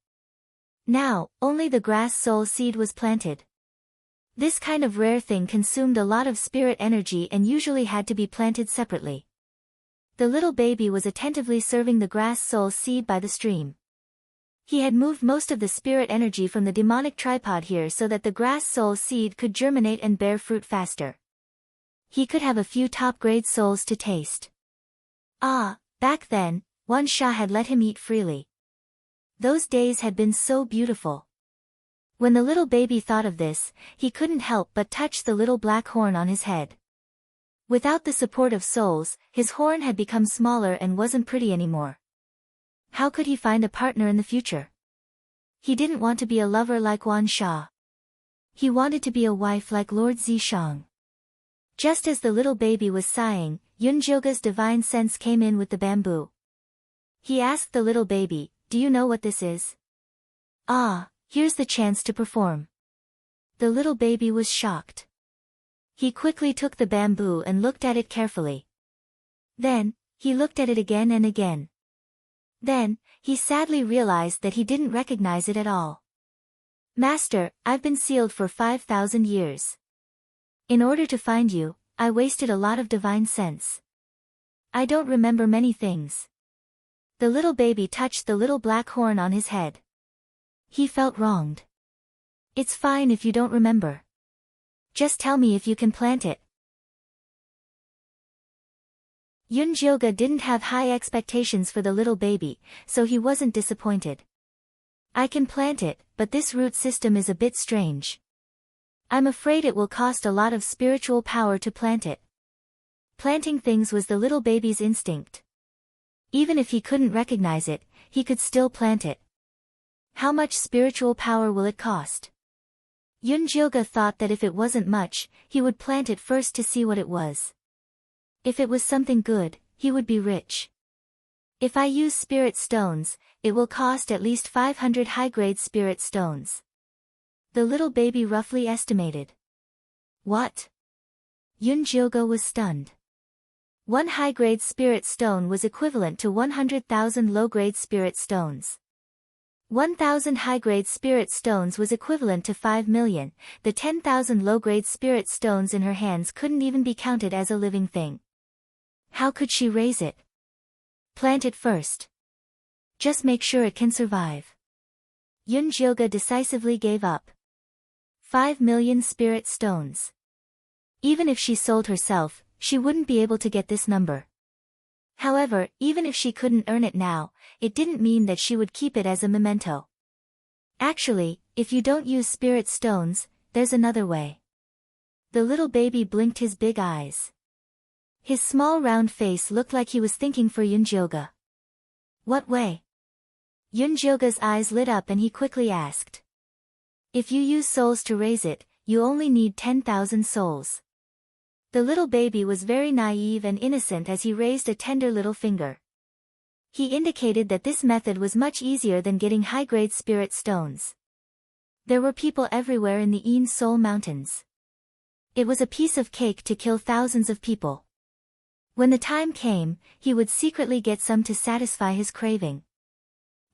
Now, only the grass soul seed was planted. This kind of rare thing consumed a lot of spirit energy and usually had to be planted separately. The little baby was attentively serving the grass soul seed by the stream. He had moved most of the spirit energy from the demonic tripod here so that the grass soul seed could germinate and bear fruit faster. He could have a few top-grade souls to taste. Back then, Wan Sha had let him eat freely. Those days had been so beautiful. When the little baby thought of this, he couldn't help but touch the little black horn on his head. Without the support of souls, his horn had become smaller and wasn't pretty anymore. How could he find a partner in the future? He didn't want to be a lover like Wan Sha. He wanted to be a wife like Lord Zishang. Just as the little baby was sighing, Yunjioga's divine sense came in with the bamboo. He asked the little baby, "Do you know what this is?" Here's the chance to perform." The little baby was shocked. He quickly took the bamboo and looked at it carefully. Then, he looked at it again and again. Then, he sadly realized that he didn't recognize it at all. Master, I've been sealed for 5,000 years. In order to find you, I wasted a lot of divine sense. I don't remember many things. The little baby touched the little black horn on his head. He felt wronged. It's fine if you don't remember. Just tell me if you can plant it. Yunjilga didn't have high expectations for the little baby, so he wasn't disappointed. I can plant it, but this root system is a bit strange. I'm afraid it will cost a lot of spiritual power to plant it. Planting things was the little baby's instinct. Even if he couldn't recognize it, he could still plant it. How much spiritual power will it cost? Yunjilga thought that if it wasn't much, he would plant it first to see what it was. If it was something good, he would be rich. If I use spirit stones, it will cost at least 500 high-grade spirit stones. The little baby roughly estimated. What? Yunjilga was stunned. One high-grade spirit stone was equivalent to 100,000 low-grade spirit stones. 1,000 high-grade spirit stones was equivalent to 5 million, the 10,000 low-grade spirit stones in her hands couldn't even be counted as a living thing. How could she raise it? Plant it first. Just make sure it can survive. Yunjilga decisively gave up. 5 million spirit stones. Even if she sold herself, she wouldn't be able to get this number. However, even if she couldn't earn it now, it didn't mean that she would keep it as a memento. Actually, if you don't use spirit stones, there's another way. The little baby blinked his big eyes. His small round face looked like he was thinking for Yunjilga. What way? Yunjilga's eyes lit up and he quickly asked. If you use souls to raise it, you only need 10,000 souls. The little baby was very naive and innocent as he raised a tender little finger. He indicated that this method was much easier than getting high-grade spirit stones. There were people everywhere in the Een Soul Mountains. It was a piece of cake to kill thousands of people. When the time came, he would secretly get some to satisfy his craving.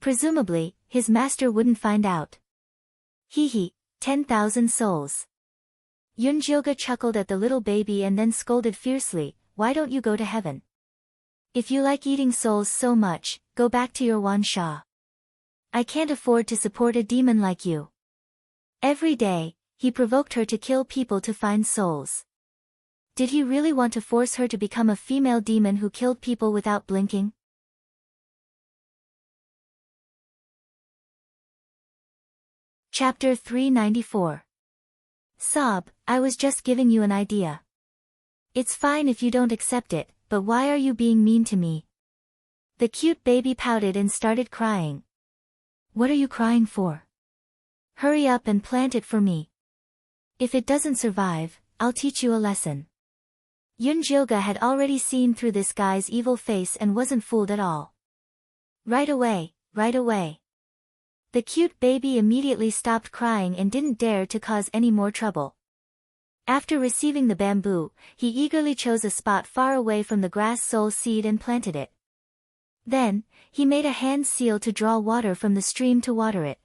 Presumably, his master wouldn't find out. Hee, 10,000 souls. Yunjilga chuckled at the little baby and then scolded fiercely, why don't you go to heaven? If you like eating souls so much, go back to your Wan Sha. I can't afford to support a demon like you. Every day, he provoked her to kill people to find souls. Did he really want to force her to become a female demon who killed people without blinking? Chapter 394. Sob, I was just giving you an idea. It's fine if you don't accept it, but why are you being mean to me? The cute baby pouted and started crying. What are you crying for? Hurry up and plant it for me. If it doesn't survive, I'll teach you a lesson. Yunjilga had already seen through this guy's evil face and wasn't fooled at all. Right away, right away. The cute baby immediately stopped crying and didn't dare to cause any more trouble. After receiving the bamboo, he eagerly chose a spot far away from the grass soul seed and planted it. Then, he made a hand seal to draw water from the stream to water it.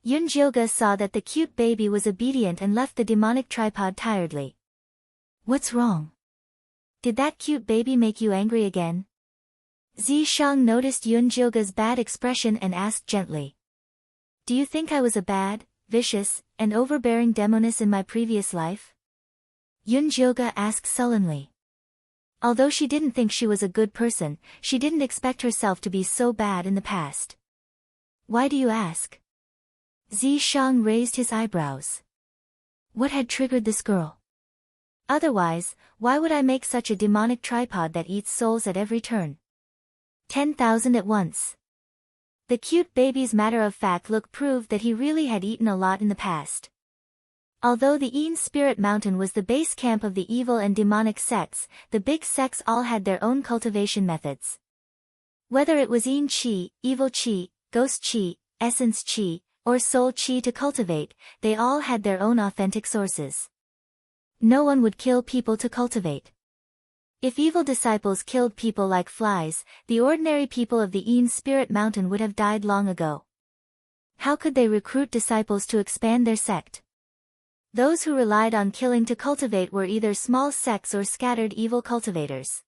Yunjilga saw that the cute baby was obedient and left the demonic tripod tiredly. What's wrong? Did that cute baby make you angry again? Zishang noticed Yunjilga's bad expression and asked gently. Do you think I was a bad, vicious, and overbearing demoness in my previous life? Yunjilga asked sullenly. Although she didn't think she was a good person, she didn't expect herself to be so bad in the past. Why do you ask? Zishang raised his eyebrows. What had triggered this girl? Otherwise, why would I make such a demonic tripod that eats souls at every turn? 10,000 at once. The cute baby's matter-of-fact look proved that he really had eaten a lot in the past. Although the Een Spirit Mountain was the base camp of the evil and demonic sects, the big sects all had their own cultivation methods. Whether it was Een Chi, evil Chi, ghost Chi, essence Chi, or soul Chi to cultivate, they all had their own authentic sources. No one would kill people to cultivate. If evil disciples killed people like flies, the ordinary people of the Een Spirit Mountain would have died long ago. How could they recruit disciples to expand their sect? Those who relied on killing to cultivate were either small sects or scattered evil cultivators.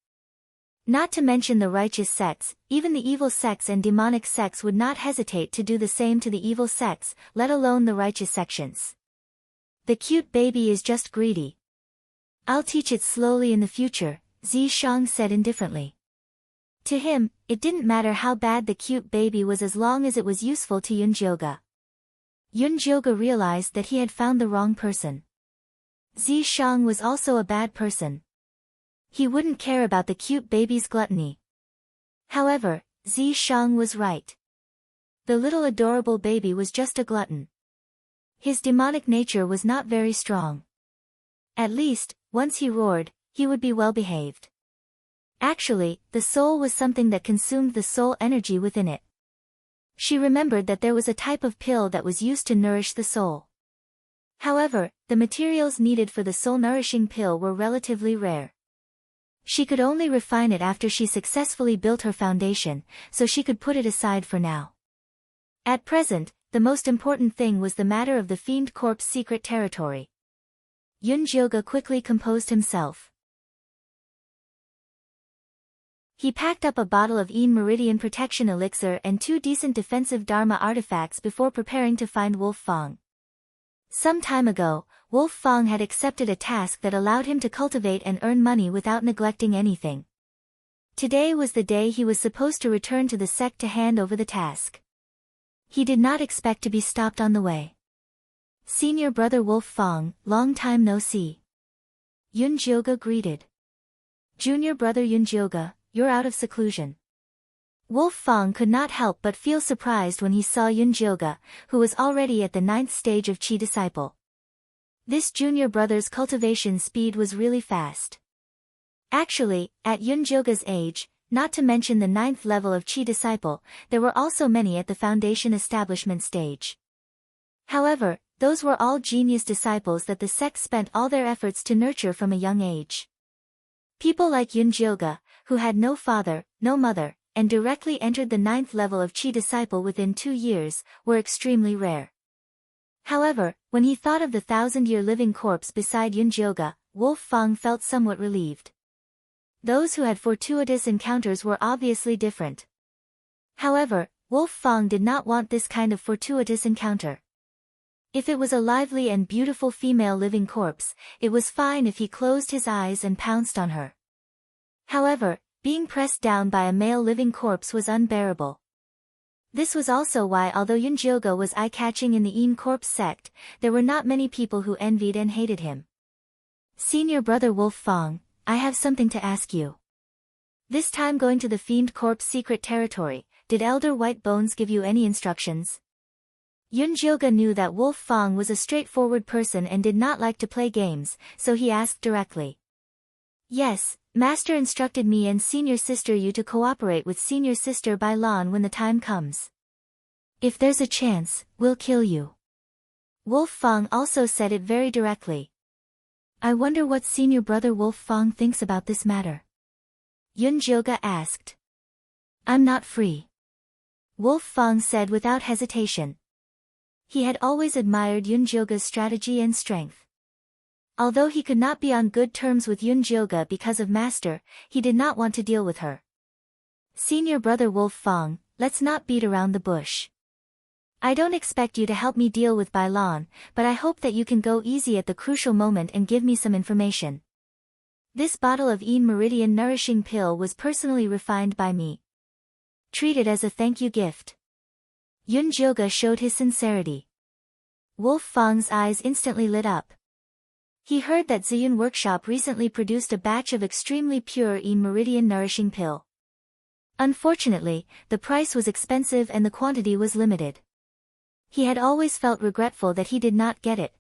Not to mention the righteous sects, even the evil sects and demonic sects would not hesitate to do the same to the evil sects, let alone the righteous sections. The cute baby is just greedy. I'll teach it slowly in the future, Zishang said indifferently. To him, it didn't matter how bad the cute baby was as long as it was useful to Yunjioga. Yunjioga realized that he had found the wrong person. Zishang was also a bad person. He wouldn't care about the cute baby's gluttony. However, Zishang was right. The little adorable baby was just a glutton. His demonic nature was not very strong. At least, once he roared, he would be well behaved. Actually, the soul was something that consumed the soul energy within it. She remembered that there was a type of pill that was used to nourish the soul. However, the materials needed for the soul-nourishing pill were relatively rare. She could only refine it after she successfully built her foundation, so she could put it aside for now. At present, the most important thing was the matter of the Fiend Corp's secret territory. Yunjioga quickly composed himself. He packed up a bottle of Een Meridian Protection Elixir and 2 decent defensive Dharma artifacts before preparing to find Wolf Fang. Some time ago, Wolf Fang had accepted a task that allowed him to cultivate and earn money without neglecting anything. Today was the day he was supposed to return to the sect to hand over the task. He did not expect to be stopped on the way. Senior brother Wolf Fang, long time no see. Yunjioga greeted. Junior brother Yunjioga, you're out of seclusion. Wolf Fang could not help but feel surprised when he saw Yunjioga, who was already at the 9th stage of Qi disciple. This junior brother's cultivation speed was really fast. Actually, at Yunjioga's age, not to mention the 9th level of Qi disciple, there were also many at the foundation establishment stage. However, those were all genius disciples that the sect spent all their efforts to nurture from a young age. People like Yunjioga, who had no father, no mother, and directly entered the 9th level of Qi disciple within 2 years, were extremely rare. However, when he thought of the 1,000-year living corpse beside Yunjioga, Wolf Fang felt somewhat relieved. Those who had fortuitous encounters were obviously different. However, Wolf Fang did not want this kind of fortuitous encounter. If it was a lively and beautiful female living corpse, it was fine if he closed his eyes and pounced on her. However, being pressed down by a male living corpse was unbearable. This was also why, although Yunjioga was eye-catching in the Een Corpse sect, there were not many people who envied and hated him. Senior brother Wolf Fang, I have something to ask you. This time going to the Fiend Corpse secret territory, did Elder White Bones give you any instructions? Yunjioga knew that Wolf Fang was a straightforward person and did not like to play games, so he asked directly. Yes, Master instructed me and Senior Sister Yu to cooperate with Senior Sister Bai Lan when the time comes. If there's a chance, we'll kill you. Wolf Fang also said it very directly. I wonder what Senior brother Wolf Fang thinks about this matter. Yunjioga asked. I'm not free. Wolf Fang said without hesitation. He had always admired Yunjioga's strategy and strength. Although he could not be on good terms with Yunjioga because of Master, he did not want to deal with her. Senior brother Wolf Fang, let's not beat around the bush. I don't expect you to help me deal with Bai Lan, but I hope that you can go easy at the crucial moment and give me some information. This bottle of Een Meridian nourishing pill was personally refined by me. Treat it as a thank you gift. Yunjioga showed his sincerity. Wolf Fang's eyes instantly lit up. He heard that Ziyun Workshop recently produced a batch of extremely pure Een Meridian nourishing pill. Unfortunately, the price was expensive and the quantity was limited. He had always felt regretful that he did not get it.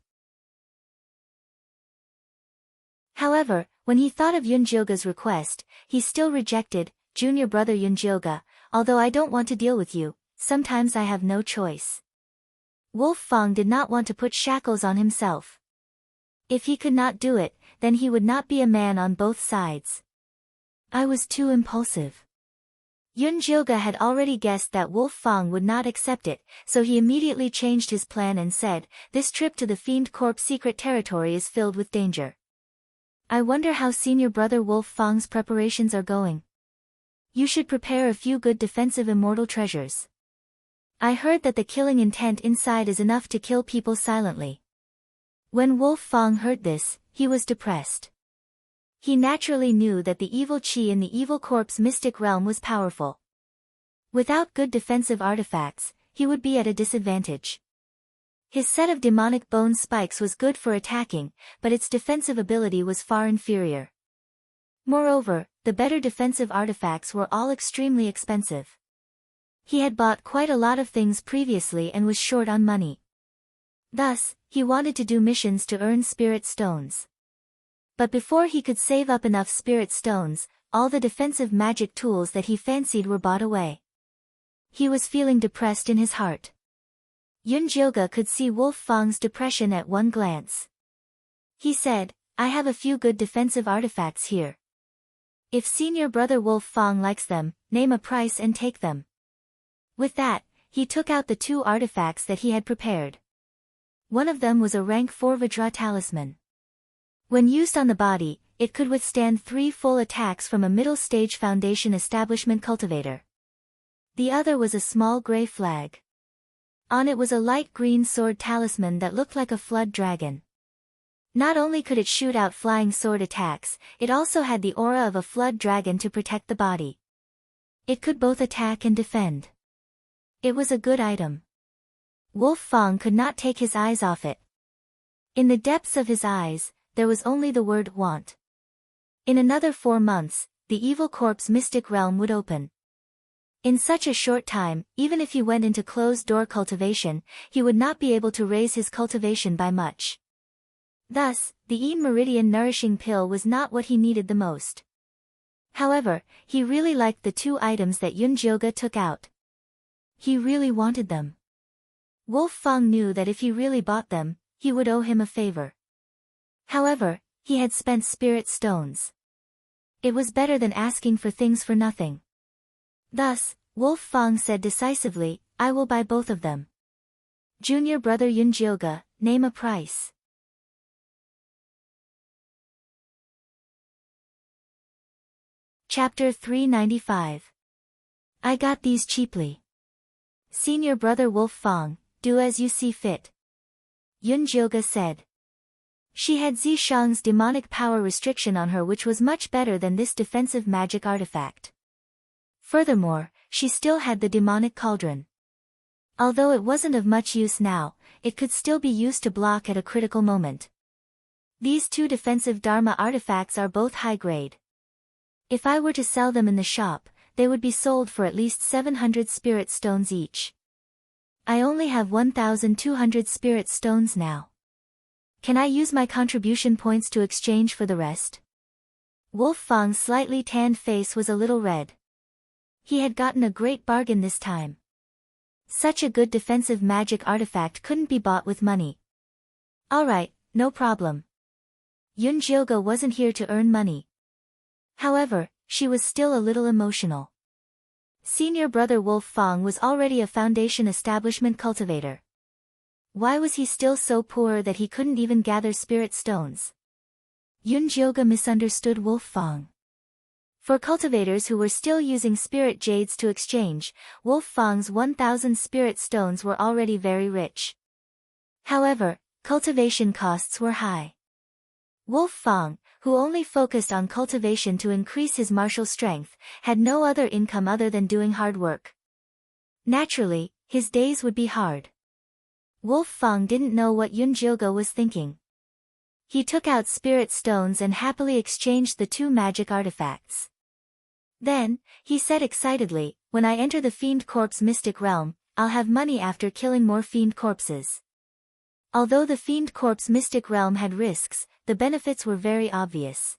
However, when he thought of Yunjioga's request, he still rejected, Junior brother Yunjioga, although I don't want to deal with you, sometimes I have no choice. Wolf Fang did not want to put shackles on himself. If he could not do it, then he would not be a man on both sides. I was too impulsive. Yun Jilga had already guessed that Wolf Fang would not accept it, so he immediately changed his plan and said, "This trip to the Fiend Corp's secret territory is filled with danger. I wonder how senior brother Wolf Fang's preparations are going. You should prepare a few good defensive immortal treasures. I heard that the killing intent inside is enough to kill people silently." When Wolf Fang heard this, he was depressed. He naturally knew that the evil chi in the evil corp's mystic realm was powerful. Without good defensive artifacts, he would be at a disadvantage. His set of demonic bone spikes was good for attacking, but its defensive ability was far inferior. Moreover, the better defensive artifacts were all extremely expensive. He had bought quite a lot of things previously and was short on money. Thus, he wanted to do missions to earn spirit stones. But before he could save up enough spirit stones, all the defensive magic tools that he fancied were bought away. He was feeling depressed in his heart. Yun Jilga could see Wolf Fang's depression at one glance. He said, "I have a few good defensive artifacts here. If senior brother Wolf Fang likes them, name a price and take them." With that, he took out the 2 artifacts that he had prepared. One of them was a rank 4 Vajra talisman. When used on the body, it could withstand 3 full attacks from a middle-stage foundation establishment cultivator. The other was a small gray flag. On it was a light green sword talisman that looked like a flood dragon. Not only could it shoot out flying sword attacks, it also had the aura of a flood dragon to protect the body. It could both attack and defend. It was a good item. Wolf Fang could not take his eyes off it. In the depths of his eyes, there was only the word want. In another 4 months, the evil corp's mystic realm would open. In such a short time, even if he went into closed-door cultivation, he would not be able to raise his cultivation by much. Thus, the Yin Meridian nourishing pill was not what he needed the most. However, he really liked the 2 items that Yun Jilga took out. He really wanted them. Wolf Fang knew that if he really bought them, he would owe him a favor. However, he had spent spirit stones. It was better than asking for things for nothing. Thus, Wolf Fang said decisively, "I will buy both of them." Junior brother Yun Jilga, name a price. Chapter 395. I got these cheaply. Senior brother Wolf Fang, do as you see fit. Yun Jilga said. She had Zishang's demonic power restriction on her, which was much better than this defensive magic artifact. Furthermore, she still had the demonic cauldron. Although it wasn't of much use now, it could still be used to block at a critical moment. These 2 defensive Dharma artifacts are both high grade. If I were to sell them in the shop, they would be sold for at least 700 spirit stones each. I only have 1,200 spirit stones now. Can I use my contribution points to exchange for the rest? Wolf Fang's slightly tanned face was a little red. He had gotten a great bargain this time. Such a good defensive magic artifact couldn't be bought with money. Alright, no problem. Yun Jilga wasn't here to earn money. However, she was still a little emotional. Senior brother Wolf Fang was already a foundation establishment cultivator. Why was he still so poor that he couldn't even gather spirit stones? Yun Jilga misunderstood Wolf Fang. For cultivators who were still using spirit jades to exchange, Wolf Fang's 1,000 spirit stones were already very rich. However, cultivation costs were high. Wolf Fang, who only focused on cultivation to increase his martial strength, had no other income other than doing hard work. Naturally, his days would be hard. Wolf Fang didn't know what Yun Jilga was thinking. He took out spirit stones and happily exchanged the 2 magic artifacts. Then, he said excitedly, "When I enter the Fiend Corp's mystic realm, I'll have money after killing more Fiend Corpses." Although the Fiend Corp's mystic realm had risks, the benefits were very obvious.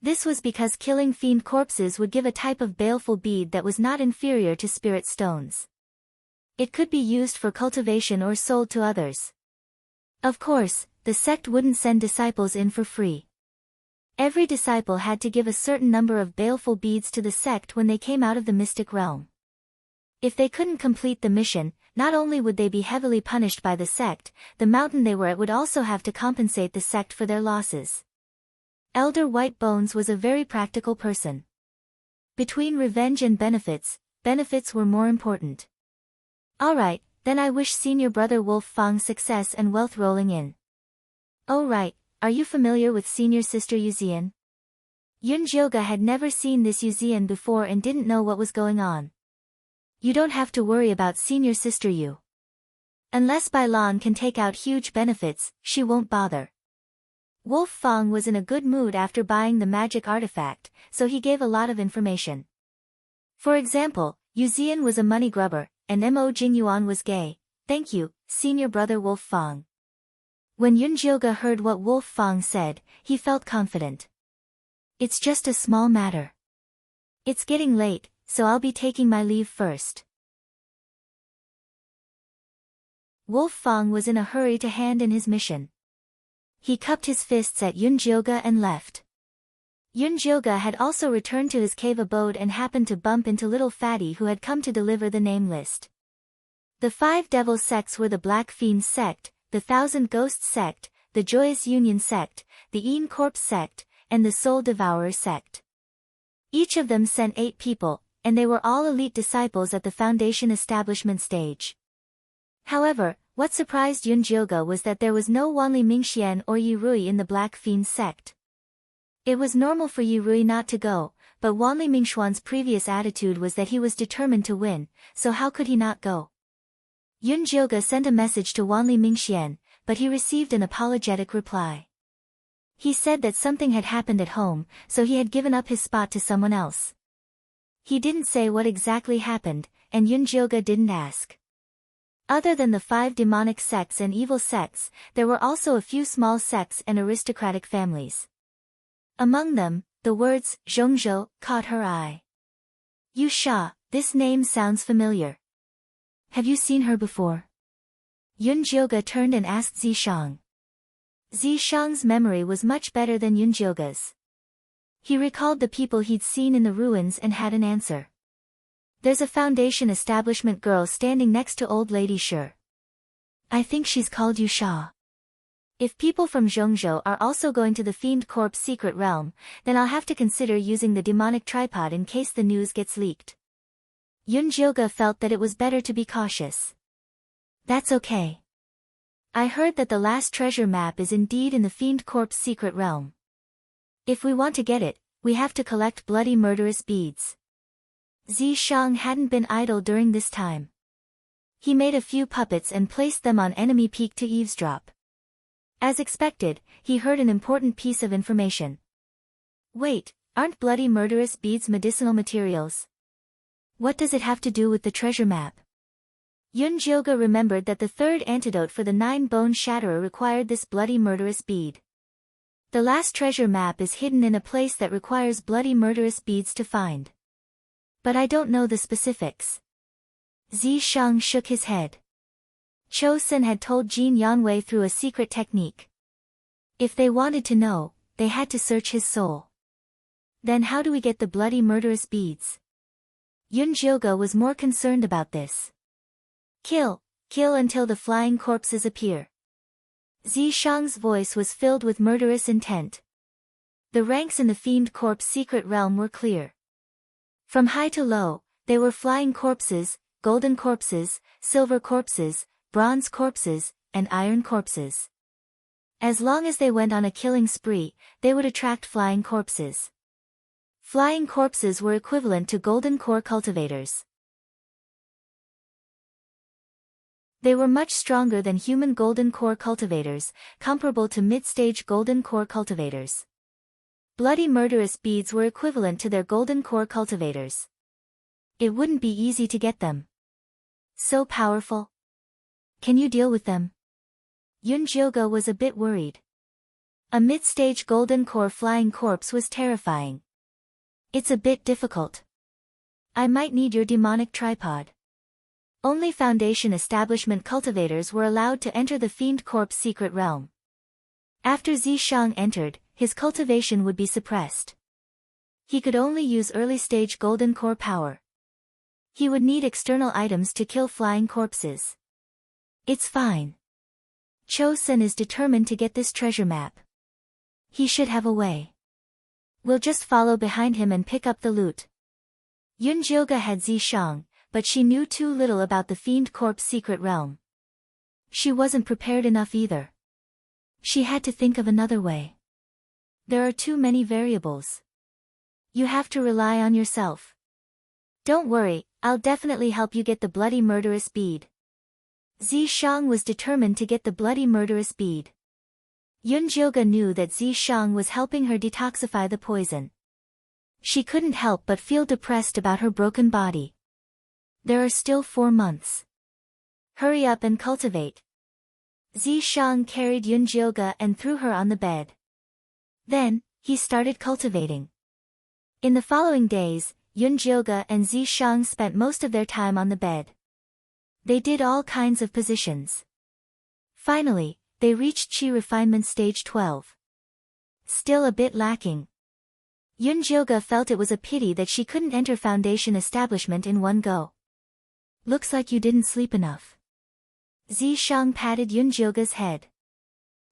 This was because killing Fiend Corpses would give a type of baleful bead that was not inferior to spirit stones. It could be used for cultivation or sold to others. Of course, the sect wouldn't send disciples in for free. Every disciple had to give a certain number of baleful beads to the sect when they came out of the mystic realm. If they couldn't complete the mission, not only would they be heavily punished by the sect, the mountain they were at would also have to compensate the sect for their losses. Elder White Bones was a very practical person. Between revenge and benefits, benefits were more important. Alright, then I wish Senior Brother Wolf Fang success and wealth rolling in. Oh right, are you familiar with Senior Sister Yuzian? Yun Jioga had never seen this Yuzian before and didn't know what was going on. You don't have to worry about Senior Sister Yu. Unless Bai Lan can take out huge benefits, she won't bother. Wolf Fang was in a good mood after buying the magic artifact, so he gave a lot of information. For example, Yuzian was a money grubber, and Mo Jingyuan was gay. Thank you, Senior Brother Wolf Fang. When Yun Jioga heard what Wolf Fang said, he felt confident. It's just a small matter. It's getting late, so I'll be taking my leave first. Wolf Fang was in a hurry to hand in his mission. He cupped his fists at Yun Jioga and left. Yun Jioga had also returned to his cave abode and happened to bump into Little Fatty, who had come to deliver the name list. The 5 devil sects were the Black Fiends sect, the Thousand Ghosts sect, the Joyous Union sect, the Een Corpse sect, and the Soul Devourer sect. Each of them sent 8 people, and they were all elite disciples at the Foundation establishment stage. However, what surprised Yun Jioga was that there was no Wanli Mingxian or Yi Rui in the Black Fiends sect. It was normal for Yi Rui not to go, but Wanli Mingxuan's previous attitude was that he was determined to win, so how could he not go? Yun Jioga sent a message to Wanli Mingxian, but he received an apologetic reply. He said that something had happened at home, so he had given up his spot to someone else. He didn't say what exactly happened, and Yun Jioga didn't ask. Other than the 5 demonic sects and evil sects, there were also a few small sects and aristocratic families. Among them, the words, Zhongzhou, caught her eye. Yu Sha, this name sounds familiar. Have you seen her before? Yun Jioga turned and asked Zishang. Zishang's memory was much better than Yun Jioga's. He recalled the people he'd seen in the ruins and had an answer. There's a Foundation establishment girl standing next to Old Lady Shi. I think she's called Yu Sha. If people from Zhongzhou are also going to the Fiend Corp's secret realm, then I'll have to consider using the demonic tripod in case the news gets leaked. Yun Jioga felt that it was better to be cautious. That's okay. I heard that the last treasure map is indeed in the Fiend Corp's secret realm. If we want to get it, we have to collect bloody murderous beads. Zishang hadn't been idle during this time. He made a few puppets and placed them on enemy peak to eavesdrop. As expected, he heard an important piece of information. Wait, aren't bloody murderous beads medicinal materials? What does it have to do with the treasure map? Yun Jioga remembered that the 3rd antidote for the 9-bone shatterer required this bloody murderous bead. The last treasure map is hidden in a place that requires bloody murderous beads to find. But I don't know the specifics. Zishang shook his head. Cho Sen had told Jin Yanwei through a secret technique. If they wanted to know, they had to search his soul. Then how do we get the bloody murderous beads? Yun Jioga was more concerned about this. Kill until the flying corpses appear. Zishang's voice was filled with murderous intent. The ranks in the Fiend Corp's secret realm were clear. From high to low, they were flying corpses, golden corpses, silver corpses, bronze corpses, and iron corpses. As long as they went on a killing spree, they would attract flying corpses. Flying corpses were equivalent to golden core cultivators. They were much stronger than human golden core cultivators, comparable to mid-stage golden core cultivators. Bloody murderous beads were equivalent to their golden core cultivators. It wouldn't be easy to get them. So powerful. Can you deal with them? Yun Jioga was a bit worried. A mid-stage golden core flying corpse was terrifying. It's a bit difficult. I might need your demonic tripod. Only Foundation establishment cultivators were allowed to enter the Fiend Corp's secret realm. After Zishang entered, his cultivation would be suppressed. He could only use early-stage golden core power. He would need external items to kill flying corpses. It's fine. Cho-sen is determined to get this treasure map. He should have a way. We'll just follow behind him and pick up the loot. Yun Jilga had Zishang, but she knew too little about the Fiend Corp's secret realm. She wasn't prepared enough either. She had to think of another way. There are too many variables. You have to rely on yourself. Don't worry, I'll definitely help you get the bloody murderous bead. Zishang was determined to get the bloody murderous bead. Yun Jilga knew that Zishang was helping her detoxify the poison. She couldn't help but feel depressed about her broken body. There are still 4 months. Hurry up and cultivate. Zishang carried Yun Jilga and threw her on the bed. Then, he started cultivating. In the following days, Yun Jilga and Zishang spent most of their time on the bed. They did all kinds of positions. Finally, they reached Qi refinement stage 12. Still a bit lacking. Yun Jilga felt it was a pity that she couldn't enter foundation establishment in one go. Looks like you didn't sleep enough. Zishang patted Yun Jilga's head.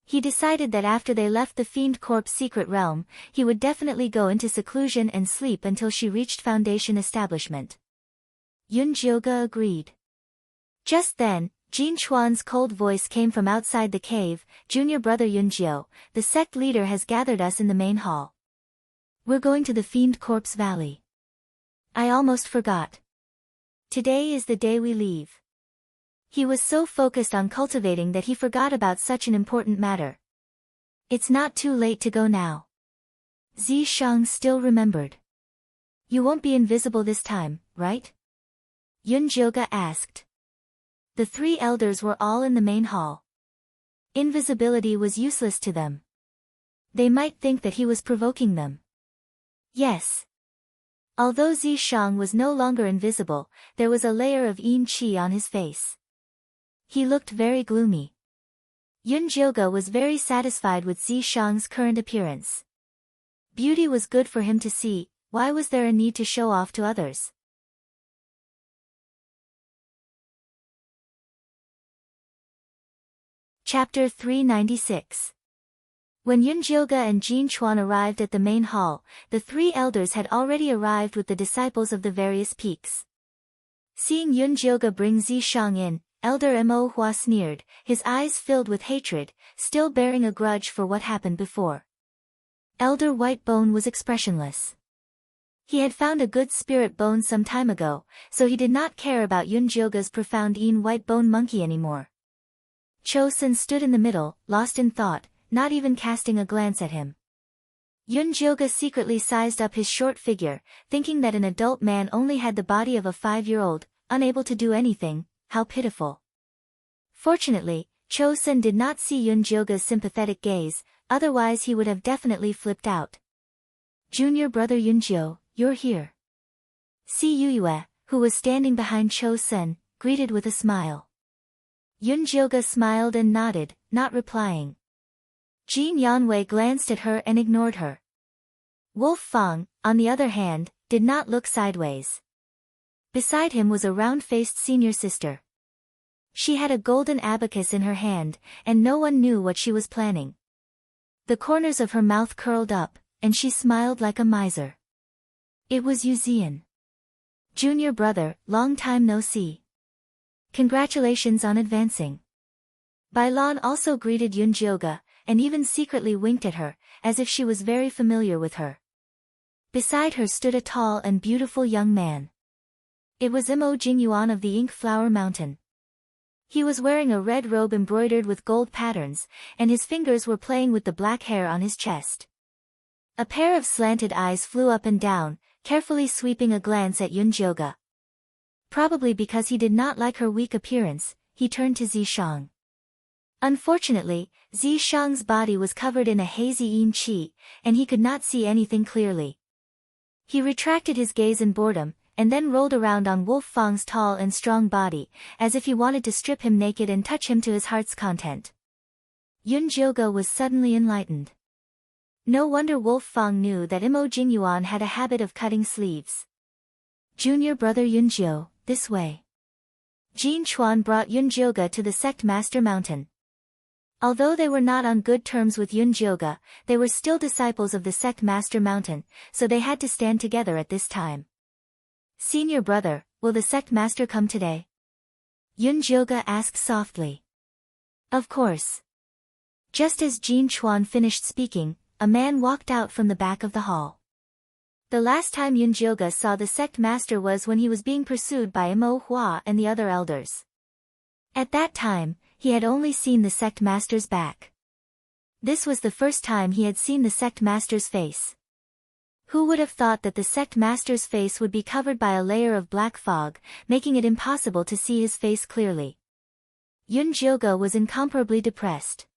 He decided that after they left the Fiend Corp's secret realm, he would definitely go into seclusion and sleep until she reached foundation establishment. Yun Jilga agreed. Just then, Jin Chuan's cold voice came from outside the cave. Junior brother Yunjiu, the sect leader, has gathered us in the main hall. We're going to the Fiend Corp's Valley. I almost forgot. Today is the day we leave. He was so focused on cultivating that he forgot about such an important matter. It's not too late to go now. Zishang still remembered. You won't be invisible this time, right? Yun Jilga asked. The 3 elders were all in the main hall. Invisibility was useless to them. They might think that he was provoking them. Yes. Although Zishang was no longer invisible, there was a layer of yin qi on his face. He looked very gloomy. Yun Jilga was very satisfied with Zishang's current appearance. Beauty was good for him to see, why was there a need to show off to others? Chapter 396. When Yun Jilga and Jin Chuan arrived at the main hall, the 3 elders had already arrived with the disciples of the various peaks. Seeing Yun Jilga bring Zishang in, Elder Mo Hua sneered, his eyes filled with hatred, still bearing a grudge for what happened before. Elder White Bone was expressionless. He had found a good spirit bone some time ago, so he did not care about Yun Jilga's profound Yin White Bone monkey anymore. Cho-sen stood in the middle, lost in thought, not even casting a glance at him. Yun Jilga secretly sized up his short figure, thinking that an adult man only had the body of a 5-year-old, unable to do anything. How pitiful. Fortunately, Cho-sen did not see Yun Jilga's sympathetic gaze, otherwise he would have definitely flipped out. Junior brother Yunjiu, you're here. Si Yuyue, who was standing behind Cho-sen, greeted with a smile. Yun Jilga smiled and nodded, not replying. Jin Yanwei glanced at her and ignored her. Wolf Fang, on the other hand, did not look sideways. Beside him was a round-faced senior sister. She had a golden abacus in her hand, and no one knew what she was planning. The corners of her mouth curled up, and she smiled like a miser. It was Yuzian. Junior brother, long time no see. Congratulations on advancing. Bailan also greeted Yun Jilga, and even secretly winked at her, as if she was very familiar with her. Beside her stood a tall and beautiful young man. It was Mo Jingyuan of the Ink Flower Mountain. He was wearing a red robe embroidered with gold patterns, and his fingers were playing with the black hair on his chest. A pair of slanted eyes flew up and down, carefully sweeping a glance at Yun Jilga. Probably because he did not like her weak appearance, he turned to Zishang. Unfortunately, Zishang's body was covered in a hazy yin qi, and he could not see anything clearly. He retracted his gaze in boredom, and then rolled around on Wolf Fang's tall and strong body, as if he wanted to strip him naked and touch him to his heart's content. Yun Jilga was suddenly enlightened. No wonder Wolf Fang knew that Imo Jinyuan had a habit of cutting sleeves. Junior brother Yunjiu, this way. Jin Chuan brought Yunjioga to the sect master mountain. Although they were not on good terms with Yunjioga, they were still disciples of the sect master mountain, so they had to stand together at this time. Senior brother, will the sect master come today? Yunjioga asked softly. Of course. Just as Jin Chuan finished speaking, a man walked out from the back of the hall. The last time Yunjioga saw the sect master was when he was being pursued by Imo Hua and the other elders. At that time, he had only seen the sect master's back. This was the first time he had seen the sect master's face. Who would have thought that the sect master's face would be covered by a layer of black fog, making it impossible to see his face clearly? Yunjioga was incomparably depressed.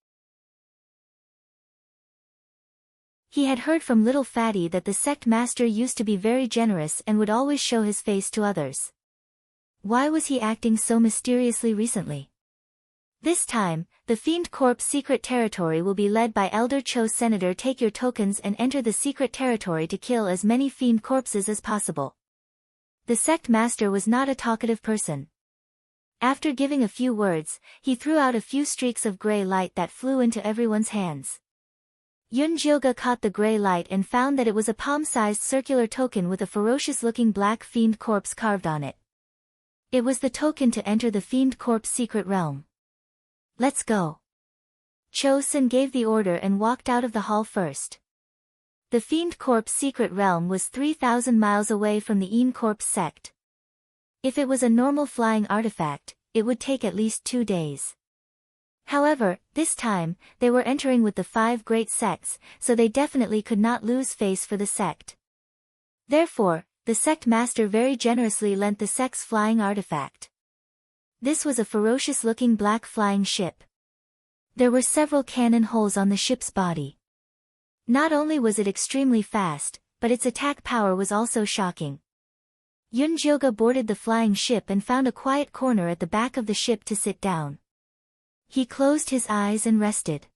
He had heard from little Fatty that the sect master used to be very generous and would always show his face to others. Why was he acting so mysteriously recently? This time, the Fiend Corp's secret territory will be led by Elder Cho. Senator, take your tokens and enter the secret territory to kill as many fiend corpses as possible. The sect master was not a talkative person. After giving a few words, he threw out a few streaks of gray light that flew into everyone's hands. Yunjioga caught the gray light and found that it was a palm-sized circular token with a ferocious-looking black fiend corpse carved on it. It was the token to enter the Fiend Corp's secret realm. Let's go. Cho-san gave the order and walked out of the hall first. The Fiend Corp's secret realm was 3,000 miles away from the Een Corp's sect. If it was a normal flying artifact, it would take at least 2 days. However, this time, they were entering with the 5 great sects, so they definitely could not lose face for the sect. Therefore, the sect master very generously lent the sect's flying artifact. This was a ferocious-looking black flying ship. There were several cannon holes on the ship's body. Not only was it extremely fast, but its attack power was also shocking. Yunjioga boarded the flying ship and found a quiet corner at the back of the ship to sit down. He closed his eyes and rested.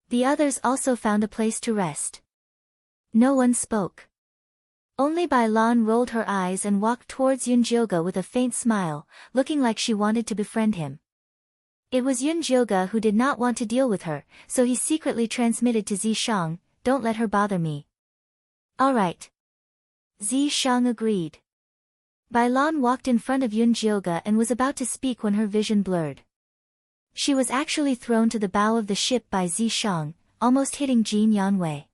The others also found a place to rest. No one spoke. Only Bai Lan rolled her eyes and walked towards Yunjioga with a faint smile, looking like she wanted to befriend him. It was Yunjioga who did not want to deal with her, so he secretly transmitted to Zishang, "Don't let her bother me." "Alright." Zishang agreed. Bai Lan walked in front of Yunjioga and was about to speak when her vision blurred. She was actually thrown to the bow of the ship by Zishang, almost hitting Jin Yanwei.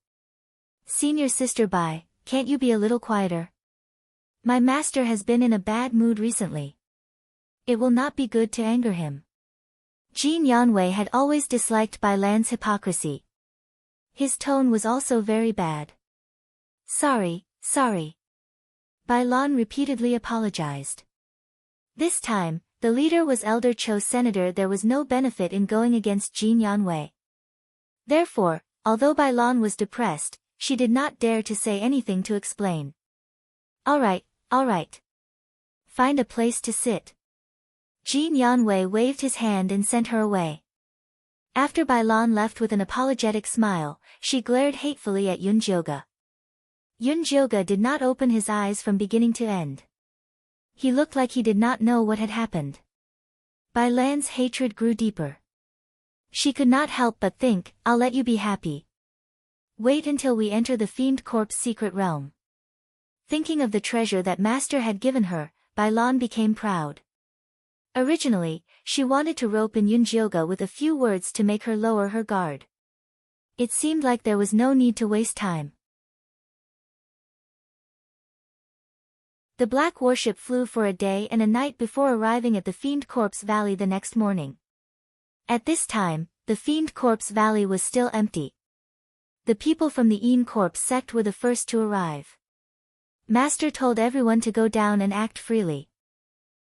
"Senior sister Bai, can't you be a little quieter? My master has been in a bad mood recently. It will not be good to anger him." Jin Yanwei had always disliked Bai Lan's hypocrisy. His tone was also very bad. Sorry. Bai Lan repeatedly apologized. This time, the leader was Elder Cho. Senator, there was no benefit in going against Jin Yanwei. Therefore, although Bai Lan was depressed, she did not dare to say anything to explain. Alright. Find a place to sit." Jin Yanwei waved his hand and sent her away. After Bai Lan left with an apologetic smile, she glared hatefully at Yunjioga. Yunjioga did not open his eyes from beginning to end. He looked like he did not know what had happened. Bai Lan's hatred grew deeper. She could not help but think, "I'll let you be happy. Wait until we enter the Fiend Corp's secret realm." Thinking of the treasure that Master had given her, Bai Lan became proud. Originally, she wanted to rope in Yunjioga with a few words to make her lower her guard. It seemed like there was no need to waste time. The black warship flew for a day and a night before arriving at the Fiend Corp's Valley the next morning. At this time, the Fiend Corp's Valley was still empty. The people from the Een Corp's sect were the first to arrive. Master told everyone to go down and act freely.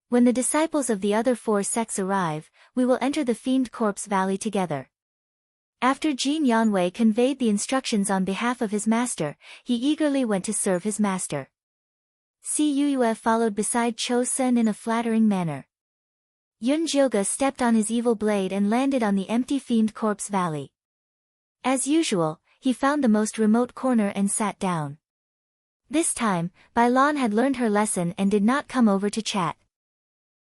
When the disciples of the other 4 sects arrive, we will enter the Fiend Corp's Valley together. After Jin Yanwei conveyed the instructions on behalf of his master, he eagerly went to serve his master. Cuyue followed beside Cho-sen in a flattering manner. Yunjioga stepped on his evil blade and landed on the empty Fiend Corp's Valley. As usual, he found the most remote corner and sat down. This time, Bai Lan had learned her lesson and did not come over to chat.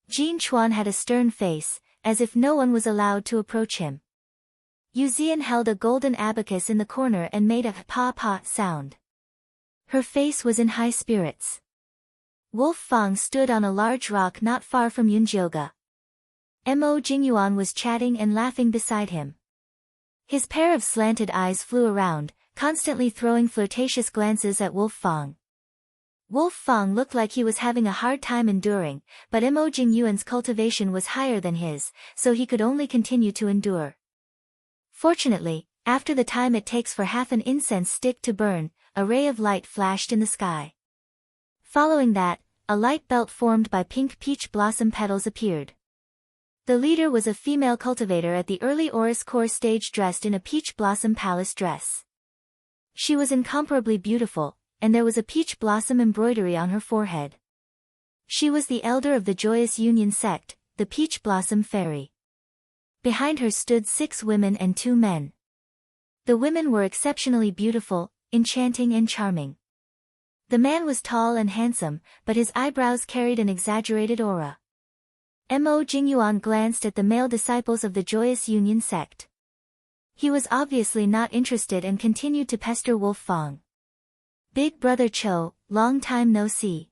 Jin Chuan had a stern face, as if no one was allowed to approach him. Yu Zian held a golden abacus in the corner and made a pa-pa sound. Her face was in high spirits. Wolf Fang stood on a large rock not far from Yunjioga. Mo Jingyuan was chatting and laughing beside him. His pair of slanted eyes flew around, constantly throwing flirtatious glances at Wolf Fang. Wolf Fang looked like he was having a hard time enduring, but Mo Jingyuan's cultivation was higher than his, so he could only continue to endure. Fortunately, after the time it takes for half an incense stick to burn, a ray of light flashed in the sky. Following that, a light belt formed by pink peach blossom petals appeared. The leader was a female cultivator at the early Oris core stage dressed in a peach blossom palace dress. She was incomparably beautiful, and there was a peach blossom embroidery on her forehead. She was the elder of the Joyous Union sect, the Peach Blossom Fairy. Behind her stood 6 women and 2 men. The women were exceptionally beautiful, enchanting and charming. The man was tall and handsome, but his eyebrows carried an exaggerated aura. Mo Jingyuan glanced at the male disciples of the Joyous Union sect. He was obviously not interested and continued to pester Wolf Fang. Big Brother Cho, long time no see.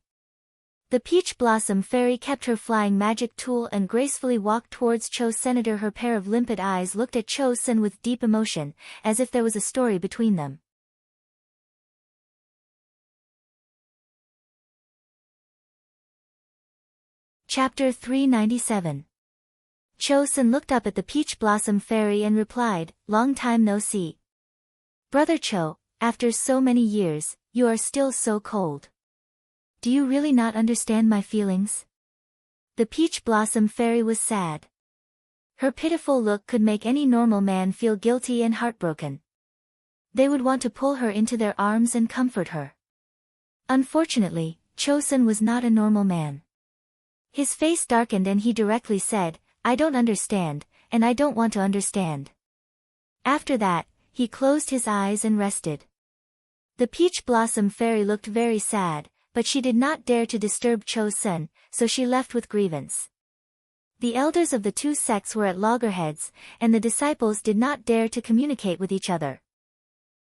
The Peach Blossom Fairy kept her flying magic tool and gracefully walked towards Cho's senator. Her pair of limpid eyes looked at Cho's son with deep emotion, as if there was a story between them. Chapter 397. Cho Sun looked up at the Peach Blossom Fairy and replied, "Long time no see. Brother Cho, after so many years, you are still so cold. Do you really not understand my feelings?" The Peach Blossom Fairy was sad. Her pitiful look could make any normal man feel guilty and heartbroken. They would want to pull her into their arms and comfort her. Unfortunately, Cho Sun was not a normal man. His face darkened and he directly said, "I don't understand, and I don't want to understand." After that, he closed his eyes and rested. The Peach Blossom Fairy looked very sad, but she did not dare to disturb Cho Sun, so she left with grievance. The elders of the 2 sects were at loggerheads, and the disciples did not dare to communicate with each other.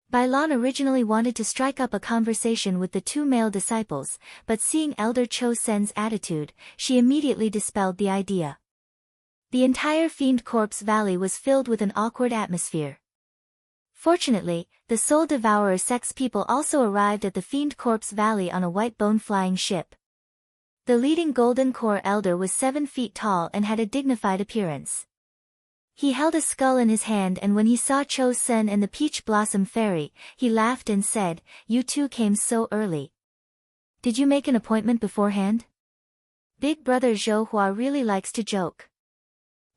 Bai Lan originally wanted to strike up a conversation with the 2 male disciples, but seeing Elder Cho Sen's attitude, she immediately dispelled the idea. The entire Fiend Corpse Valley was filled with an awkward atmosphere. Fortunately, the Soul Devourer sect's people also arrived at the Fiend Corpse Valley on a white bone-flying ship. The leading Golden Core Elder was 7 feet tall and had a dignified appearance. He held a skull in his hand, and when he saw Cho Sun and the Peach Blossom Fairy, he laughed and said, "You 2 came so early. Did you make an appointment beforehand?" Big Brother Zhou Hua really likes to joke.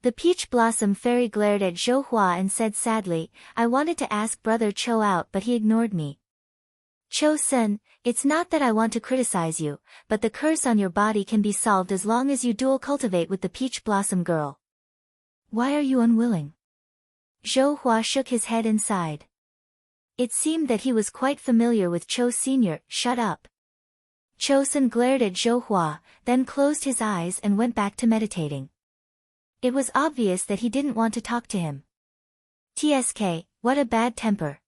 The Peach Blossom Fairy glared at Zhou Hua and said sadly, "I wanted to ask Brother Cho out but he ignored me." "Cho Sun, it's not that I want to criticize you, but the curse on your body can be solved as long as you dual cultivate with the Peach Blossom Girl. Why are you unwilling?" Zhou Hua shook his head and sighed. It seemed that he was quite familiar with Cho Sr. "Shut up." Cho Sun glared at Zhou Hua, then closed his eyes and went back to meditating. It was obvious that he didn't want to talk to him. "TSK, what a bad temper."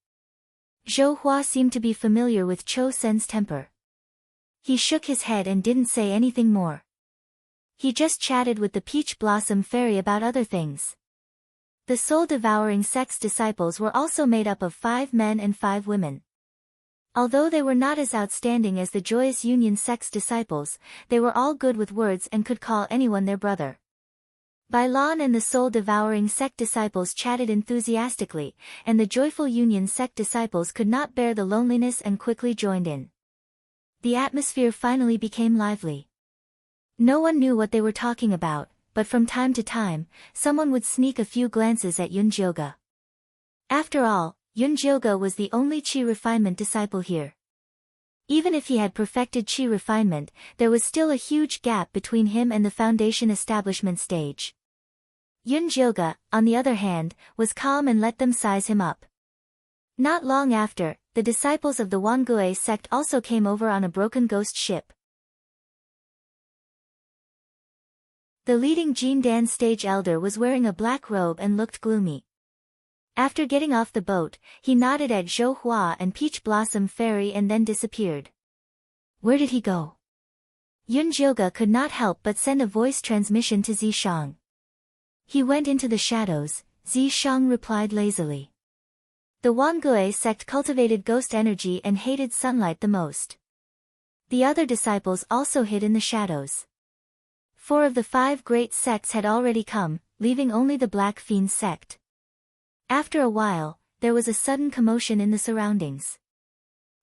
Zhou Hua seemed to be familiar with Cho Sun's temper. He shook his head and didn't say anything more. He just chatted with the Peach Blossom Fairy about other things. The soul-devouring sect's disciples were also made up of 5 men and 5 women. Although they were not as outstanding as the Joyous Union sect's disciples, they were all good with words and could call anyone their brother. Bai Lan and the soul-devouring sect disciples chatted enthusiastically, and the Joyful Union sect disciples could not bear the loneliness and quickly joined in. The atmosphere finally became lively. No one knew what they were talking about, but from time to time, someone would sneak a few glances at Yunjioga. After all, Yunjioga was the only Qi refinement disciple here. Even if he had perfected Qi refinement, there was still a huge gap between him and the foundation establishment stage. Yunjioga, on the other hand, was calm and let them size him up. Not long after, the disciples of the Wangue sect also came over on a broken ghost ship. The leading Jindan stage elder was wearing a black robe and looked gloomy. After getting off the boat, he nodded at Zhou Hua and Peach Blossom Fairy and then disappeared. Where did he go? Yun Jioge could not help but send a voice transmission to Zishang. He went into the shadows, Zishang replied lazily. The Wangue sect cultivated ghost energy and hated sunlight the most. The other disciples also hid in the shadows. 4 of the 5 great sects had already come, leaving only the Black Fiend sect. After a while, there was a sudden commotion in the surroundings.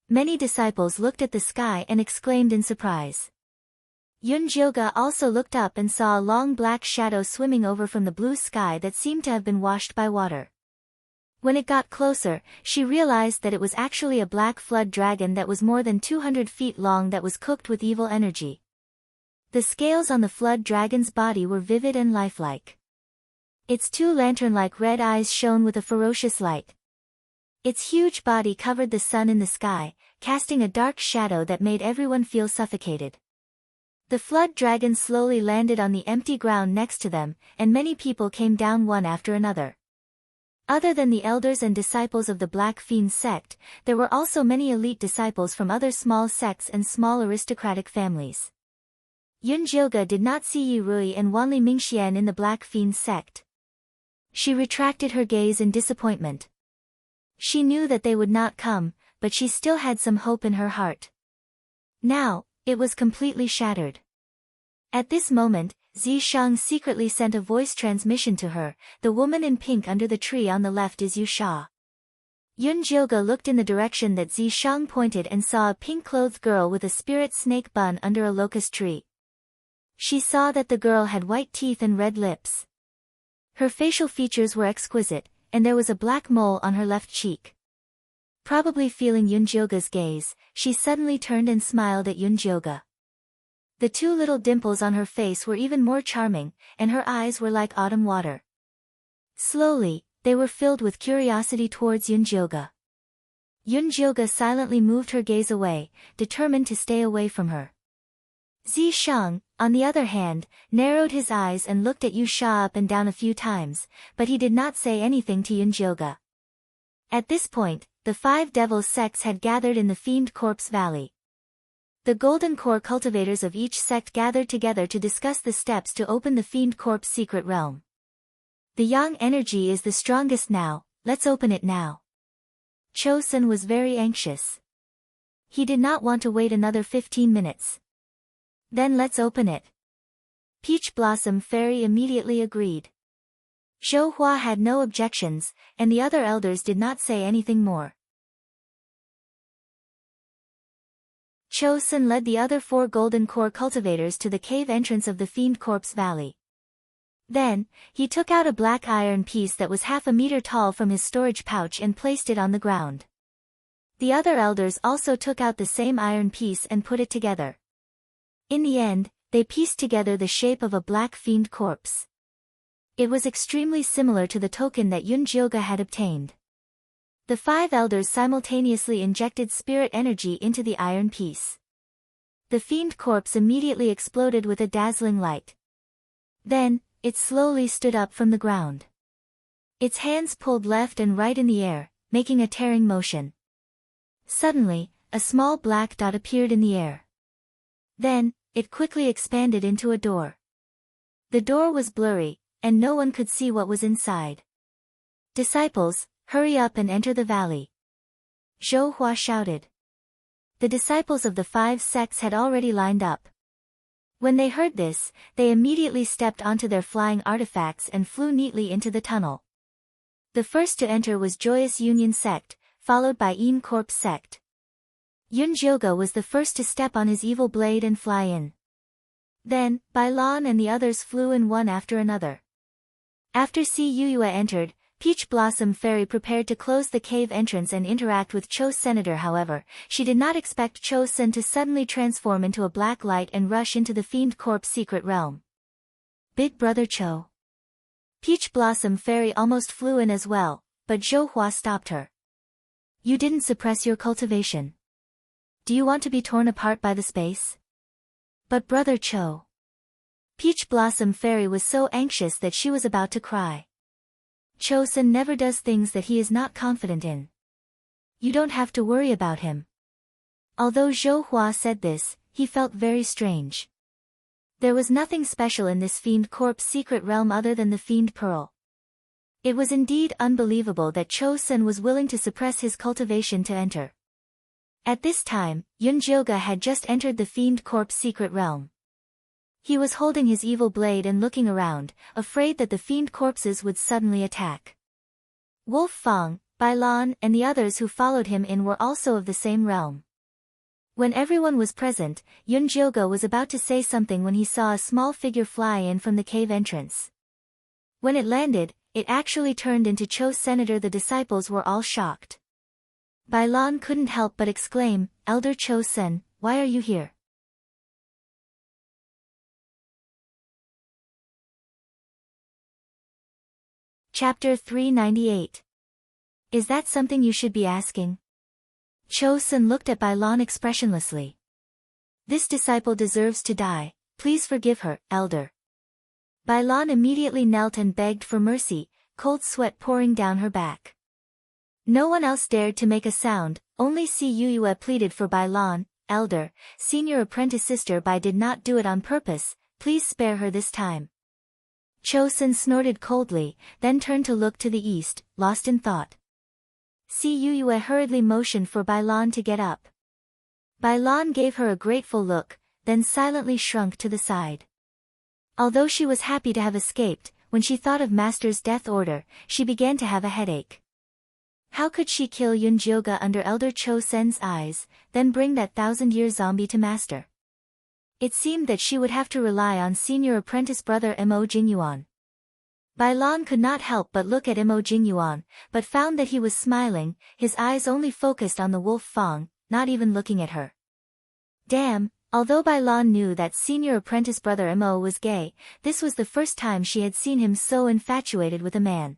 Many disciples looked at the sky and exclaimed in surprise. Yun Jioge also looked up and saw a long black shadow swimming over from the blue sky that seemed to have been washed by water. When it got closer, she realized that it was actually a black flood dragon that was more than 200 feet long that was cooked with evil energy. The scales on the flood dragon's body were vivid and lifelike. Its 2 lantern-like red eyes shone with a ferocious light. Its huge body covered the sun in the sky, casting a dark shadow that made everyone feel suffocated. The flood dragon slowly landed on the empty ground next to them, and many people came down one after another. Other than the elders and disciples of the Black Fiend sect, there were also many elite disciples from other small sects and small aristocratic families. Yun Jioge did not see Yi Rui and Wanli Mingxian in the Black Fiend sect. She retracted her gaze in disappointment. She knew that they would not come, but she still had some hope in her heart. Now, it was completely shattered. At this moment, Zishang secretly sent a voice transmission to her. The woman in pink under the tree on the left is Yu Sha. Yun Jioge looked in the direction that Zishang pointed and saw a pink-clothed girl with a spirit snake bun under a locust tree. She saw that the girl had white teeth and red lips. Her facial features were exquisite, and there was a black mole on her left cheek. Probably feeling Yun Jioge's gaze, she suddenly turned and smiled at Yun Jioge. The 2 little dimples on her face were even more charming, and her eyes were like autumn water. Slowly, they were filled with curiosity towards Yun Jioge. Yun Jioge silently moved her gaze away, determined to stay away from her. Zishang, on the other hand, narrowed his eyes and looked at Yu Sha up and down a few times, but he did not say anything to Yun Jioge. At this point, the 5 devils sects had gathered in the Fiend Corpse Valley. The Golden Core cultivators of each sect gathered together to discuss the steps to open the Fiend Corpse secret realm. The Yang energy is the strongest now, let's open it now. Chosun was very anxious. He did not want to wait another 15 minutes. Then let's open it. Peach Blossom Fairy immediately agreed. Zhou Hua had no objections, and the other elders did not say anything more. Chosun led the other 4 Golden Core cultivators to the cave entrance of the Fiend Corpse Valley. Then, he took out a black iron piece that was half a meter tall from his storage pouch and placed it on the ground. The other elders also took out the same iron piece and put it together. In the end, they pieced together the shape of a black fiend corpse. It was extremely similar to the token that Yun Jioge had obtained. The 5 elders simultaneously injected spirit energy into the iron piece. The fiend corpse immediately exploded with a dazzling light. Then, it slowly stood up from the ground. Its hands pulled left and right in the air, making a tearing motion. Suddenly, a small black dot appeared in the air. Then, it quickly expanded into a door. The door was blurry, and no one could see what was inside. "Disciples, hurry up and enter the valley," Zhou Hua shouted. The disciples of the 5 sects had already lined up. When they heard this, they immediately stepped onto their flying artifacts and flew neatly into the tunnel. The first to enter was Joyous Union sect, followed by Een Corpse sect. Yun Jioge was the first to step on his evil blade and fly in. Then, Bai Lan and the others flew in one after another. After Si Yuyue entered, Peach Blossom Fairy prepared to close the cave entrance and interact with Cho's senator. However, she did not expect Chosun to suddenly transform into a black light and rush into the Fiend Corpse secret realm. "Big Brother Cho." Peach Blossom Fairy almost flew in as well, but Zhou Hua stopped her. You didn't suppress your cultivation. Do you want to be torn apart by the space? But Brother Cho. Peach Blossom Fairy was so anxious that she was about to cry. Cho-san never does things that he is not confident in. You don't have to worry about him. Although Zhou Hua said this, he felt very strange. There was nothing special in this Fiend Corp's secret realm other than the Fiend Pearl. It was indeed unbelievable that Cho-san was willing to suppress his cultivation to enter. At this time, Yun Jioga had just entered the Fiend Corp's secret realm. He was holding his evil blade and looking around, afraid that the Fiend Corpses would suddenly attack. Wolf Fang, Bailan, and the others who followed him in were also of the same realm. When everyone was present, Yun Jioga was about to say something when he saw a small figure fly in from the cave entrance. When it landed, it actually turned into Cho's senator. The disciples were all shocked. Bailan couldn't help but exclaim, "Elder Cho-sen, why are you here?" Chapter 398. Is that something you should be asking? Cho-sen looked at Bailan expressionlessly. This disciple deserves to die, please forgive her, elder. Bailan immediately knelt and begged for mercy, cold sweat pouring down her back. No one else dared to make a sound, only Si Yuyue pleaded for Bailan, elder, senior apprentice sister Bai did not do it on purpose, please spare her this time. Cho-sen snorted coldly, then turned to look to the east, lost in thought. Si Yuyue hurriedly motioned for Bailan to get up. Bailan gave her a grateful look, then silently shrunk to the side. Although she was happy to have escaped, when she thought of Master's death order, she began to have a headache. How could she kill Yun Jioga under Elder Cho-sen's eyes, then bring that 1,000-year zombie to Master? It seemed that she would have to rely on senior apprentice brother Mo Jingyuan. Bailan could not help but look at Mo Jingyuan, but found that he was smiling, his eyes only focused on the wolf Fang, not even looking at her. Damn, although Bailan knew that senior apprentice brother Mo was gay, this was the first time she had seen him so infatuated with a man.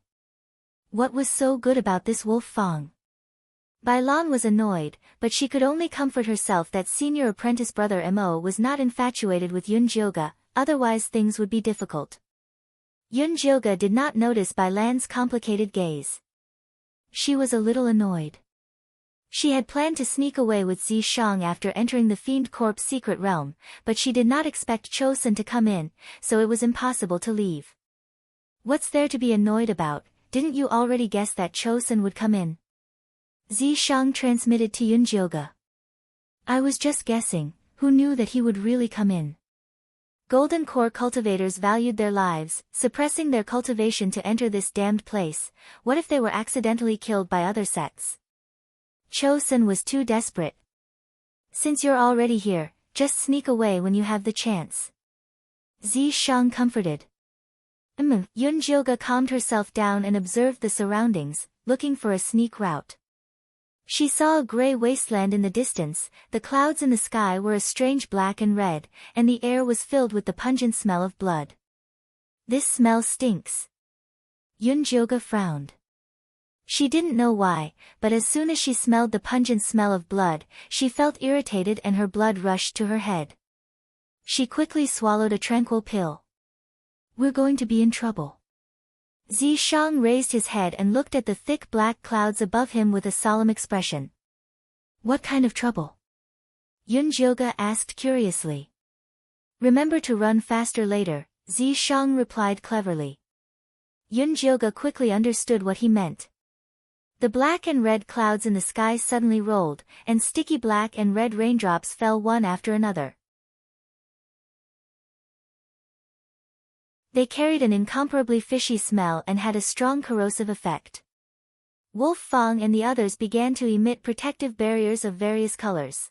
What was so good about this wolf Fang? Bailan was annoyed, but she could only comfort herself that senior apprentice brother Mo was not infatuated with Yun Jioga, otherwise things would be difficult. Yun Jioga did not notice Bailan's complicated gaze. She was a little annoyed. She had planned to sneak away with Zi Shang after entering the Fiend Corp's secret realm, but she did not expect Cho-sen to come in, so it was impossible to leave. What's there to be annoyed about? Didn't you already guess that Cho-sen would come in? Zi Shang transmitted to Yun Jioga. I was just guessing, who knew that he would really come in? Golden Core cultivators valued their lives, suppressing their cultivation to enter this damned place. What if they were accidentally killed by other sects? Cho-sen was too desperate. Since you're already here, just sneak away when you have the chance. Zi Shang comforted. Yun Jioga calmed herself down and observed the surroundings, looking for a sneak route. She saw a gray wasteland in the distance, the clouds in the sky were a strange black and red, and the air was filled with the pungent smell of blood. This smell stinks. Yun Jioga frowned. She didn't know why, but as soon as she smelled the pungent smell of blood, she felt irritated and her blood rushed to her head. She quickly swallowed a tranquil pill. We're going to be in trouble. Zi Shang raised his head and looked at the thick black clouds above him with a solemn expression. What kind of trouble? Yun Jioga asked curiously. Remember to run faster later, Zi Shang replied cleverly. Yun Jioga quickly understood what he meant. The black and red clouds in the sky suddenly rolled, and sticky black and red raindrops fell one after another. They carried an incomparably fishy smell and had a strong corrosive effect. Wolf Fang and the others began to emit protective barriers of various colors.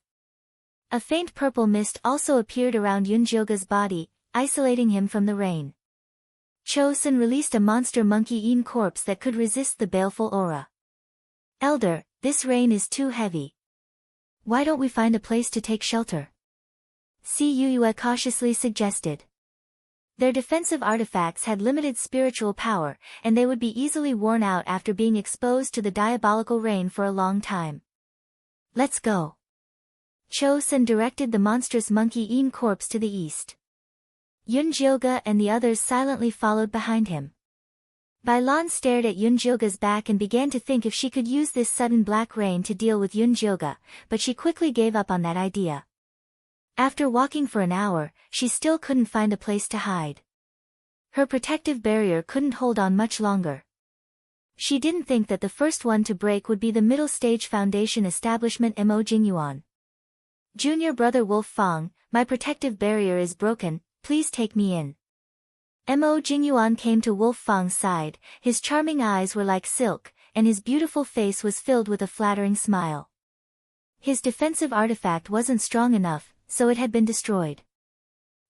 A faint purple mist also appeared around Yun Jioga's body, isolating him from the rain. Cho-sen released a monster monkey Yin corpse that could resist the baleful aura. Elder, this rain is too heavy. Why don't we find a place to take shelter? Si Yuyue cautiously suggested. Their defensive artifacts had limited spiritual power, and they would be easily worn out after being exposed to the diabolical rain for a long time. Let's go. Cho-san directed the monstrous monkey Een corpse to the east. Yunjilga and the others silently followed behind him. Bailan stared at Yunjilga's back and began to think if she could use this sudden black rain to deal with Yunjilga, but she quickly gave up on that idea. After walking for an hour, she still couldn't find a place to hide. Her protective barrier couldn't hold on much longer. She didn't think that the first one to break would be the middle stage foundation establishment Mo Jingyuan. Junior brother Wolf Fang, my protective barrier is broken, please take me in. Mo Jingyuan came to Wolf Fang's side, his charming eyes were like silk, and his beautiful face was filled with a flattering smile. His defensive artifact wasn't strong enough, so it had been destroyed.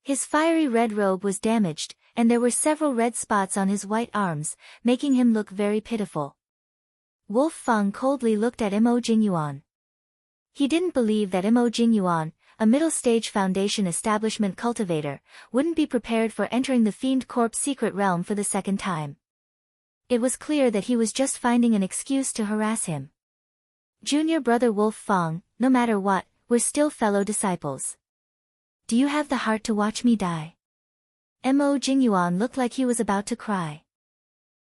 His fiery red robe was damaged, and there were several red spots on his white arms, making him look very pitiful. Wolf Fang coldly looked at Mo Jingyuan. He didn't believe that Mo Jingyuan, a middle-stage foundation establishment cultivator, wouldn't be prepared for entering the Fiend Corp's secret realm for the second time. It was clear that he was just finding an excuse to harass him. Junior brother Wolf Fang, no matter what, we're still fellow disciples. Do you have the heart to watch me die? Mo Jingyuan looked like he was about to cry.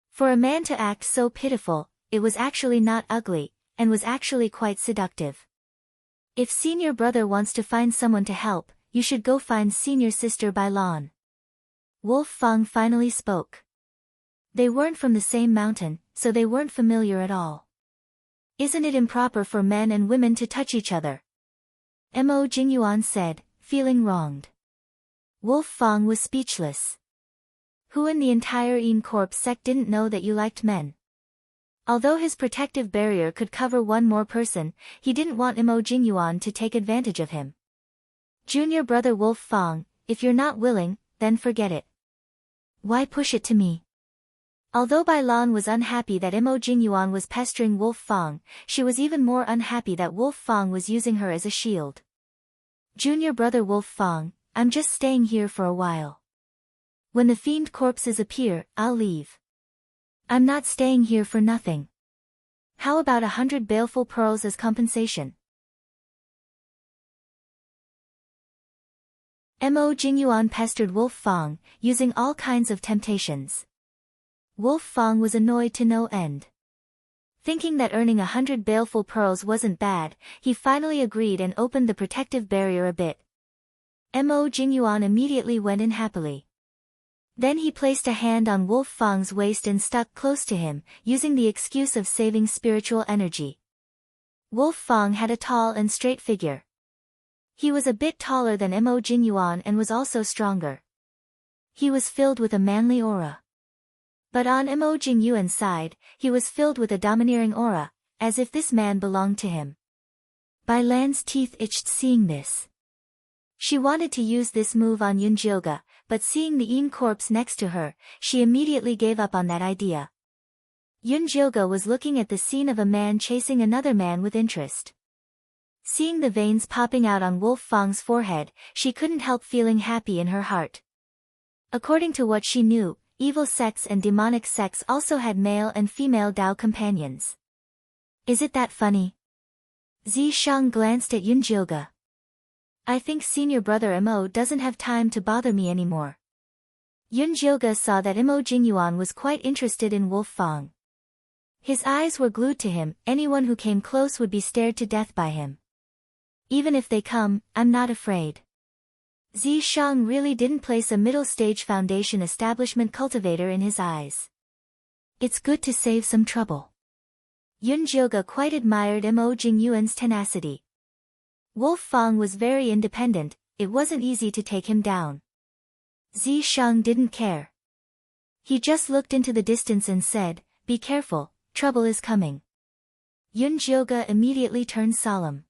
For a man to act so pitiful, it was actually not ugly, and was actually quite seductive. If senior brother wants to find someone to help, you should go find senior sister Bailan. Wolf Fang finally spoke. They weren't from the same mountain, so they weren't familiar at all. Isn't it improper for men and women to touch each other? Mo Jingyuan said, feeling wronged. Wolf Fang was speechless. Who in the entire Een Corp sect didn't know that you liked men? Although his protective barrier could cover one more person, he didn't want Mo Jingyuan to take advantage of him. Junior brother Wolf Fang, if you're not willing, then forget it. Why push it to me? Although Bailan was unhappy that Mo Jingyuan was pestering Wolf Fang, she was even more unhappy that Wolf Fang was using her as a shield. Junior brother Wolf Fang, I'm just staying here for a while. When the fiend corpses appear, I'll leave. I'm not staying here for nothing. How about 100 baleful pearls as compensation? Mo Jingyuan pestered Wolf Fang, using all kinds of temptations. Wolf Fang was annoyed to no end. Thinking that earning 100 baleful pearls wasn't bad, he finally agreed and opened the protective barrier a bit. Mo Jingyuan immediately went in happily. Then he placed a hand on Wolf Fang's waist and stuck close to him, using the excuse of saving spiritual energy. Wolf Fang had a tall and straight figure. He was a bit taller than Mo Jingyuan and was also stronger. He was filled with a manly aura. But on Mo Jingyuan's side, he was filled with a domineering aura, as if this man belonged to him. Bailan's teeth itched seeing this. She wanted to use this move on Yunjilga, but seeing the Een corpse next to her, she immediately gave up on that idea. Yunjilga was looking at the scene of a man chasing another man with interest. Seeing the veins popping out on Wolf Fang's forehead, she couldn't help feeling happy in her heart. According to what she knew, evil sects and demonic sects also had male and female Dao companions. Is it that funny? Zishang glanced at Yunjilga. I think senior brother Mo doesn't have time to bother me anymore. Yunjilga saw that Mo Jingyuan was quite interested in Wolf Fang. His eyes were glued to him, anyone who came close would be stared to death by him. Even if they come, I'm not afraid. Zishang really didn't place a middle-stage foundation establishment cultivator in his eyes. It's good to save some trouble. Yunjilga quite admired Mo Jingyuan's tenacity. Wolf Fang was very independent, it wasn't easy to take him down. Zishang didn't care. He just looked into the distance and said, be careful, trouble is coming. Yunjilga immediately turned solemn.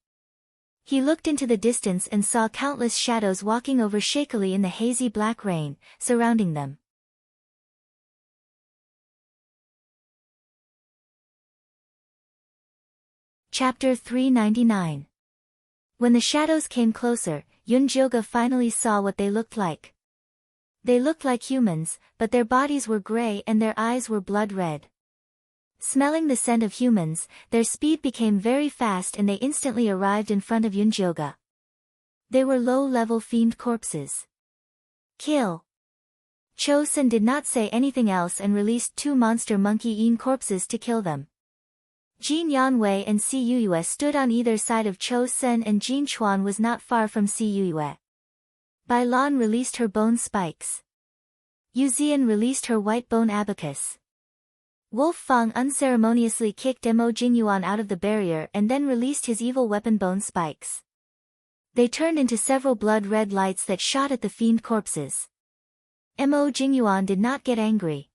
He looked into the distance and saw countless shadows walking over shakily in the hazy black rain, surrounding them. Chapter 399. When the shadows came closer, Yunjilga finally saw what they looked like. They looked like humans, but their bodies were gray and their eyes were blood red. Smelling the scent of humans, their speed became very fast and they instantly arrived in front of Yunjoga. They were low-level fiend corpses. Kill! Chosun did not say anything else and released 2 monster monkey-eaten corpses to kill them. Jin Yanwei and Si Yuyue stood on either side of Chosun and Jin Chuan was not far from Si Yuyue. Bai Lan released her bone spikes. Yu Zian released her white bone abacus. Wolf Fang unceremoniously kicked Mo Jingyuan out of the barrier and then released his evil weapon bone spikes. They turned into several blood-red lights that shot at the fiend corpses. Mo Jingyuan did not get angry.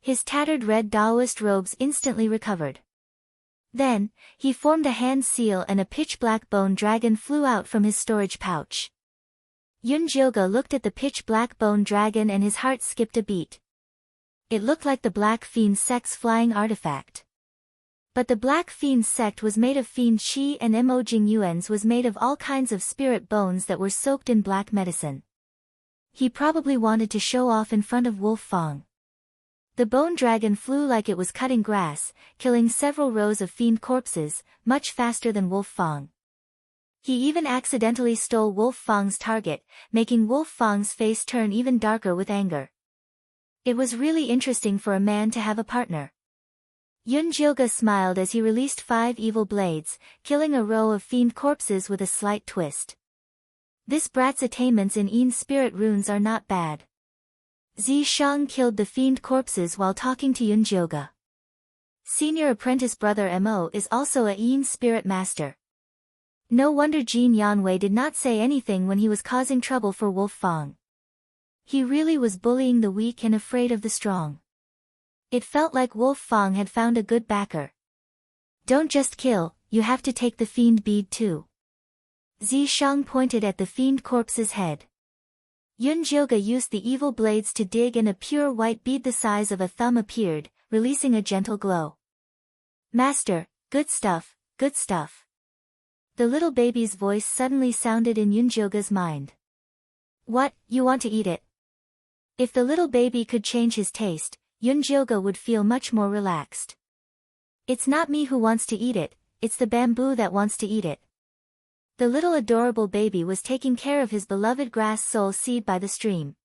His tattered red Daoist robes instantly recovered. Then, he formed a hand seal and a pitch-black bone dragon flew out from his storage pouch. Yunjoga looked at the pitch-black bone dragon and his heart skipped a beat. It looked like the Black Fiend Sect's flying artifact. But the Black Fiend Sect was made of fiend chi and Mo Jingyuan's was made of all kinds of spirit bones that were soaked in black medicine. He probably wanted to show off in front of Wolf Fang. The bone dragon flew like it was cutting grass, killing several rows of fiend corpses, much faster than Wolf Fang. He even accidentally stole Wolf Fang's target, making Wolf Fang's face turn even darker with anger. It was really interesting for a man to have a partner. Yunjoga smiled as he released 5 evil blades, killing a row of fiend corpses with a slight twist. This brat's attainments in Yin spirit runes are not bad. Zi Shang killed the fiend corpses while talking to Yunjoga. Senior apprentice brother Mo is also a Yin spirit master. No wonder Jin Yanwei did not say anything when he was causing trouble for Wolf Fang. He really was bullying the weak and afraid of the strong. It felt like Wolf Fang had found a good backer. Don't just kill, you have to take the fiend bead too. Zi Shang pointed at the fiend corpse's head. Yunjoga used the evil blades to dig and a pure white bead the size of a thumb appeared, releasing a gentle glow. Master, good stuff, good stuff. The little baby's voice suddenly sounded in Yunjoga's mind. What, you want to eat it? If the little baby could change his taste, Yunjoga would feel much more relaxed. It's not me who wants to eat it, it's the bamboo that wants to eat it. The little adorable baby was taking care of his beloved grass soul seed by the stream.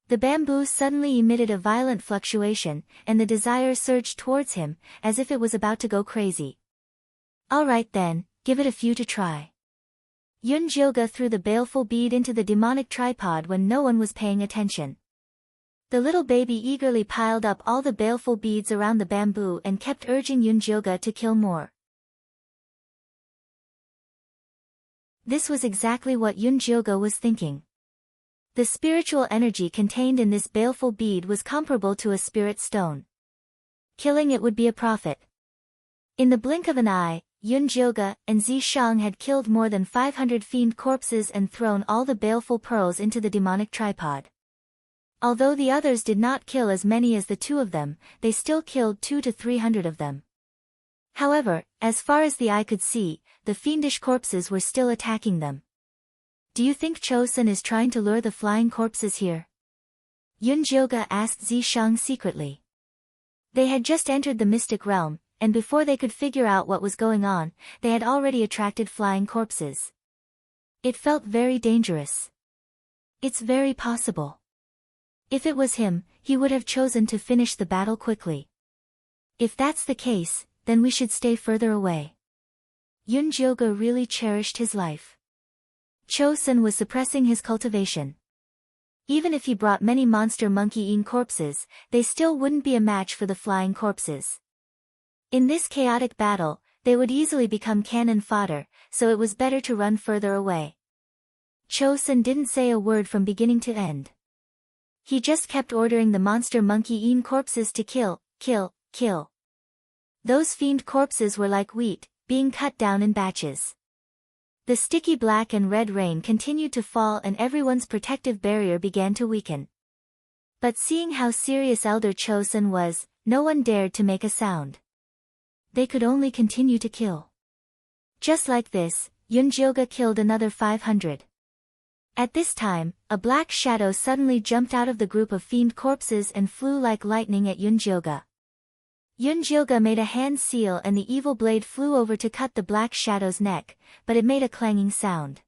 The bamboo suddenly emitted a violent fluctuation, and the desire surged towards him, as if it was about to go crazy. Alright then, give it a few to try. Yunjoga threw the baleful bead into the demonic tripod when no one was paying attention. The little baby eagerly piled up all the baleful beads around the bamboo and kept urging Yunjoga to kill more. This was exactly what Yunjoga was thinking. The spiritual energy contained in this baleful bead was comparable to a spirit stone. Killing it would be a profit. In the blink of an eye, Yunjoga and Zi Shang had killed more than 500 fiend corpses and thrown all the baleful pearls into the demonic tripod. Although the others did not kill as many as the 2 of them, they still killed 200 to 300 of them. However, as far as the eye could see, the fiendish corpses were still attacking them. Do you think Chosun is trying to lure the flying corpses here? Yunjoga asked Zi Shang secretly. They had just entered the mystic realm, and before they could figure out what was going on, they had already attracted flying corpses. It felt very dangerous. It's very possible. If it was him, he would have chosen to finish the battle quickly. If that's the case, then we should stay further away. Yunjoga really cherished his life. Chosun was suppressing his cultivation. Even if he brought many monster monkey-eaten corpses, they still wouldn't be a match for the flying corpses. In this chaotic battle, they would easily become cannon fodder, so it was better to run further away. Chosun didn't say a word from beginning to end. He just kept ordering the monster monkey-eaten corpses to kill, kill, kill. Those fiend corpses were like wheat, being cut down in batches. The sticky black and red rain continued to fall and everyone's protective barrier began to weaken. But seeing how serious Elder Chosun was, no one dared to make a sound. They could only continue to kill. Just like this, Yunjoga killed another 500. At this time, a black shadow suddenly jumped out of the group of fiend corpses and flew like lightning at Yunjioga. Yunjioga made a hand seal and the evil blade flew over to cut the black shadow's neck, but it made a clanging sound.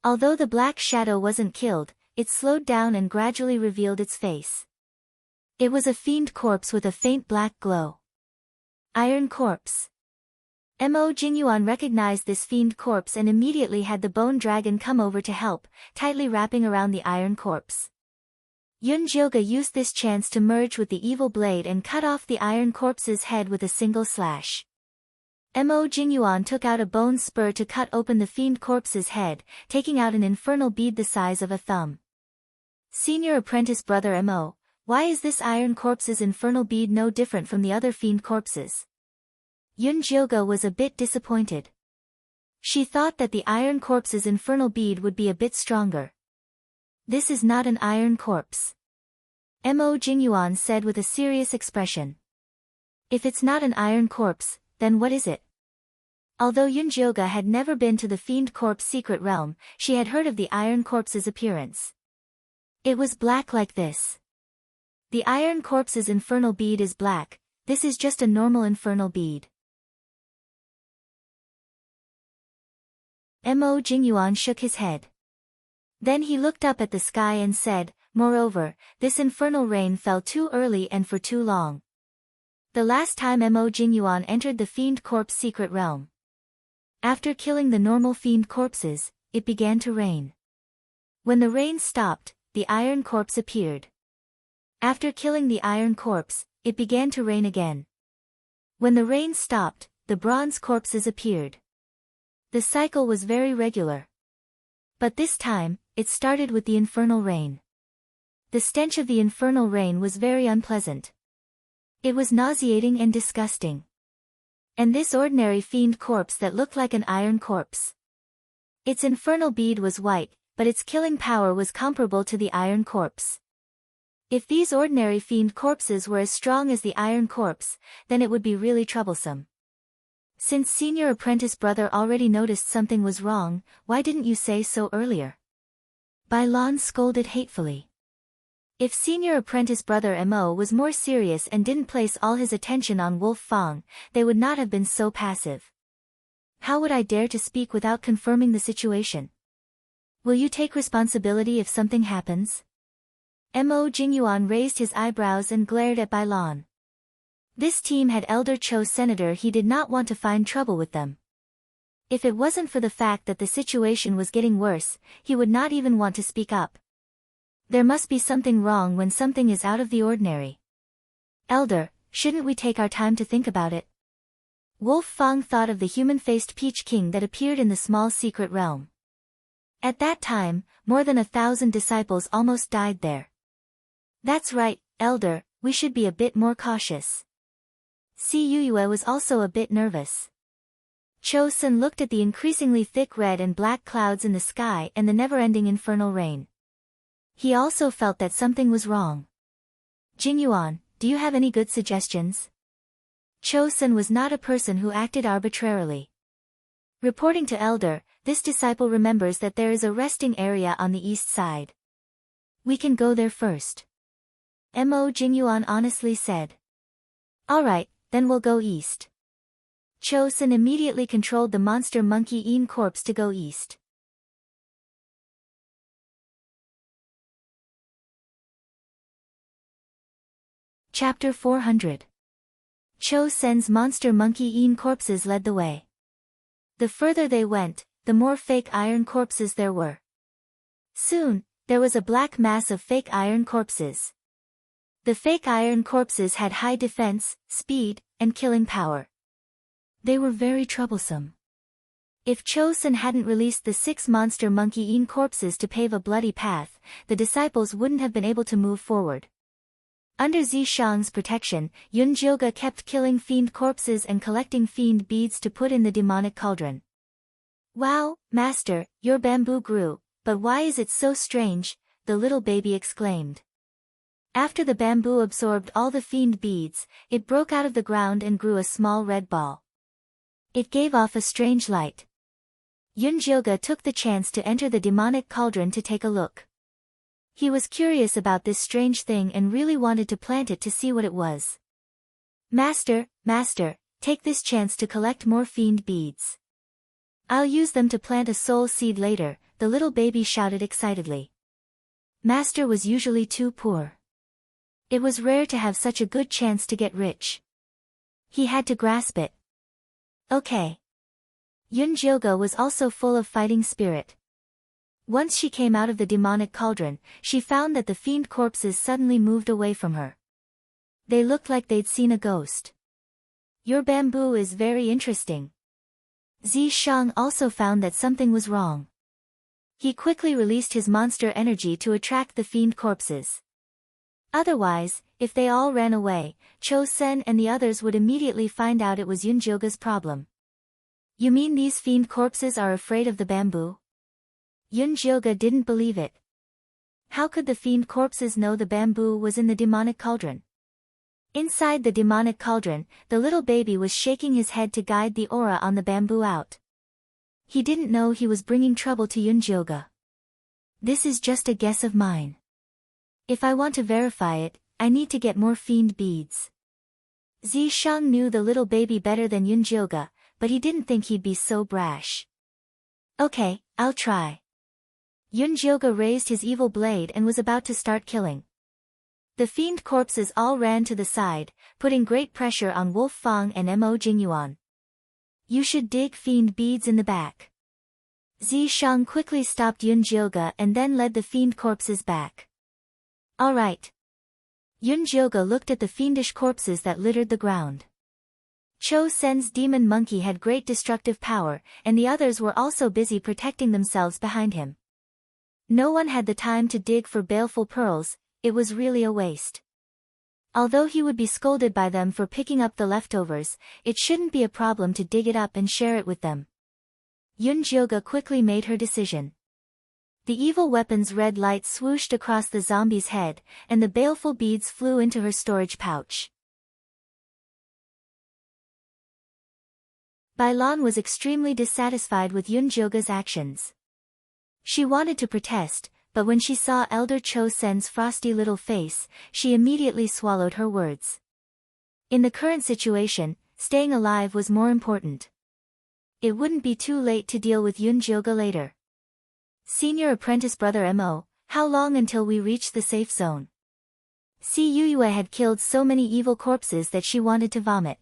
Although the black shadow wasn't killed, it slowed down and gradually revealed its face. It was a fiend corpse with a faint black glow. Iron corpse. Mo Jingyuan recognized this fiend corpse and immediately had the bone dragon come over to help, tightly wrapping around the iron corpse. Yunjioga used this chance to merge with the evil blade and cut off the iron corpse's head with a single slash. Mo Jingyuan took out a bone spur to cut open the fiend corpse's head, taking out an infernal bead the size of a thumb. Senior apprentice brother Mo, why is this iron corpse's infernal bead no different from the other fiend corpses? Yunjioga was a bit disappointed. She thought that the iron corpse's infernal bead would be a bit stronger. This is not an iron corpse. Mo Jingyuan said with a serious expression. If it's not an iron corpse, then what is it? Although Yunjioga had never been to the fiend corpse secret realm, she had heard of the iron corpse's appearance. It was black like this. The iron corpse's infernal bead is black, this is just a normal infernal bead. Mo Jingyuan shook his head. Then he looked up at the sky and said, moreover, this infernal rain fell too early and for too long. The last time Mo Jingyuan entered the fiend corpse secret realm. After killing the normal fiend corpses, it began to rain. When the rain stopped, the iron corpse appeared. After killing the iron corpse, it began to rain again. When the rain stopped, the bronze corpses appeared. The cycle was very regular. But this time, it started with the infernal rain. The stench of the infernal rain was very unpleasant. It was nauseating and disgusting. And this ordinary fiend corpse that looked like an iron corpse. Its infernal bead was white, but its killing power was comparable to the iron corpse. If these ordinary fiend corpses were as strong as the iron corpse, then it would be really troublesome. Since senior apprentice brother already noticed something was wrong, why didn't you say so earlier? Bai Lan scolded hatefully. If senior apprentice brother Mo was more serious and didn't place all his attention on Wolf Fang, they would not have been so passive. How would I dare to speak without confirming the situation? Will you take responsibility if something happens? Mo Jingyuan raised his eyebrows and glared at Bai Lan. This team had Elder Cho Senator. He did not want to find trouble with them. If it wasn't for the fact that the situation was getting worse, he would not even want to speak up. There must be something wrong when something is out of the ordinary. Elder, shouldn't we take our time to think about it? Wolf Fang thought of the human-faced Peach King that appeared in the small secret realm. At that time, more than 1,000 disciples almost died there. That's right, Elder, we should be a bit more cautious. Si Yuyue was also a bit nervous. Cho Sun looked at the increasingly thick red and black clouds in the sky and the never-ending infernal rain. He also felt that something was wrong. Jingyuan, do you have any good suggestions? Cho Sun was not a person who acted arbitrarily. Reporting to Elder, this disciple remembers that there is a resting area on the east side. We can go there first. Mo Jingyuan honestly said. Alright, then we'll go east. Cho Sun immediately controlled the monster monkey Een corpse to go east. Chapter 400. Cho Sen's monster monkey Een corpses led the way. The further they went, the more fake iron corpses there were. Soon, there was a black mass of fake iron corpses. The fake iron corpses had high defense, speed, and killing power. They were very troublesome. If Cho Sen hadn't released the 6 monster monkey Een corpses to pave a bloody path, the disciples wouldn't have been able to move forward. Under Zishang's protection, Yunjioga kept killing fiend corpses and collecting fiend beads to put in the demonic cauldron. Wow, Master, your bamboo grew, but why is it so strange? The little baby exclaimed. After the bamboo absorbed all the fiend beads, it broke out of the ground and grew a small red ball. It gave off a strange light. Yunjioge took the chance to enter the demonic cauldron to take a look. He was curious about this strange thing and really wanted to plant it to see what it was. Master, take this chance to collect more fiend beads. I'll use them to plant a soul seed later, the little baby shouted excitedly. Master was usually too poor. It was rare to have such a good chance to get rich. He had to grasp it. Okay. Yunjioge was also full of fighting spirit. Once she came out of the demonic cauldron, she found that the fiend corpses suddenly moved away from her. They looked like they'd seen a ghost. Your bamboo is very interesting. Zishang also found that something was wrong. He quickly released his monster energy to attract the fiend corpses. Otherwise, if they all ran away, Cho Sen and the others would immediately find out it was Yunjioge's problem. You mean these fiend corpses are afraid of the bamboo? Yunjioge didn't believe it. How could the fiend corpses know the bamboo was in the demonic cauldron? Inside the demonic cauldron, the little baby was shaking his head to guide the aura on the bamboo out. He didn't know he was bringing trouble to Yunjioge. This is just a guess of mine. If I want to verify it, I need to get more fiend beads. Zishang knew the little baby better than Yunjioge, but he didn't think he'd be so brash. Okay, I'll try. Yunjioge raised his evil blade and was about to start killing. The fiend corpses all ran to the side, putting great pressure on Wolf Fang and Mo Jingyuan. You should dig fiend beads in the back. Zishang quickly stopped Yunjioge and then led the fiend corpses back. All right. Yunjioge looked at the fiendish corpses that littered the ground. Cho Sen's demon monkey had great destructive power, and the others were also busy protecting themselves behind him. No one had the time to dig for baleful pearls, it was really a waste. Although he would be scolded by them for picking up the leftovers, it shouldn't be a problem to dig it up and share it with them. Yunjioge quickly made her decision. The evil weapon's red light swooshed across the zombie's head, and the baleful beads flew into her storage pouch. Bailan was extremely dissatisfied with Yunjioge's actions. She wanted to protest, but when she saw Elder Cho Sen's frosty little face, she immediately swallowed her words. In the current situation, staying alive was more important. It wouldn't be too late to deal with Yunjioge later. Senior apprentice brother Mo, how long until we reach the safe zone? Si Yuyue had killed so many evil corpses that she wanted to vomit.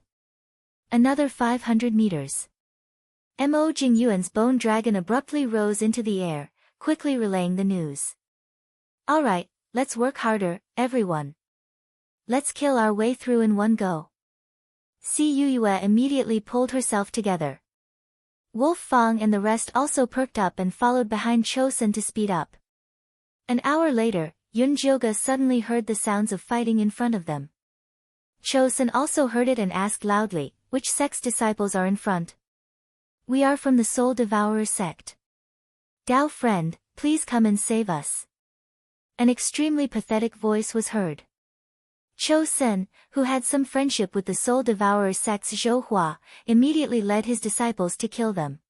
Another 500 meters. Mo Jingyuan's bone dragon abruptly rose into the air, quickly relaying the news. Alright, let's work harder, everyone. Let's kill our way through in one go. Si Yuyue immediately pulled herself together. Wolf Fang and the rest also perked up and followed behind Chosen to speed up. An hour later, Yunjioge suddenly heard the sounds of fighting in front of them. Chosen also heard it and asked loudly, which sect's disciples are in front? We are from the Soul Devourer sect. Dao friend, please come and save us. An extremely pathetic voice was heard. Cho Sen, who had some friendship with the Soul Devourer sect's Zhou Hua, immediately led his disciples to kill them.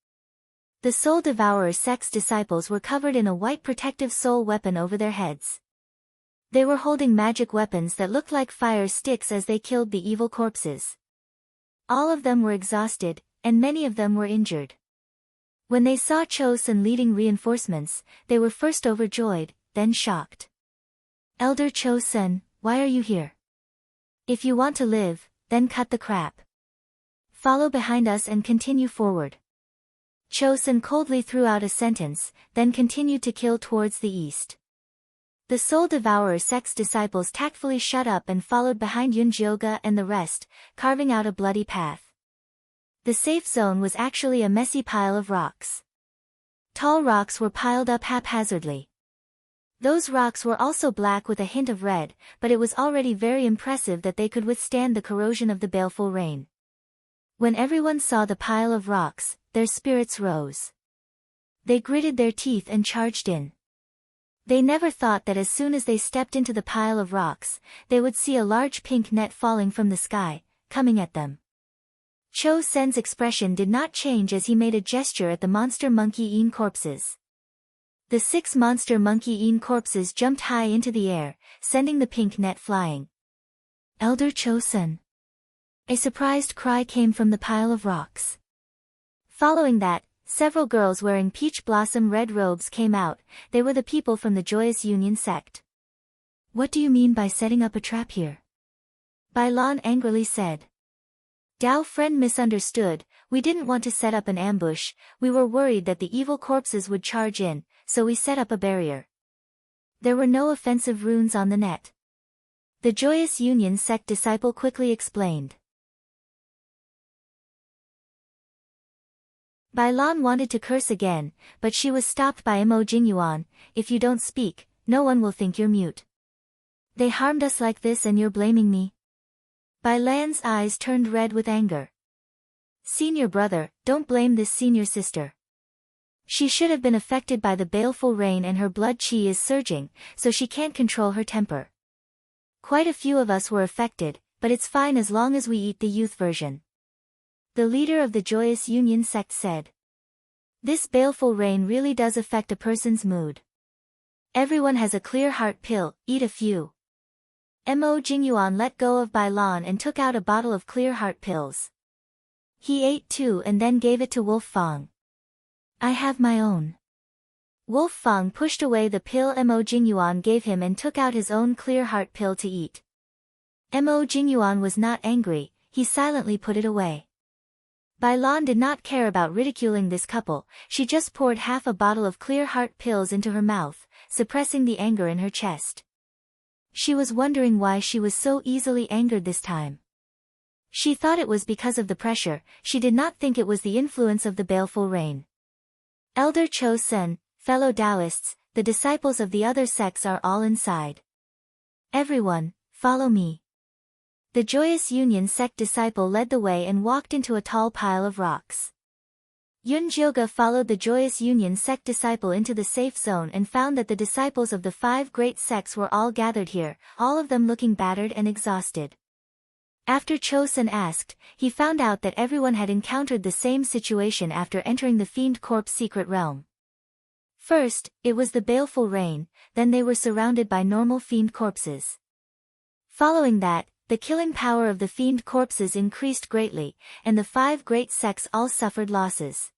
The Soul Devourer sect's disciples were covered in a white protective soul weapon over their heads. They were holding magic weapons that looked like fire sticks as they killed the evil corpses. All of them were exhausted, and many of them were injured. When they saw Cho Sen leading reinforcements, they were first overjoyed, then shocked. Elder Cho Sen, why are you here? If you want to live, then cut the crap. Follow behind us and continue forward. Cho Sen coldly threw out a sentence, then continued to kill towards the east. The Soul Devourer sect's disciples tactfully shut up and followed behind Yunjioge and the rest, carving out a bloody path. The safe zone was actually a messy pile of rocks. Tall rocks were piled up haphazardly. Those rocks were also black with a hint of red, but it was already very impressive that they could withstand the corrosion of the baleful rain. When everyone saw the pile of rocks, their spirits rose. They gritted their teeth and charged in. They never thought that as soon as they stepped into the pile of rocks, they would see a large pink net falling from the sky, coming at them. Cho Sen's expression did not change as he made a gesture at the monster monkey-ine corpses. The 6 monster monkey-ine corpses jumped high into the air, sending the pink net flying. Elder Cho Sen. A surprised cry came from the pile of rocks. Following that, several girls wearing peach blossom red robes came out. They were the people from the Joyous Union sect. What do you mean by setting up a trap here? Bai Lan angrily said. Dao friend misunderstood, we didn't want to set up an ambush, we were worried that the evil corpses would charge in, so we set up a barrier. There were no offensive runes on the net. The Joyous Union sect disciple quickly explained. Bai Lan wanted to curse again, but she was stopped by Mo Jingyuan. If you don't speak, no one will think you're mute. They harmed us like this and you're blaming me? Bai Lan's eyes turned red with anger. Senior brother, don't blame this senior sister. She should have been affected by the baleful rain and her blood qi is surging, so she can't control her temper. Quite a few of us were affected, but it's fine as long as we eat the youth version. The leader of the Joyous Union sect said. This baleful rain really does affect a person's mood. Everyone has a clear heart pill, eat a few. Mo Jingyuan let go of Bai Lan and took out a bottle of clear heart pills. He ate 2 and then gave it to Wolf Fang. I have my own. Wolf Fang pushed away the pill Mo Jingyuan gave him and took out his own clear heart pill to eat. Mo Jingyuan was not angry, he silently put it away. Bai Lan did not care about ridiculing this couple, she just poured half a bottle of clear heart pills into her mouth, suppressing the anger in her chest. She was wondering why she was so easily angered this time. She thought it was because of the pressure, she did not think it was the influence of the baleful rain. Elder Cho Sen, fellow Taoists, the disciples of the other sects are all inside. Everyone, follow me. The Joyous Union sect disciple led the way and walked into a tall pile of rocks. Yun Jilga followed the Joyous Union sect disciple into the safe zone and found that the disciples of the 5 great sects were all gathered here, all of them looking battered and exhausted. After Cho Sen asked, he found out that everyone had encountered the same situation after entering the Fiend Corp's secret realm. First, it was the baleful rain, then they were surrounded by normal fiend corpses. Following that, the killing power of the fiend corpses increased greatly, and the 5 great sects all suffered losses.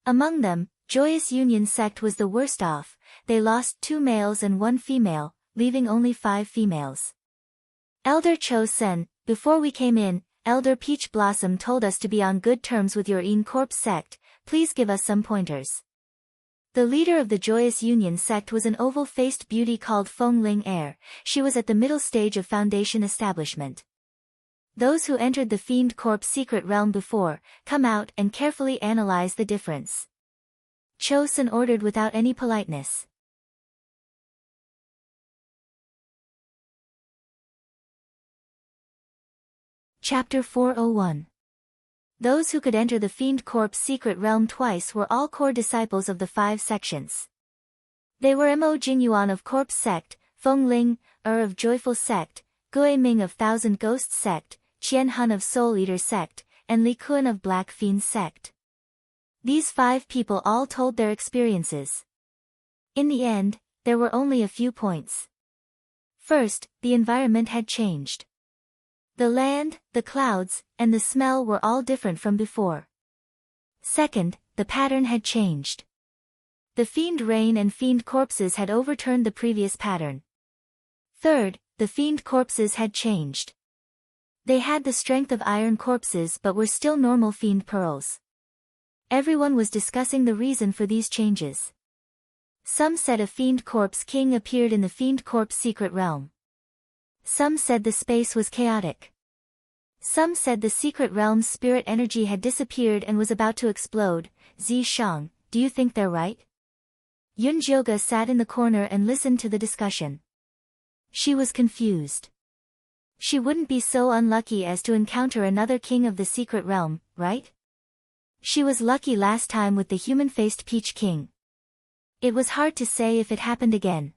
Among them, Joyous Union sect was the worst off, they lost 2 males and 1 female, leaving only 5 females. Elder Cho Sen, before we came in, Elder Peach Blossom told us to be on good terms with your Ine Corp sect, please give us some pointers. The leader of the Joyous Union sect was an oval-faced beauty called Feng Ling Er, she was at the middle stage of foundation establishment. Those who entered the Fiend Corp's secret realm before, come out and carefully analyze the difference. Cho Sen ordered without any politeness. Chapter 401. Those who could enter the Fiend Corp's secret realm twice were all core disciples of the 5 sections. They were Mo Jingyuan of Corpse sect, Feng Ling Er of Joyful sect, Gui Ming of Thousand Ghosts sect, Qian Hun of Soul Eater sect, and Li Kun of Black Fiend sect. These 5 people all told their experiences. In the end, there were only a few points. First, the environment had changed. The land, the clouds, and the smell were all different from before. Second, the pattern had changed. The fiend rain and fiend corpses had overturned the previous pattern. Third, the fiend corpses had changed. They had the strength of iron corpses but were still normal fiend pearls. Everyone was discussing the reason for these changes. Some said a fiend corpse king appeared in the fiend corpse secret realm. Some said the space was chaotic. Some said the secret realm's spirit energy had disappeared and was about to explode. Zi Shang, do you think they're right? Yun Jilga sat in the corner and listened to the discussion. She was confused. She wouldn't be so unlucky as to encounter another king of the secret realm, right? She was lucky last time with the human-faced Peach King. It was hard to say if it happened again.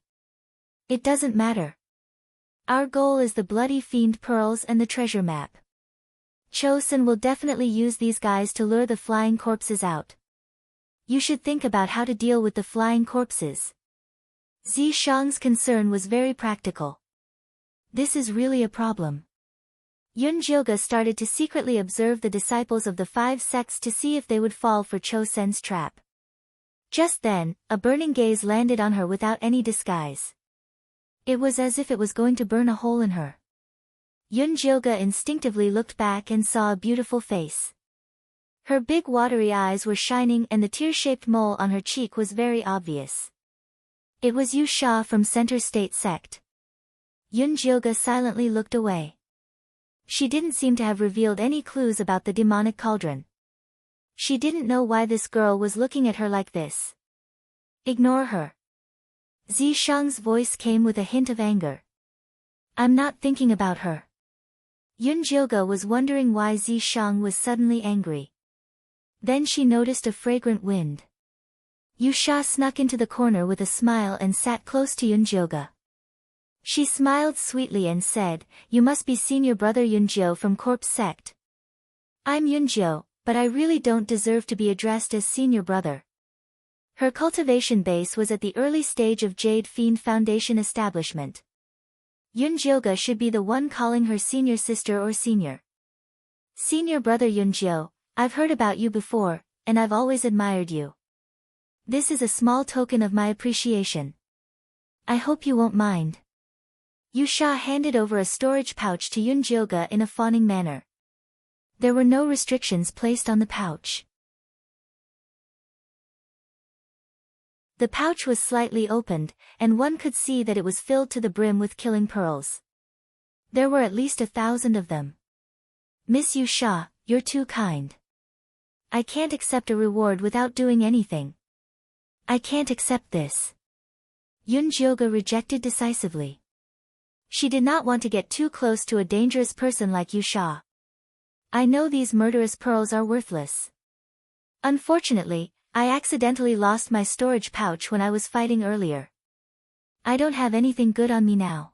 It doesn't matter. Our goal is the bloody fiend pearls and the treasure map. Cho-sun will definitely use these guys to lure the flying corpses out. You should think about how to deal with the flying corpses. Zishang's concern was very practical. This is really a problem. Yunjilga started to secretly observe the disciples of the 5 sects to see if they would fall for Cho-sen's trap. Just then, a burning gaze landed on her without any disguise. It was as if it was going to burn a hole in her. Yunjilga instinctively looked back and saw a beautiful face. Her big watery eyes were shining and the tear-shaped mole on her cheek was very obvious. It was Yu Sha from Center State Sect. Yunjilga silently looked away. She didn't seem to have revealed any clues about the demonic cauldron. She didn't know why this girl was looking at her like this. Ignore her. Zishang's voice came with a hint of anger. I'm not thinking about her. Yunjilga was wondering why Zishang was suddenly angry. Then she noticed a fragrant wind. Yu Sha snuck into the corner with a smile and sat close to Yunjilga. She smiled sweetly and said, "You must be senior brother Yunjio from Corpse Sect." "I'm Yunjio, but I really don't deserve to be addressed as senior brother." Her cultivation base was at the early stage of Jade Fiend Foundation establishment. Yunjilga should be the one calling her senior sister or senior. "Senior brother Yunjio, I've heard about you before, and I've always admired you. This is a small token of my appreciation. I hope you won't mind." Yu Sha handed over a storage pouch to Yunjilga in a fawning manner. There were no restrictions placed on the pouch. The pouch was slightly opened, and one could see that it was filled to the brim with killing pearls. There were at least 1,000 of them. "Miss Yu Sha, you're too kind. I can't accept a reward without doing anything. I can't accept this." Yunjilga rejected decisively. She did not want to get too close to a dangerous person like Yu Sha. "I know these murderous pearls are worthless. Unfortunately, I accidentally lost my storage pouch when I was fighting earlier. I don't have anything good on me now."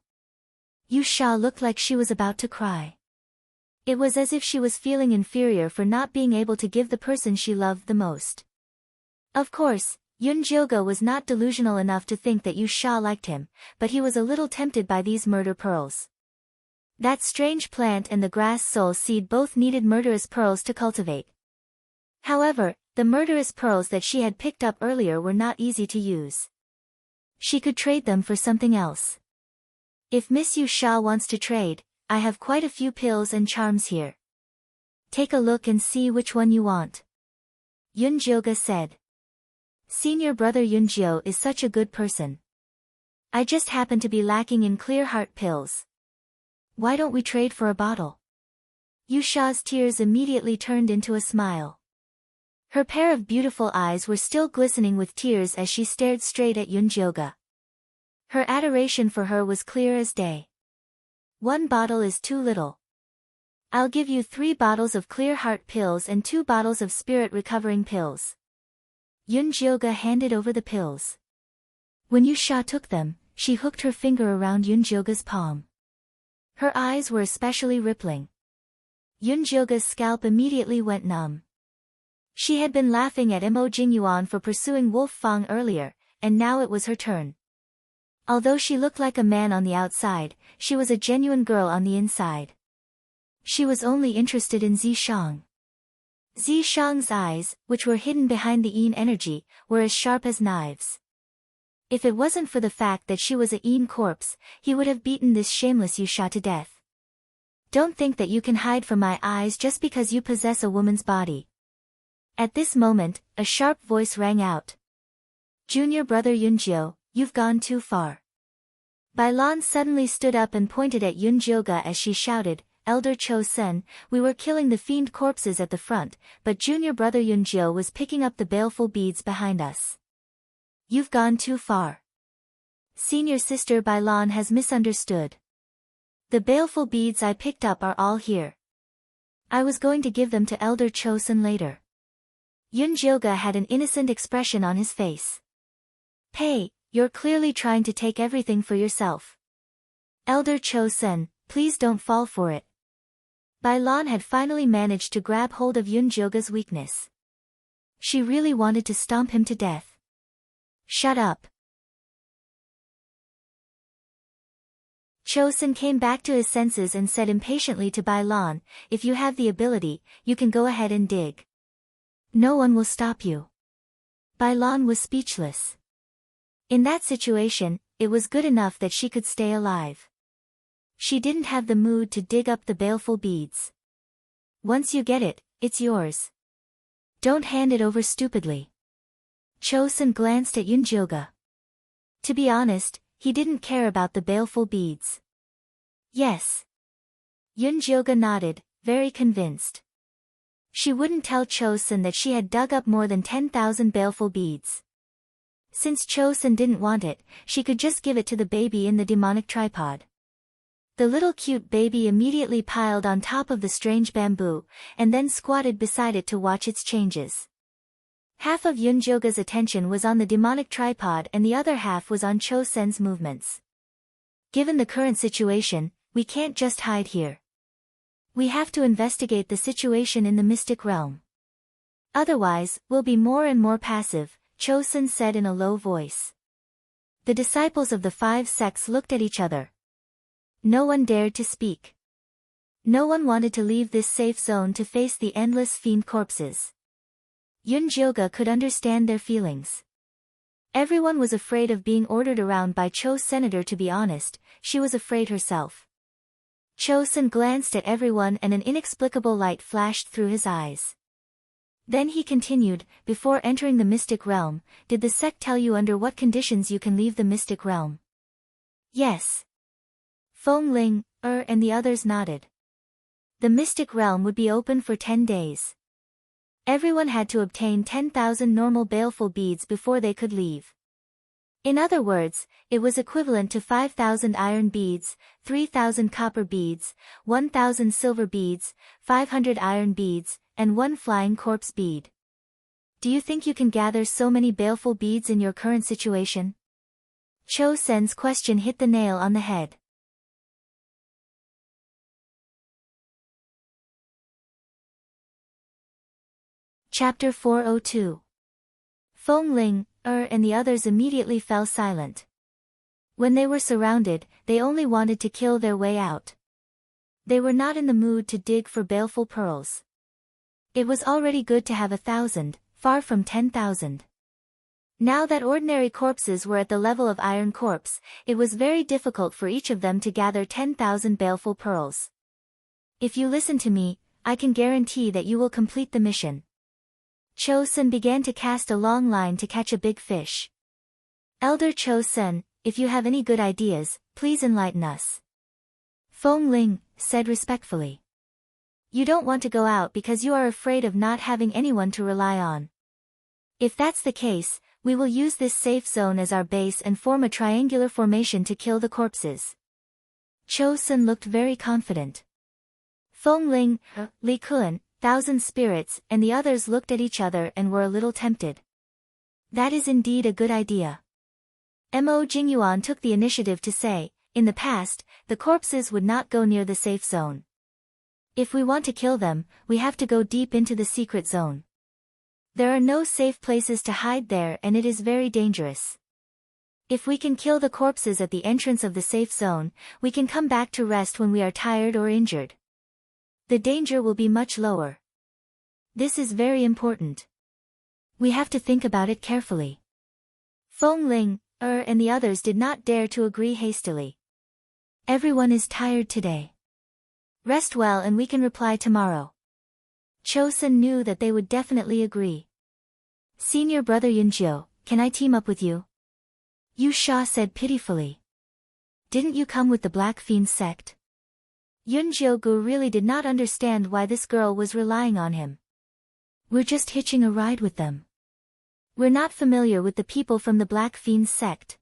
Yu Sha looked like she was about to cry. It was as if she was feeling inferior for not being able to give the person she loved the most. Of course, Yunjilga was not delusional enough to think that Yu Sha liked him, but he was a little tempted by these murder pearls. That strange plant and the grass soul seed both needed murderous pearls to cultivate. However, the murderous pearls that she had picked up earlier were not easy to use. She could trade them for something else. "If Miss Yu Sha wants to trade, I have quite a few pills and charms here. Take a look and see which one you want," Yunjilga said. "Senior brother Yunjio is such a good person. I just happen to be lacking in clear heart pills. Why don't we trade for a bottle?" Yu Sha's tears immediately turned into a smile. Her pair of beautiful eyes were still glistening with tears as she stared straight at Yunjilga. Her adoration for her was clear as day. "1 bottle is too little. I'll give you 3 bottles of clear heart pills and 2 bottles of spirit recovering pills." Yunjilga handed over the pills. When Yu Sha took them, she hooked her finger around Yunjilga's palm. Her eyes were especially rippling. Yunjilga's scalp immediately went numb. She had been laughing at Mo Jingyuan for pursuing Wolf Fang earlier, and now it was her turn. Although she looked like a man on the outside, she was a genuine girl on the inside. She was only interested in Zishang. Zishang's eyes, which were hidden behind the Yin energy, were as sharp as knives. If it wasn't for the fact that she was a Yin corpse, he would have beaten this shameless Yu Sha to death. "Don't think that you can hide from my eyes just because you possess a woman's body." At this moment, a sharp voice rang out. "Junior brother Yunjio, you've gone too far." Bailan suddenly stood up and pointed at Yunjilga as she shouted, "Elder Cho-sen, we were killing the fiend corpses at the front, but junior brother Yunjio was picking up the baleful beads behind us. You've gone too far. Senior sister Bailan has misunderstood. The baleful beads I picked up are all here. I was going to give them to Elder Cho-sen later." Yunjilga had an innocent expression on his face. "Hey, you're clearly trying to take everything for yourself. Elder Cho-sen, please don't fall for it." Bai Lan had finally managed to grab hold of Yun Jioga's weakness. She really wanted to stomp him to death. Shut up. Chosun came back to his senses and said impatiently to Bai Lan, if you have the ability, you can go ahead and dig. No one will stop you. Bai Lan was speechless. In that situation, it was good enough that she could stay alive. She didn't have the mood to dig up the baleful beads. Once you get it, it's yours. Don't hand it over stupidly. Chosun glanced at Yun Jioga. To be honest, he didn't care about the baleful beads. Yes. Yun Jioga nodded, very convinced. She wouldn't tell Chosun that she had dug up more than 10,000 baleful beads. Since Chosun didn't want it, she could just give it to the baby in the demonic tripod. The little cute baby immediately piled on top of the strange bamboo, and then squatted beside it to watch its changes. Half of Yun Jioga's attention was on the demonic tripod and the other half was on Chosun's movements. Given the current situation, we can't just hide here. We have to investigate the situation in the mystic realm. Otherwise, we'll be more and more passive, Chosun said in a low voice. The disciples of the 5 sects looked at each other. No one dared to speak. No one wanted to leave this safe zone to face the endless fiend corpses. Yun Jioga could understand their feelings. Everyone was afraid of being ordered around by Cho's senator. To be honest, she was afraid herself. Chosun glanced at everyone and an inexplicable light flashed through his eyes. Then he continued, before entering the mystic realm, did the sect tell you under what conditions you can leave the mystic realm? Yes. Feng Ling, and the others nodded. The mystic realm would be open for 10 days. Everyone had to obtain 10,000 normal baleful beads before they could leave. In other words, it was equivalent to 5,000 iron beads, 3,000 copper beads, 1,000 silver beads, 500 iron beads, and 1 flying corpse bead. Do you think you can gather so many baleful beads in your current situation? Chosun's question hit the nail on the head. Chapter 402. Feng Ling, and the others immediately fell silent. When they were surrounded, they only wanted to kill their way out. They were not in the mood to dig for baleful pearls. It was already good to have 1,000, far from 10,000. Now that ordinary corpses were at the level of iron corpse, it was very difficult for each of them to gather 10,000 baleful pearls. If you listen to me, I can guarantee that you will complete the mission. Chosun began to cast a long line to catch a big fish. Elder Chosun, if you have any good ideas, please enlighten us. Feng Ling said respectfully. You don't want to go out because you are afraid of not having anyone to rely on. If that's the case, we will use this safe zone as our base and form a triangular formation to kill the corpses. Chosun looked very confident. Feng Ling, Li Kun, 1,000 spirits, and the others looked at each other and were a little tempted. That is indeed a good idea. Mo Jingyuan took the initiative to say, in the past, the corpses would not go near the safe zone. If we want to kill them, we have to go deep into the secret zone. There are no safe places to hide there and it is very dangerous. If we can kill the corpses at the entrance of the safe zone, we can come back to rest when we are tired or injured. The danger will be much lower. This is very important. We have to think about it carefully. Feng Ling, and the others did not dare to agree hastily. Everyone is tired today. Rest well and we can reply tomorrow. Chosun knew that they would definitely agree. Senior brother Yunjio, can I team up with you? Yu Sha said pitifully. Didn't you come with the Black Fiend sect? Yunjio-gu really did not understand why this girl was relying on him. We're just hitching a ride with them. We're not familiar with the people from the Black Fiend sect.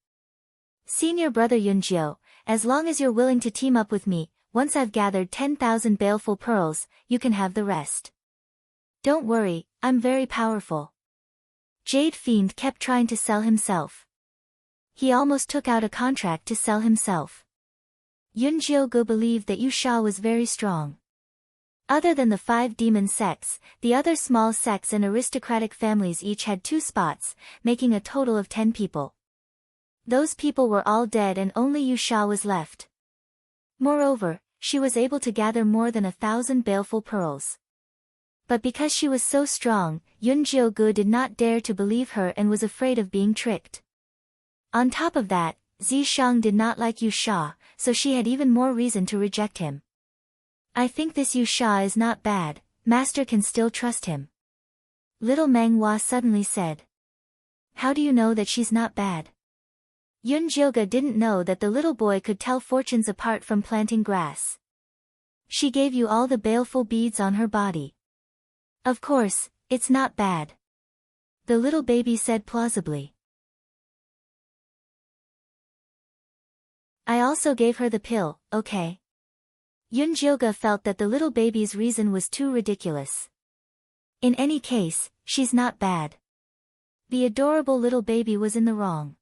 Senior brother Yunjio, as long as you're willing to team up with me, once I've gathered 10,000 baleful pearls, you can have the rest. Don't worry, I'm very powerful. Jade Fiend kept trying to sell himself. He almost took out a contract to sell himself. Yunjio-gu believed that Yu Sha was very strong. Other than the 5 demon sects, the other small sects and aristocratic families each had 2 spots, making a total of 10 people. Those people were all dead and only Yusha was left. Moreover, she was able to gather more than 1,000 baleful pearls. But because she was so strong, Yun Jiuge did not dare to believe her and was afraid of being tricked. On top of that, Zishang did not like Yusha, so she had even more reason to reject him. I think this Yusha is not bad, master can still trust him. Little Meng Hua suddenly said. How do you know that she's not bad? Yun Jiuge didn't know that the little boy could tell fortunes apart from planting grass. She gave you all the baleful beads on her body. Of course, it's not bad. The little baby said plausibly. I also gave her the pill, okay? Yun Jiuge felt that the little baby's reason was too ridiculous. In any case, she's not bad. The adorable little baby was in the wrong.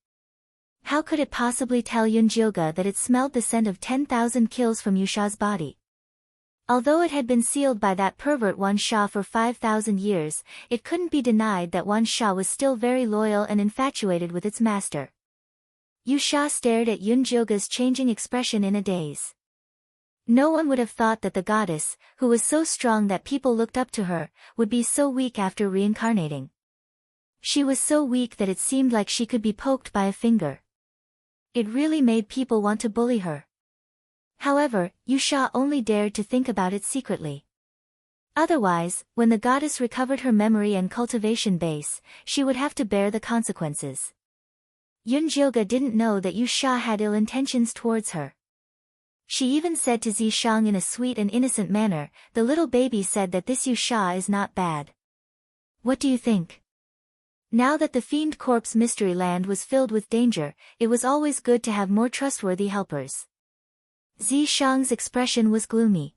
How could it possibly tell Yun Jiuge that it smelled the scent of 10,000 kills from Yusha's body? Although it had been sealed by that pervert Wan Sha for 5,000 years, it couldn't be denied that Wan Sha was still very loyal and infatuated with its master. Yusha stared at Yun Jiuge's changing expression in a daze. No one would have thought that the goddess, who was so strong that people looked up to her, would be so weak after reincarnating. She was so weak that it seemed like she could be poked by a finger. It really made people want to bully her. However, Yusha only dared to think about it secretly. Otherwise, when the goddess recovered her memory and cultivation base, she would have to bear the consequences. Yun Jiuge didn't know that Yusha had ill intentions towards her. She even said to Zishang in a sweet and innocent manner, the little baby said that this Yusha is not bad. What do you think? Now that the Fiend Corpse Mystery Land was filled with danger, it was always good to have more trustworthy helpers. Zishang's expression was gloomy.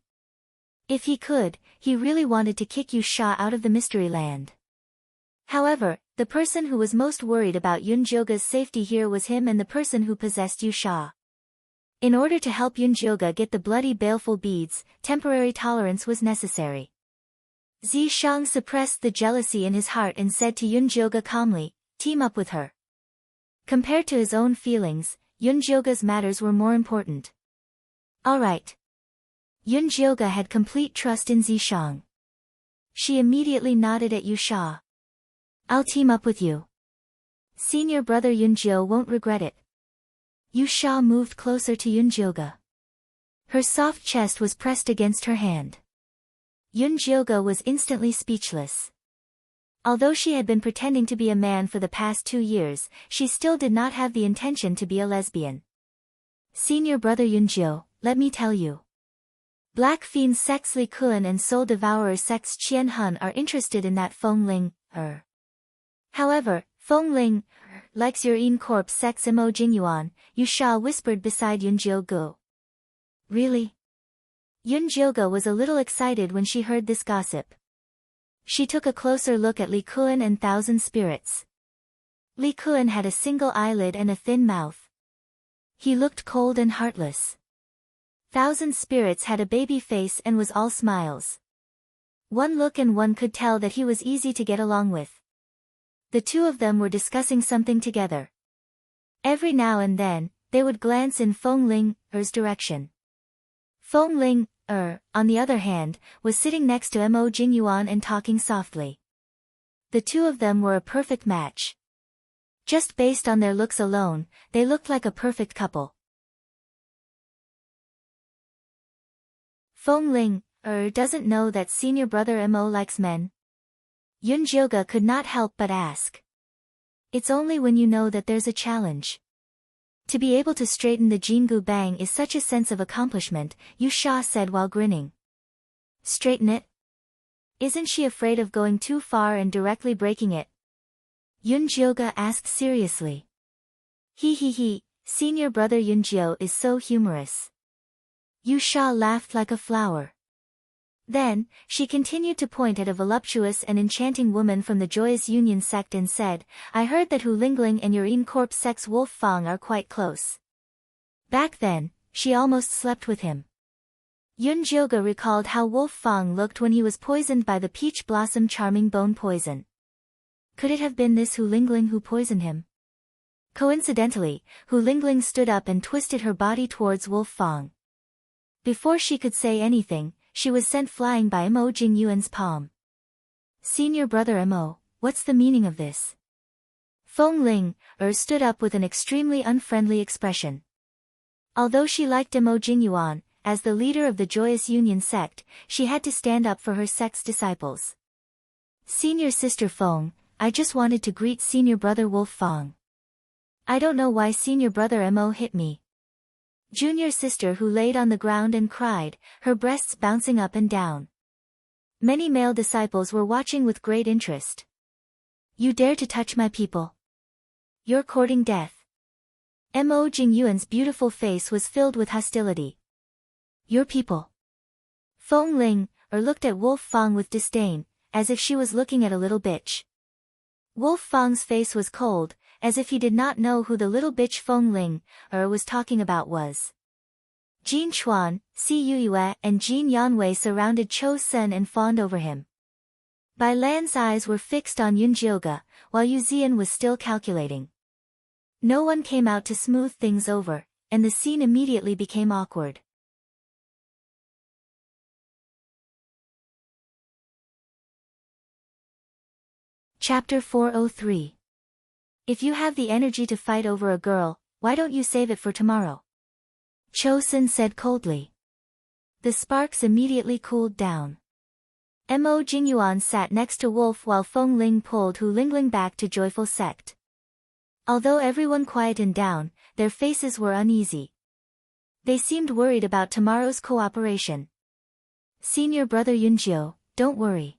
If he could, he really wanted to kick Yusha out of the Mystery Land. However, the person who was most worried about Yun Jiuge's safety here was him and the person who possessed Yusha. In order to help Yun Jiuge get the bloody baleful beads, temporary tolerance was necessary. Zishang suppressed the jealousy in his heart and said to Yun Jiuge calmly, team up with her. Compared to his own feelings, Yun Jiuge's matters were more important. Alright. Yun Jiuge had complete trust in Zishang. She immediately nodded at Yusha. I'll team up with you. Senior brother Yun Jiu won't regret it. Yusha moved closer to Yun Jiuge. Her soft chest was pressed against her hand. Yun Jiuge was instantly speechless. Although she had been pretending to be a man for the past 2 years, she still did not have the intention to be a lesbian. Senior brother Yun Jiu, let me tell you. Black Fiend Sex Li Kun and Soul Devourer Sex Qian Hun are interested in that Feng Ling, However, Feng Ling, likes your in corpse sex Mo Jingyuan, Yusha whispered beside Yun Jiuge. Really? Yun Jiuge was a little excited when she heard this gossip. She took a closer look at Li Kun and Thousand Spirits. Li Kun had a single eyelid and a thin mouth. He looked cold and heartless. Thousand Spirits had a baby face and was all smiles. One look and one could tell that he was easy to get along with. The two of them were discussing something together. Every now and then, they would glance in Feng Ling's direction. Feng Ling, on the other hand, was sitting next to Mo Jingyuan and talking softly. The two of them were a perfect match. Just based on their looks alone, they looked like a perfect couple. Feng Ling, doesn't know that senior brother Mo likes men. Yun Jiuge could not help but ask. It's only when you know that there's a challenge. To be able to straighten the Jingu Bang is such a sense of accomplishment, Yusha said while grinning. Straighten it? Isn't she afraid of going too far and directly breaking it? Yun Jiuge asked seriously. He, senior brother Yun Jiu is so humorous. Yusha laughed like a flower. Then, she continued to point at a voluptuous and enchanting woman from the Joyous Union sect and said, I heard that Hu Lingling and your in corpse sex Wolf Fang are quite close. Back then, she almost slept with him. Yunjioga recalled how Wolf Fang looked when he was poisoned by the peach blossom charming bone poison. Could it have been this Hu Lingling who poisoned him? Coincidentally, Hu Lingling stood up and twisted her body towards Wolf Fang. Before she could say anything, she was sent flying by Mo Jingyuan's palm. Senior brother Mo, what's the meaning of this? Feng Ling, stood up with an extremely unfriendly expression. Although she liked Mo Jingyuan, as the leader of the Joyous Union sect, she had to stand up for her sect's disciples. Senior sister Feng, I just wanted to greet senior brother Wolf Fang. I don't know why senior brother Mo hit me. Junior sister Hu laid on the ground and cried, her breasts bouncing up and down. Many male disciples were watching with great interest. You dare to touch my people? You're courting death. Mo Jingyuan's beautiful face was filled with hostility. Your people. Feng Ling, looked at Wolf Fang with disdain, as if she was looking at a little bitch. Wolf Fang's face was cold, as if he did not know who the little bitch Feng Ling, was talking about was. Jin Chuan, Si Yuyue and Jin Yanwei surrounded Cho Sen and fawned over him. Bai Lan's eyes were fixed on Yunjioga, while Yu Zian was still calculating. No one came out to smooth things over, and the scene immediately became awkward. Chapter 403. If you have the energy to fight over a girl, why don't you save it for tomorrow? Cho Sen said coldly. The sparks immediately cooled down. Mo Jingyuan sat next to Wolf while Feng Ling pulled Hu Lingling back to Joyful Sect. Although everyone quietened down, their faces were uneasy. They seemed worried about tomorrow's cooperation. Senior brother Yunjio, don't worry.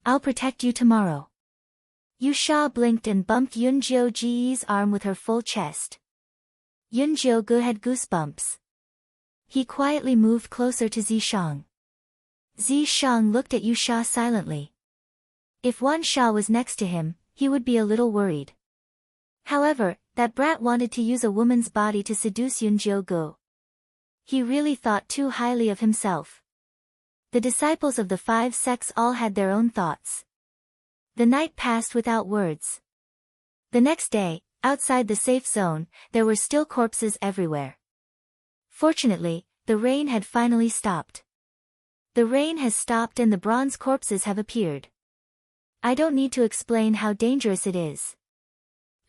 I'll protect you tomorrow. Yusha blinked and bumped Yunjio Ji's arm with her full chest. Yunjio Gu had goosebumps. He quietly moved closer to Zishang. Zishang looked at Yusha silently. If Wan Sha was next to him, he would be a little worried. However, that brat wanted to use a woman's body to seduce Yunjio Gu. He really thought too highly of himself. The disciples of the 5 sects all had their own thoughts. The night passed without words. The next day, outside the safe zone, there were still corpses everywhere. Fortunately, the rain had finally stopped. The rain has stopped and the bronze corpses have appeared. I don't need to explain how dangerous it is.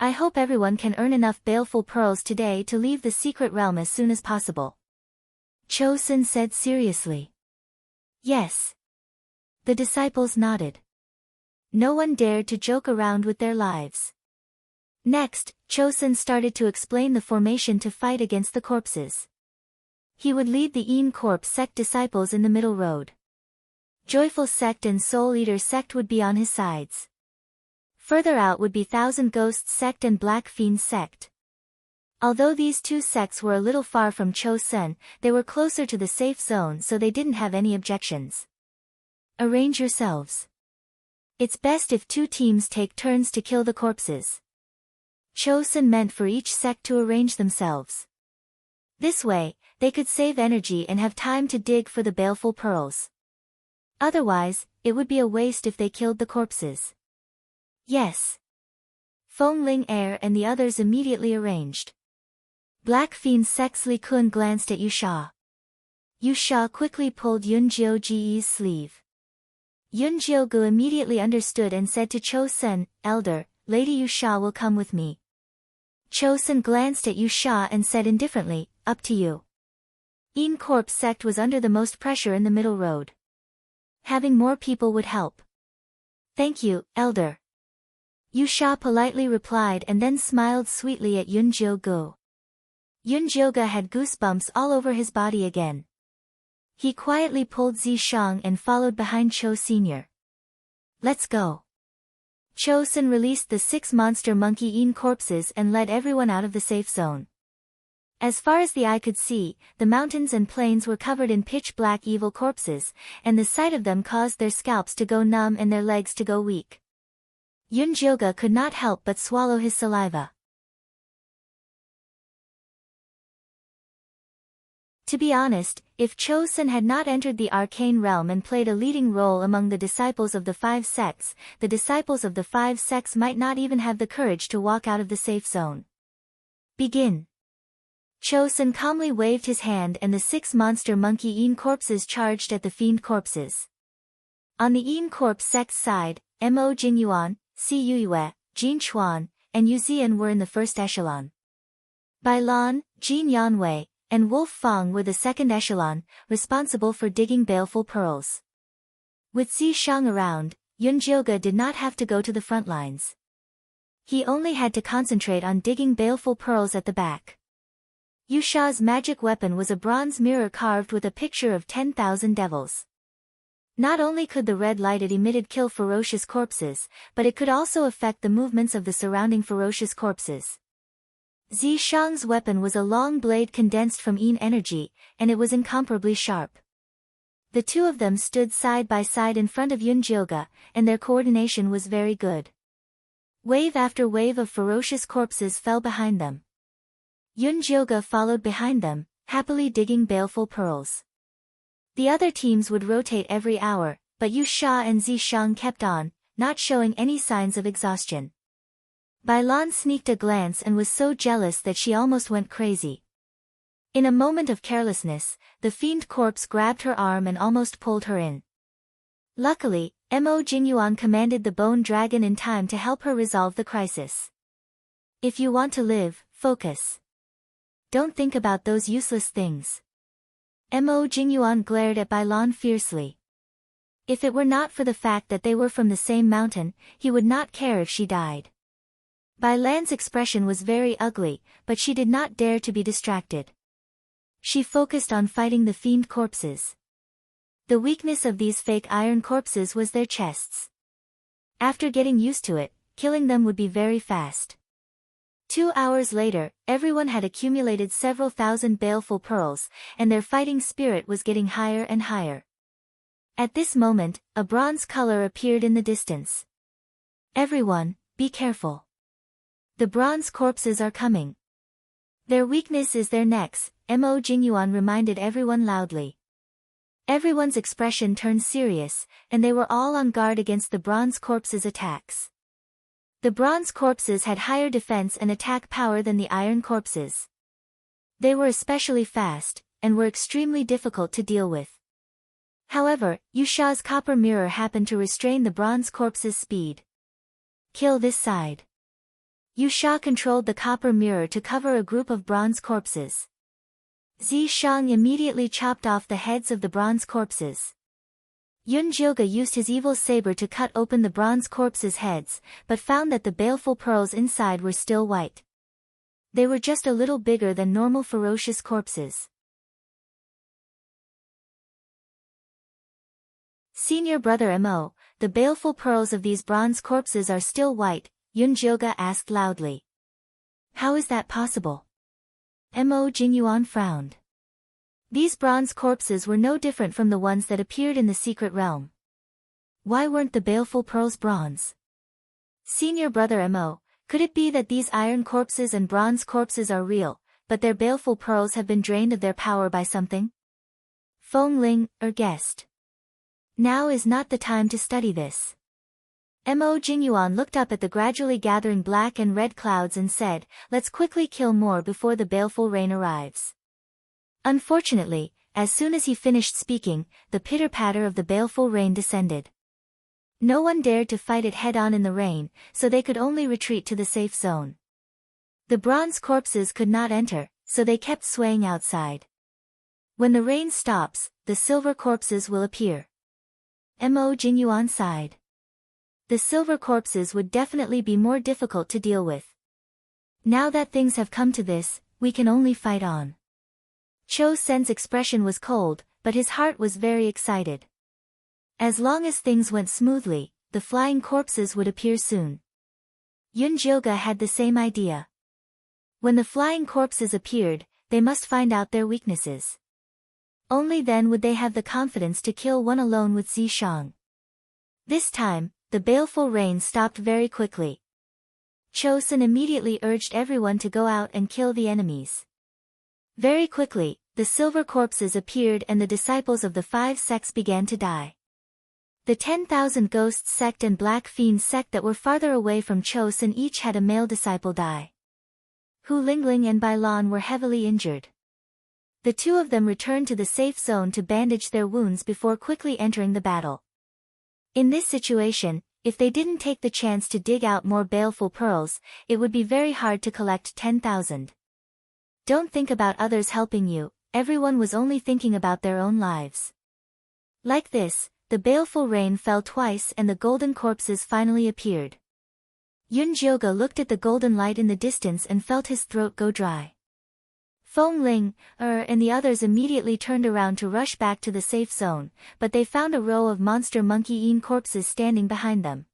I hope everyone can earn enough baleful pearls today to leave the secret realm as soon as possible. Cho Sen said seriously. Yes. The disciples nodded. No one dared to joke around with their lives. Next, Cho Sen started to explain the formation to fight against the corpses. He would lead the Een Corp sect disciples in the middle road. Joyful sect and Soul Eater sect would be on his sides. Further out would be Thousand Ghosts sect and Black Fiend sect. Although these 2 sects were a little far from Cho Sen, they were closer to the safe zone so they didn't have any objections. Arrange yourselves. It's best if 2 teams take turns to kill the corpses. Cho Sen meant for each sect to arrange themselves. This way, they could save energy and have time to dig for the baleful pearls. Otherwise, it would be a waste if they killed the corpses. Yes. Feng Ling and the others immediately arranged. Black Fiend Sect's Li Kun glanced at Yusha. Yusha quickly pulled Yunjio Ji's sleeve. Yunjio Gu immediately understood and said to Cho Sen, Elder, Lady Yusha will come with me. Cho Sen glanced at Yusha and said indifferently, up to you. Een Corp sect was under the most pressure in the middle road. Having more people would help. Thank you, Elder. Yusha politely replied and then smiled sweetly at Yunjio Gu. Yunjio Gu had goosebumps all over his body again. He quietly pulled Zishang and followed behind Cho Sr. Let's go. Cho Sen released the 6 monster monkey Een corpses and led everyone out of the safe zone. As far as the eye could see, the mountains and plains were covered in pitch-black evil corpses, and the sight of them caused their scalps to go numb and their legs to go weak. Yunjio Gu could not help but swallow his saliva. To be honest, if Chosun had not entered the arcane realm and played a leading role among the disciples of the five sects, the disciples of the five sects might not even have the courage to walk out of the safe zone. Begin. Chosun calmly waved his hand and the 6 monster monkey Yin corpses charged at the fiend corpses. On the Yin corpse sect's side, Mo Jinyuan, Si Yuyue, Jin Chuan, and Yu Zian were in the first echelon. Bai Lan, Jin Yanwei, and Wolf Fang were the second echelon, responsible for digging baleful pearls. With Zi Shang around, Yun Jilga did not have to go to the front lines. He only had to concentrate on digging baleful pearls at the back. Yu Sha's magic weapon was a bronze mirror carved with a picture of 10,000 devils. Not only could the red light it emitted kill ferocious corpses, but it could also affect the movements of the surrounding ferocious corpses. Zi Shang's weapon was a long blade condensed from Yin energy, and it was incomparably sharp. The two of them stood side by side in front of Yun Jilga, and their coordination was very good. Wave after wave of ferocious corpses fell behind them. Yun Jilga followed behind them, happily digging baleful pearls. The other teams would rotate every hour, but Yu Sha and Zi Shang kept on, not showing any signs of exhaustion. Bai Lan sneaked a glance and was so jealous that she almost went crazy. In a moment of carelessness, the fiend corpse grabbed her arm and almost pulled her in. Luckily, Mo Jinyuan commanded the bone dragon in time to help her resolve the crisis. If you want to live, focus. Don't think about those useless things. Mo Jinyuan glared at Bai Lan fiercely. If it were not for the fact that they were from the same mountain, he would not care if she died. Bai Lan's expression was very ugly, but she did not dare to be distracted. She focused on fighting the fiend corpses. The weakness of these fake iron corpses was their chests. After getting used to it, killing them would be very fast. 2 hours later, everyone had accumulated several thousand baleful pearls, and their fighting spirit was getting higher and higher. At this moment, a bronze color appeared in the distance. Everyone, be careful. The bronze corpses are coming. Their weakness is their necks, Mo Jinyuan reminded everyone loudly. Everyone's expression turned serious, and they were all on guard against the bronze corpses' attacks. The bronze corpses had higher defense and attack power than the iron corpses. They were especially fast, and were extremely difficult to deal with. However, Yu Sha's copper mirror happened to restrain the bronze corpse's speed. Kill this side. Yu Sha controlled the copper mirror to cover a group of bronze corpses. Zi Shang immediately chopped off the heads of the bronze corpses. Yun Jilga used his evil saber to cut open the bronze corpses' heads, but found that the baleful pearls inside were still white. They were just a little bigger than normal ferocious corpses. Senior brother Mo, the baleful pearls of these bronze corpses are still white, Yun Jilga asked loudly. How is that possible? Mo Jinyuan frowned. These bronze corpses were no different from the ones that appeared in the secret realm. Why weren't the baleful pearls bronze? Senior brother Mo, could it be that these iron corpses and bronze corpses are real, but their baleful pearls have been drained of their power by something? Feng Ling, guessed. Now is not the time to study this. Mo Jinyuan looked up at the gradually gathering black and red clouds and said, let's quickly kill more before the baleful rain arrives. Unfortunately, as soon as he finished speaking, the pitter-patter of the baleful rain descended. No one dared to fight it head-on in the rain, so they could only retreat to the safe zone. The bronze corpses could not enter, so they kept swaying outside. When the rain stops, the silver corpses will appear. Mo Jinyuan sighed. The silver corpses would definitely be more difficult to deal with. Now that things have come to this, we can only fight on. Cho Sen's expression was cold, but his heart was very excited. As long as things went smoothly, the flying corpses would appear soon. Yun Jilga had the same idea. When the flying corpses appeared, they must find out their weaknesses. Only then would they have the confidence to kill one alone with Zi Shang. This time, the baleful rain stopped very quickly. Cho Sen immediately urged everyone to go out and kill the enemies. Very quickly, the silver corpses appeared and the disciples of the 5 sects began to die. The 10,000 Ghosts sect and Black Fiends sect that were farther away from Chosun each had a male disciple die. Hu Lingling and Bai Lan were heavily injured. The two of them returned to the safe zone to bandage their wounds before quickly entering the battle. In this situation, if they didn't take the chance to dig out more baleful pearls, it would be very hard to collect 10,000. Don't think about others helping you, everyone was only thinking about their own lives. Like this, the baleful rain fell twice and the golden corpses finally appeared. Yun Jioge looked at the golden light in the distance and felt his throat go dry. Feng Ling, and the others immediately turned around to rush back to the safe zone, but they found a row of monster monkey-eaten corpses standing behind them.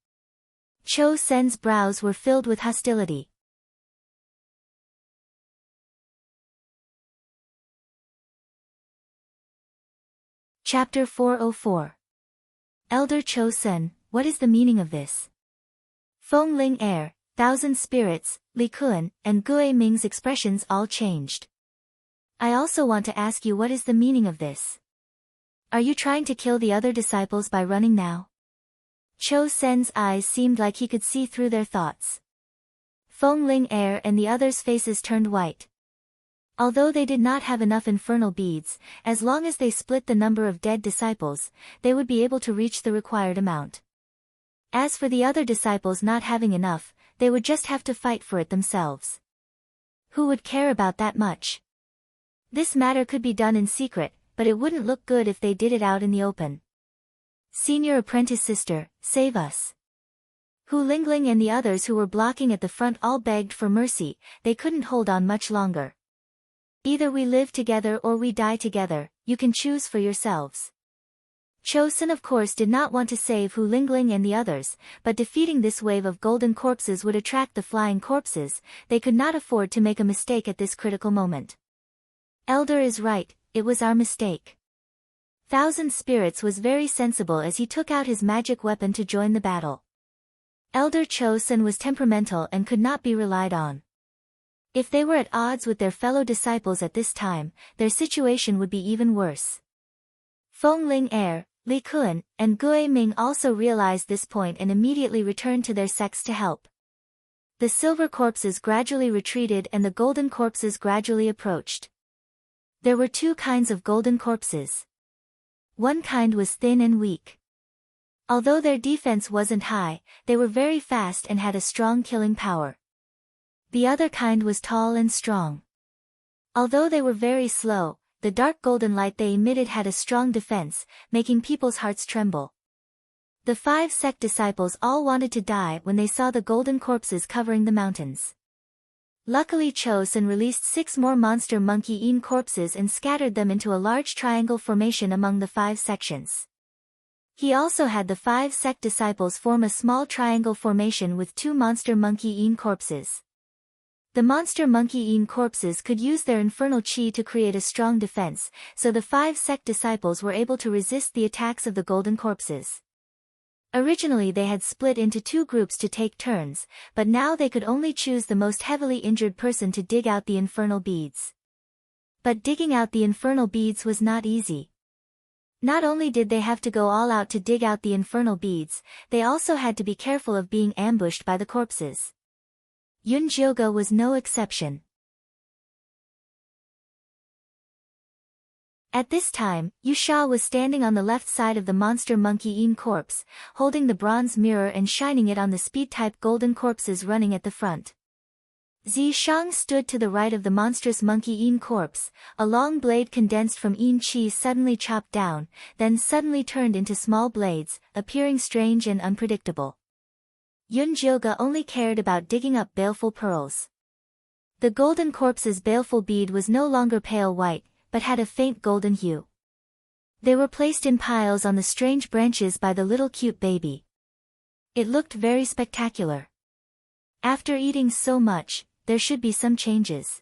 Cho Sen's brows were filled with hostility. Chapter 404. Elder Cho Sen, what is the meaning of this? Feng Ling Air, Thousand Spirits, Li Kun, and Gue Ming's expressions all changed. I also want to ask you what is the meaning of this? Are you trying to kill the other disciples by running now? Cho Sen's eyes seemed like he could see through their thoughts. Feng Ling Air and the others' faces turned white. Although they did not have enough infernal beads, as long as they split the number of dead disciples, they would be able to reach the required amount. As for the other disciples not having enough, they would just have to fight for it themselves. Who would care about that much? This matter could be done in secret, but it wouldn't look good if they did it out in the open. Senior apprentice sister, save us. Hu Lingling and the others who were blocking at the front all begged for mercy, they couldn't hold on much longer. Either we live together or we die together, you can choose for yourselves. Chosun of course did not want to save Hu Lingling and the others, but defeating this wave of golden corpses would attract the flying corpses, they could not afford to make a mistake at this critical moment. Elder is right, it was our mistake. Thousand Spirits was very sensible as he took out his magic weapon to join the battle. Elder Chosun was temperamental and could not be relied on. If they were at odds with their fellow disciples at this time, their situation would be even worse. Feng Ling Air, Li Kun, and Gue Ming also realized this point and immediately returned to their sects to help. The silver corpses gradually retreated and the golden corpses gradually approached. There were two kinds of golden corpses. One kind was thin and weak. Although their defense wasn't high, they were very fast and had a strong killing power. The other kind was tall and strong. Although they were very slow, the dark golden light they emitted had a strong defense, making people's hearts tremble. The 5 sect disciples all wanted to die when they saw the golden corpses covering the mountains. Luckily Chosun released 6 more monster monkey-eaten corpses and scattered them into a large triangle formation among the 5 sections. He also had the 5 sect disciples form a small triangle formation with 2 monster monkey-eaten corpses. The monster monkey-eaten corpses could use their infernal chi to create a strong defense, so the 5 sect disciples were able to resist the attacks of the golden corpses. Originally they had split into 2 groups to take turns, but now they could only choose the most heavily injured person to dig out the infernal beads. But digging out the infernal beads was not easy. Not only did they have to go all out to dig out the infernal beads, they also had to be careful of being ambushed by the corpses. Yun Jioge was no exception. At this time, Yu Sha was standing on the left side of the monster monkey-eaten corpse, holding the bronze mirror and shining it on the speed-type golden corpses running at the front. Zi Shang stood to the right of the monstrous monkey-eaten corpse, a long blade condensed from Yin Chi suddenly chopped down, then suddenly turned into small blades, appearing strange and unpredictable. Yun Jioge only cared about digging up baleful pearls. The golden corpse's baleful bead was no longer pale white, but had a faint golden hue. They were placed in piles on the strange branches by the little cute baby. It looked very spectacular. After eating so much, there should be some changes.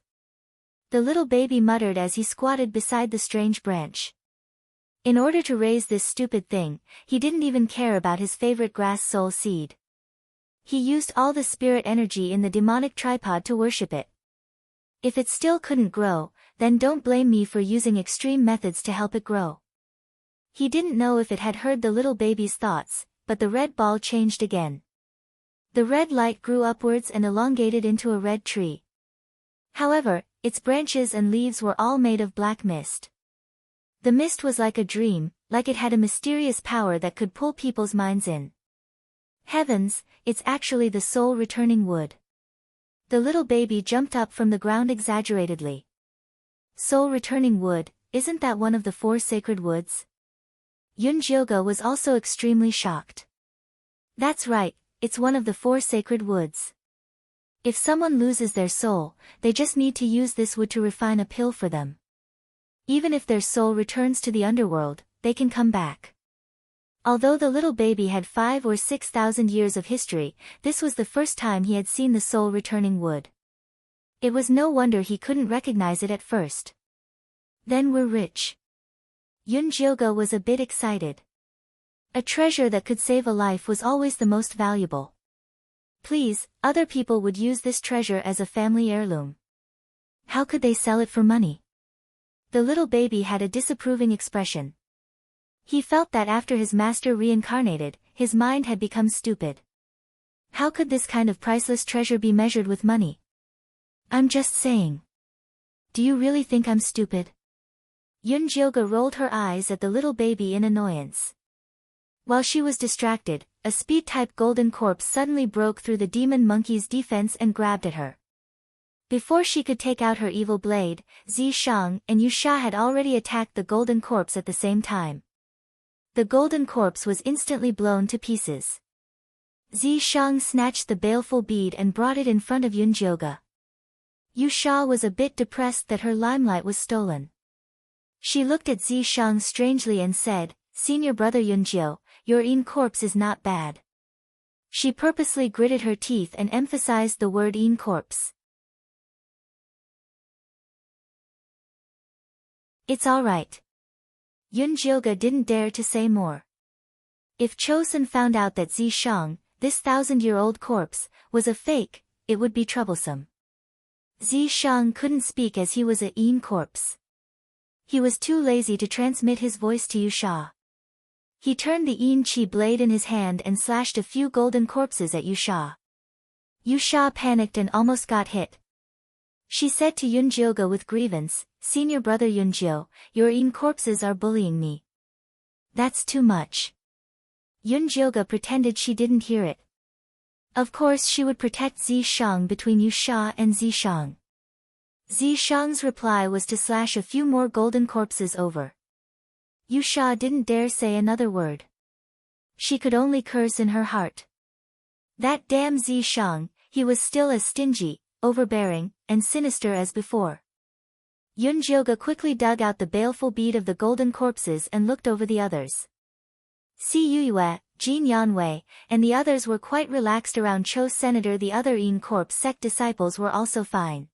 The little baby muttered as he squatted beside the strange branch. In order to raise this stupid thing, he didn't even care about his favorite grass soul seed. He used all the spirit energy in the demonic tripod to worship it. If it still couldn't grow, then don't blame me for using extreme methods to help it grow. He didn't know if it had heard the little baby's thoughts, but the red ball changed again. The red light grew upwards and elongated into a red tree. However, its branches and leaves were all made of black mist. The mist was like a dream, like it had a mysterious power that could pull people's minds in. Heavens, it's actually the soul-returning wood. The little baby jumped up from the ground exaggeratedly. Soul-returning wood, isn't that one of the 4 sacred woods? Yunjioge was also extremely shocked. That's right, it's one of the 4 sacred woods. If someone loses their soul, they just need to use this wood to refine a pill for them. Even if their soul returns to the underworld, they can come back. Although the little baby had 5 or 6,000 years of history, this was the first time he had seen the soul-returning wood. It was no wonder he couldn't recognize it at first. Then we're rich. Yunjioge was a bit excited. A treasure that could save a life was always the most valuable. Please, other people would use this treasure as a family heirloom. How could they sell it for money? The little baby had a disapproving expression. He felt that after his master reincarnated, his mind had become stupid. How could this kind of priceless treasure be measured with money? I'm just saying. Do you really think I'm stupid? Yunjioge rolled her eyes at the little baby in annoyance. While she was distracted, a speed-type golden corpse suddenly broke through the demon monkey's defense and grabbed at her. Before she could take out her evil blade, Zishang and Yusha had already attacked the golden corpse at the same time. The golden corpse was instantly blown to pieces. Zishang snatched the baleful bead and brought it in front of Yunjioge. Yusha was a bit depressed that her limelight was stolen. She looked at Zishang strangely and said, "Senior brother Yunjio, your Yin corpse is not bad." She purposely gritted her teeth and emphasized the word Yin corpse. It's alright. Yunjioge didn't dare to say more. If Chosun found out that Zishang, this 1,000-year-old corpse, was a fake, it would be troublesome. Zishang couldn't speak as he was a Yin corpse. He was too lazy to transmit his voice to Yusha. He turned the Yin Chi blade in his hand and slashed a few golden corpses at Yusha. Yusha panicked and almost got hit. She said to Yunjioge with grievance, "Senior brother Yunjio, your Yin corpses are bullying me." That's too much. Yunjioge pretended she didn't hear it. Of course she would protect Zishang between Yusha and Zishang. Zishang's reply was to slash a few more golden corpses over. Yusha didn't dare say another word. She could only curse in her heart. That damn Zishang, he was still as stingy, overbearing, and sinister as before. Yunjioge quickly dug out the baleful bead of the golden corpses and looked over the others. Si Yuyue, Jin Yanwei, and the others were quite relaxed around Cho's senator. The other Yin corpse sect disciples were also fine.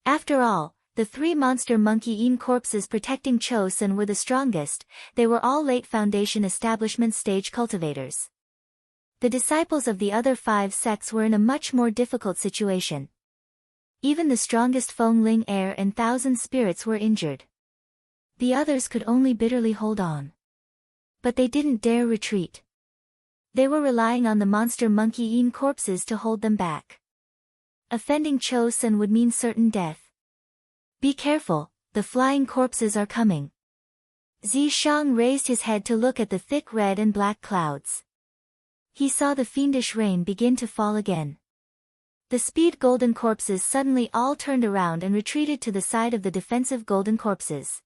After all, the 3 monster monkey Yin corpses protecting Chosun were the strongest. They were all late foundation establishment stage cultivators. The disciples of the other 5 sects were in a much more difficult situation. Even the strongest Feng Ling heir and 1,000 spirits were injured. The others could only bitterly hold on. But they didn't dare retreat. They were relying on the monster monkey Yin corpses to hold them back. Offending Chosun would mean certain death. Be careful, the flying corpses are coming. Zishang raised his head to look at the thick red and black clouds. He saw the fiendish rain begin to fall again. The speed golden corpses suddenly all turned around and retreated to the side of the defensive golden corpses.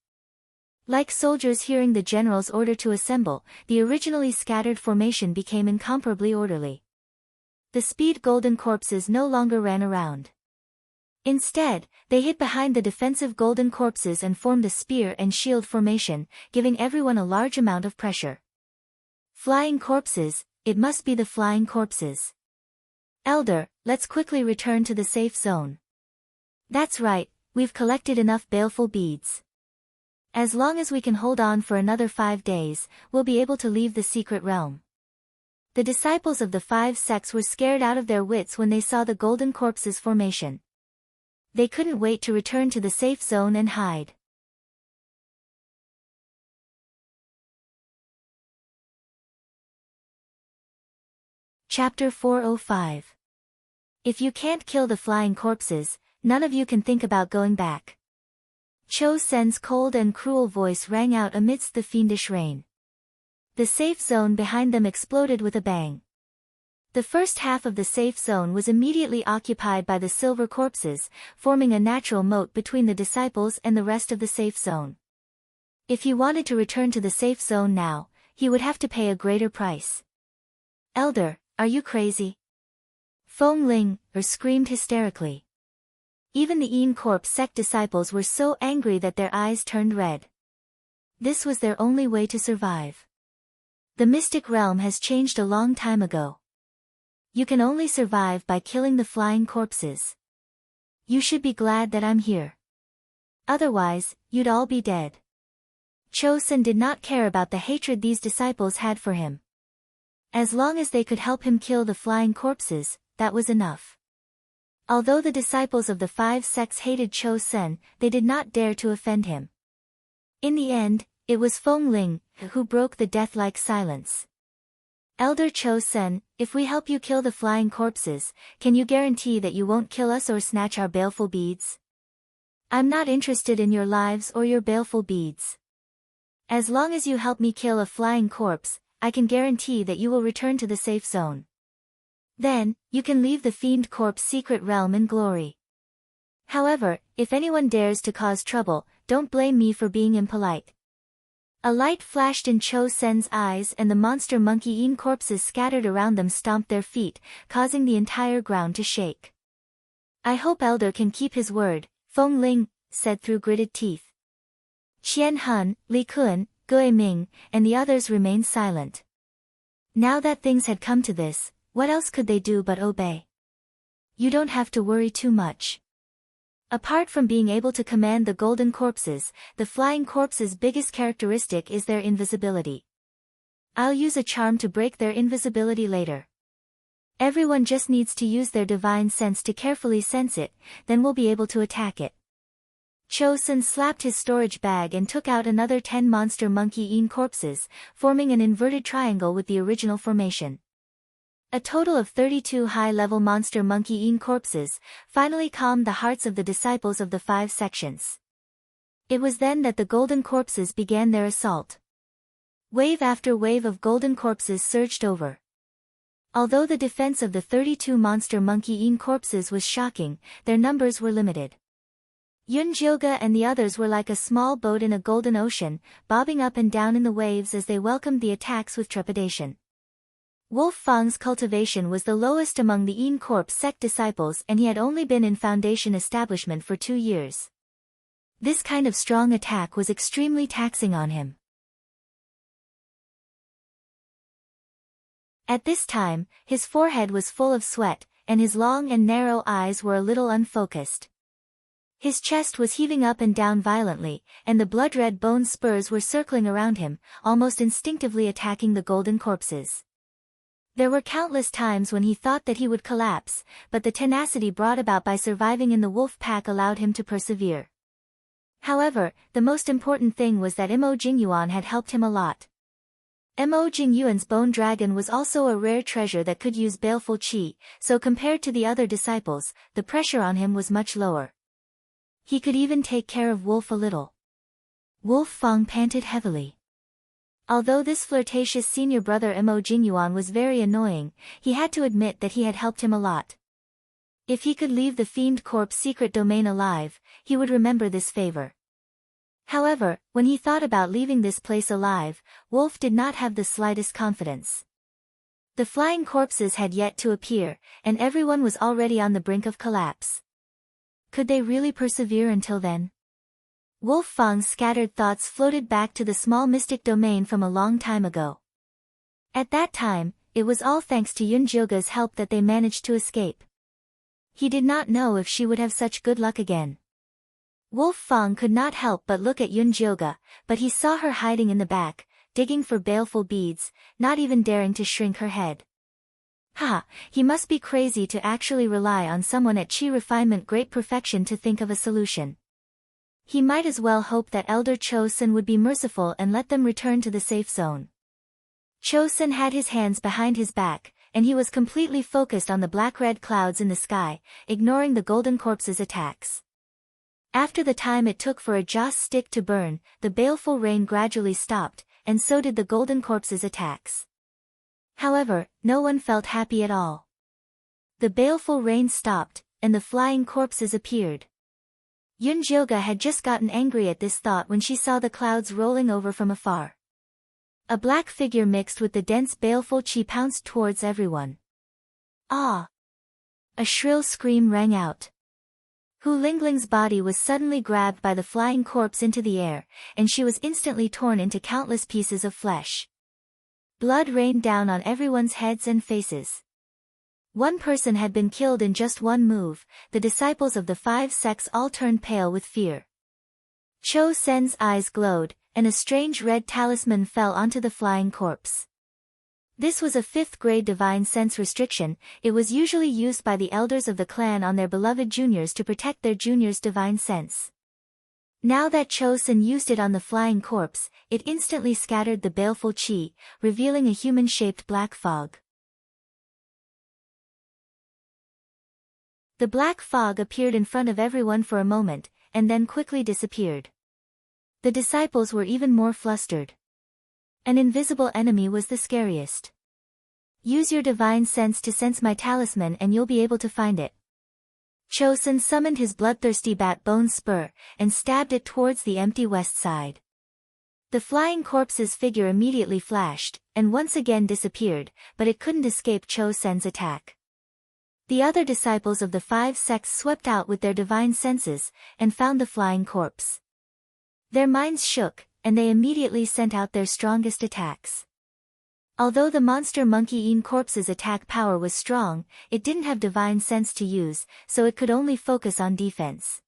Like soldiers hearing the general's order to assemble, the originally scattered formation became incomparably orderly. The speed golden corpses no longer ran around. Instead, they hid behind the defensive golden corpses and formed a spear and shield formation, giving everyone a large amount of pressure. Flying corpses, it must be the flying corpses. Elder, let's quickly return to the safe zone. That's right, we've collected enough baleful beads. As long as we can hold on for another 5 days, we'll be able to leave the secret realm. The disciples of the 5 sects were scared out of their wits when they saw the golden corpses formation. They couldn't wait to return to the safe zone and hide. Chapter 405. If you can't kill the flying corpses, none of you can think about going back. Cho Sen's cold and cruel voice rang out amidst the fiendish rain. The safe zone behind them exploded with a bang. The first half of the safe zone was immediately occupied by the silver corpses, forming a natural moat between the disciples and the rest of the safe zone. If he wanted to return to the safe zone now, he would have to pay a greater price. "Elder, are you crazy?" Feng Ling screamed hysterically. Even the Yin Corpse sect disciples were so angry that their eyes turned red. This was their only way to survive. The mystic realm has changed a long time ago. You can only survive by killing the flying corpses. You should be glad that I'm here. Otherwise, you'd all be dead. Cho Sen did not care about the hatred these disciples had for him. As long as they could help him kill the flying corpses, that was enough. Although the disciples of the 5 sects hated Cho Sen, they did not dare to offend him. In the end, it was Feng Ling who broke the death-like silence. "Elder Cho Sen, if we help you kill the flying corpses, can you guarantee that you won't kill us or snatch our baleful beads?" "I'm not interested in your lives or your baleful beads. As long as you help me kill a flying corpse, I can guarantee that you will return to the safe zone. Then, you can leave the fiend corpse secret realm in glory. However, if anyone dares to cause trouble, don't blame me for being impolite." A light flashed in Cho Sen's eyes and the monster monkey Yin corpses scattered around them stomped their feet, causing the entire ground to shake. "I hope Elder can keep his word," Feng Ling said through gritted teeth. Qian Hun, Li Kun, Gui Ming, and the others remained silent. Now that things had come to this, what else could they do but obey? "You don't have to worry too much. Apart from being able to command the golden corpses, the flying corpses' biggest characteristic is their invisibility. I'll use a charm to break their invisibility later. Everyone just needs to use their divine sense to carefully sense it, then we'll be able to attack it." Cho Sen slapped his storage bag and took out another 10 monster monkey Yin corpses, forming an inverted triangle with the original formation. A total of 32 high-level monster monkey Yin corpses finally calmed the hearts of the disciples of the 5 sections. It was then that the golden corpses began their assault. Wave after wave of golden corpses surged over. Although the defense of the 32 monster monkey Yin corpses was shocking, their numbers were limited. Yun Jilga and the others were like a small boat in a golden ocean, bobbing up and down in the waves as they welcomed the attacks with trepidation. Wolf Fang's cultivation was the lowest among the Yin Corpse sect disciples and he had only been in Foundation establishment for 2 years. This kind of strong attack was extremely taxing on him. At this time, his forehead was full of sweat, and his long and narrow eyes were a little unfocused. His chest was heaving up and down violently, and the blood-red bone spurs were circling around him, almost instinctively attacking the golden corpses. There were countless times when he thought that he would collapse, but the tenacity brought about by surviving in the wolf pack allowed him to persevere. However, the most important thing was that Mo Jingyuan had helped him a lot. Mo Jingyuan's bone dragon was also a rare treasure that could use baleful qi, so compared to the other disciples, the pressure on him was much lower. He could even take care of Wolf a little. Wolf Fang panted heavily. Although this flirtatious senior brother Mo Jingyuan was very annoying, he had to admit that he had helped him a lot. If he could leave the Fiend Corp's secret domain alive, he would remember this favor. However, when he thought about leaving this place alive, Wolf did not have the slightest confidence. The flying corpses had yet to appear, and everyone was already on the brink of collapse. Could they really persevere until then? Wolf Fang's scattered thoughts floated back to the small mystic domain from a long time ago. At that time, it was all thanks to Yun Jilga's help that they managed to escape. He did not know if she would have such good luck again. Wolf Fang could not help but look at Yun Jilga, but he saw her hiding in the back, digging for baleful beads, not even daring to shrink her head. Ha, he must be crazy to actually rely on someone at Chi Refinement Great Perfection to think of a solution. He might as well hope that Elder Cho-sun would be merciful and let them return to the safe zone. Cho-sun had his hands behind his back, and he was completely focused on the black-red clouds in the sky, ignoring the golden corpse's attacks. After the time it took for a joss stick to burn, the baleful rain gradually stopped, and so did the golden corpse's attacks. However, no one felt happy at all. The baleful rain stopped, and the flying corpses appeared. Yun-jyoga had just gotten angry at this thought when she saw the clouds rolling over from afar. A black figure mixed with the dense baleful chi pounced towards everyone. Ah! A shrill scream rang out. Hu Lingling's body was suddenly grabbed by the flying corpse into the air, and she was instantly torn into countless pieces of flesh. Blood rained down on everyone's heads and faces. One person had been killed in just one move. The disciples of the 5 sects all turned pale with fear. Cho-sen's eyes glowed, and a strange red talisman fell onto the flying corpse. This was a 5th grade divine sense restriction. It was usually used by the elders of the clan on their beloved juniors to protect their juniors' divine sense. Now that Cho-sen used it on the flying corpse, it instantly scattered the baleful chi, revealing a human-shaped black fog. The black fog appeared in front of everyone for a moment, and then quickly disappeared. The disciples were even more flustered. An invisible enemy was the scariest. Use your divine sense to sense my talisman and you'll be able to find it. Cho-sen summoned his bloodthirsty bat bone spur, and stabbed it towards the empty west side. The flying corpse's figure immediately flashed, and once again disappeared, but it couldn't escape Cho-sen's attack. The other disciples of the 5 sects swept out with their divine senses, and found the flying corpse. Their minds shook, and they immediately sent out their strongest attacks. Although the monster monkey-eaten corpse's attack power was strong, it didn't have divine sense to use, so it could only focus on defense.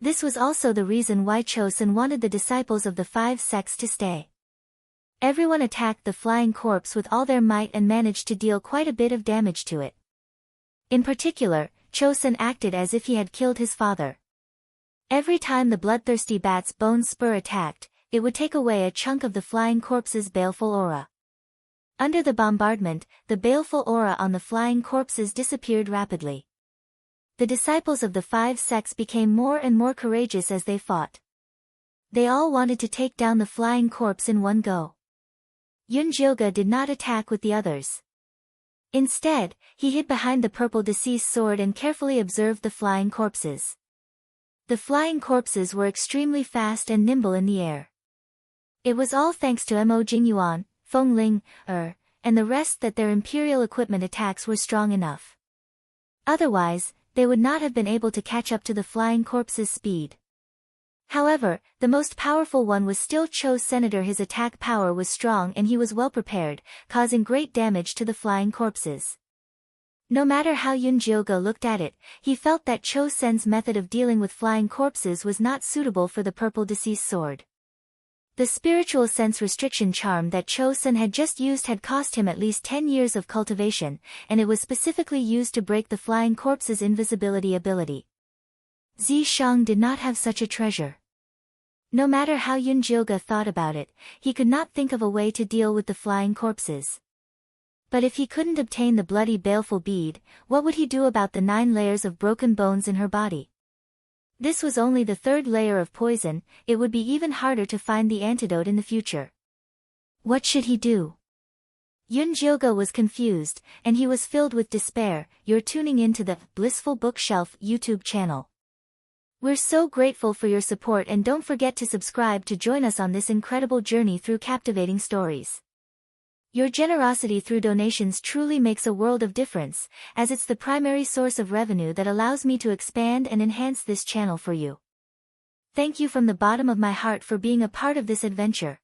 This was also the reason why Cho-sen wanted the disciples of the 5 sects to stay. Everyone attacked the flying corpse with all their might and managed to deal quite a bit of damage to it. In particular, Cho-sen acted as if he had killed his father. Every time the bloodthirsty bat's bone spur attacked, it would take away a chunk of the flying corpse's baleful aura. Under the bombardment, the baleful aura on the flying corpses disappeared rapidly. The disciples of the 5 sects became more and more courageous as they fought. They all wanted to take down the flying corpse in one go. Yun-jyoga did not attack with the others. Instead, he hid behind the purple deceased sword and carefully observed the flying corpses. The flying corpses were extremely fast and nimble in the air. It was all thanks to Mo Jingyuan, Feng Ling, and the rest that their imperial equipment attacks were strong enough. Otherwise, they would not have been able to catch up to the flying corpse's speed. However, the most powerful one was still Cho's senator. His attack power was strong and he was well prepared, causing great damage to the flying corpses. No matter how Yun-jyoga looked at it, he felt that Cho-sen's method of dealing with flying corpses was not suitable for the purple deceased sword. The spiritual sense restriction charm that Cho-sen had just used had cost him at least 10 years of cultivation, and it was specifically used to break the flying corpse's invisibility ability. Zishang did not have such a treasure. No matter how Yun-jyoga thought about it, he could not think of a way to deal with the flying corpses. But if he couldn't obtain the bloody baleful bead, what would he do about the 9 layers of broken bones in her body? This was only the 3rd layer of poison. It would be even harder to find the antidote in the future. What should he do? Yun-jyoga was confused, and he was filled with despair. You're tuning into the Blissful Bookshelf YouTube channel. We're so grateful for your support, and don't forget to subscribe to join us on this incredible journey through captivating stories. Your generosity through donations truly makes a world of difference, as it's the primary source of revenue that allows me to expand and enhance this channel for you. Thank you from the bottom of my heart for being a part of this adventure.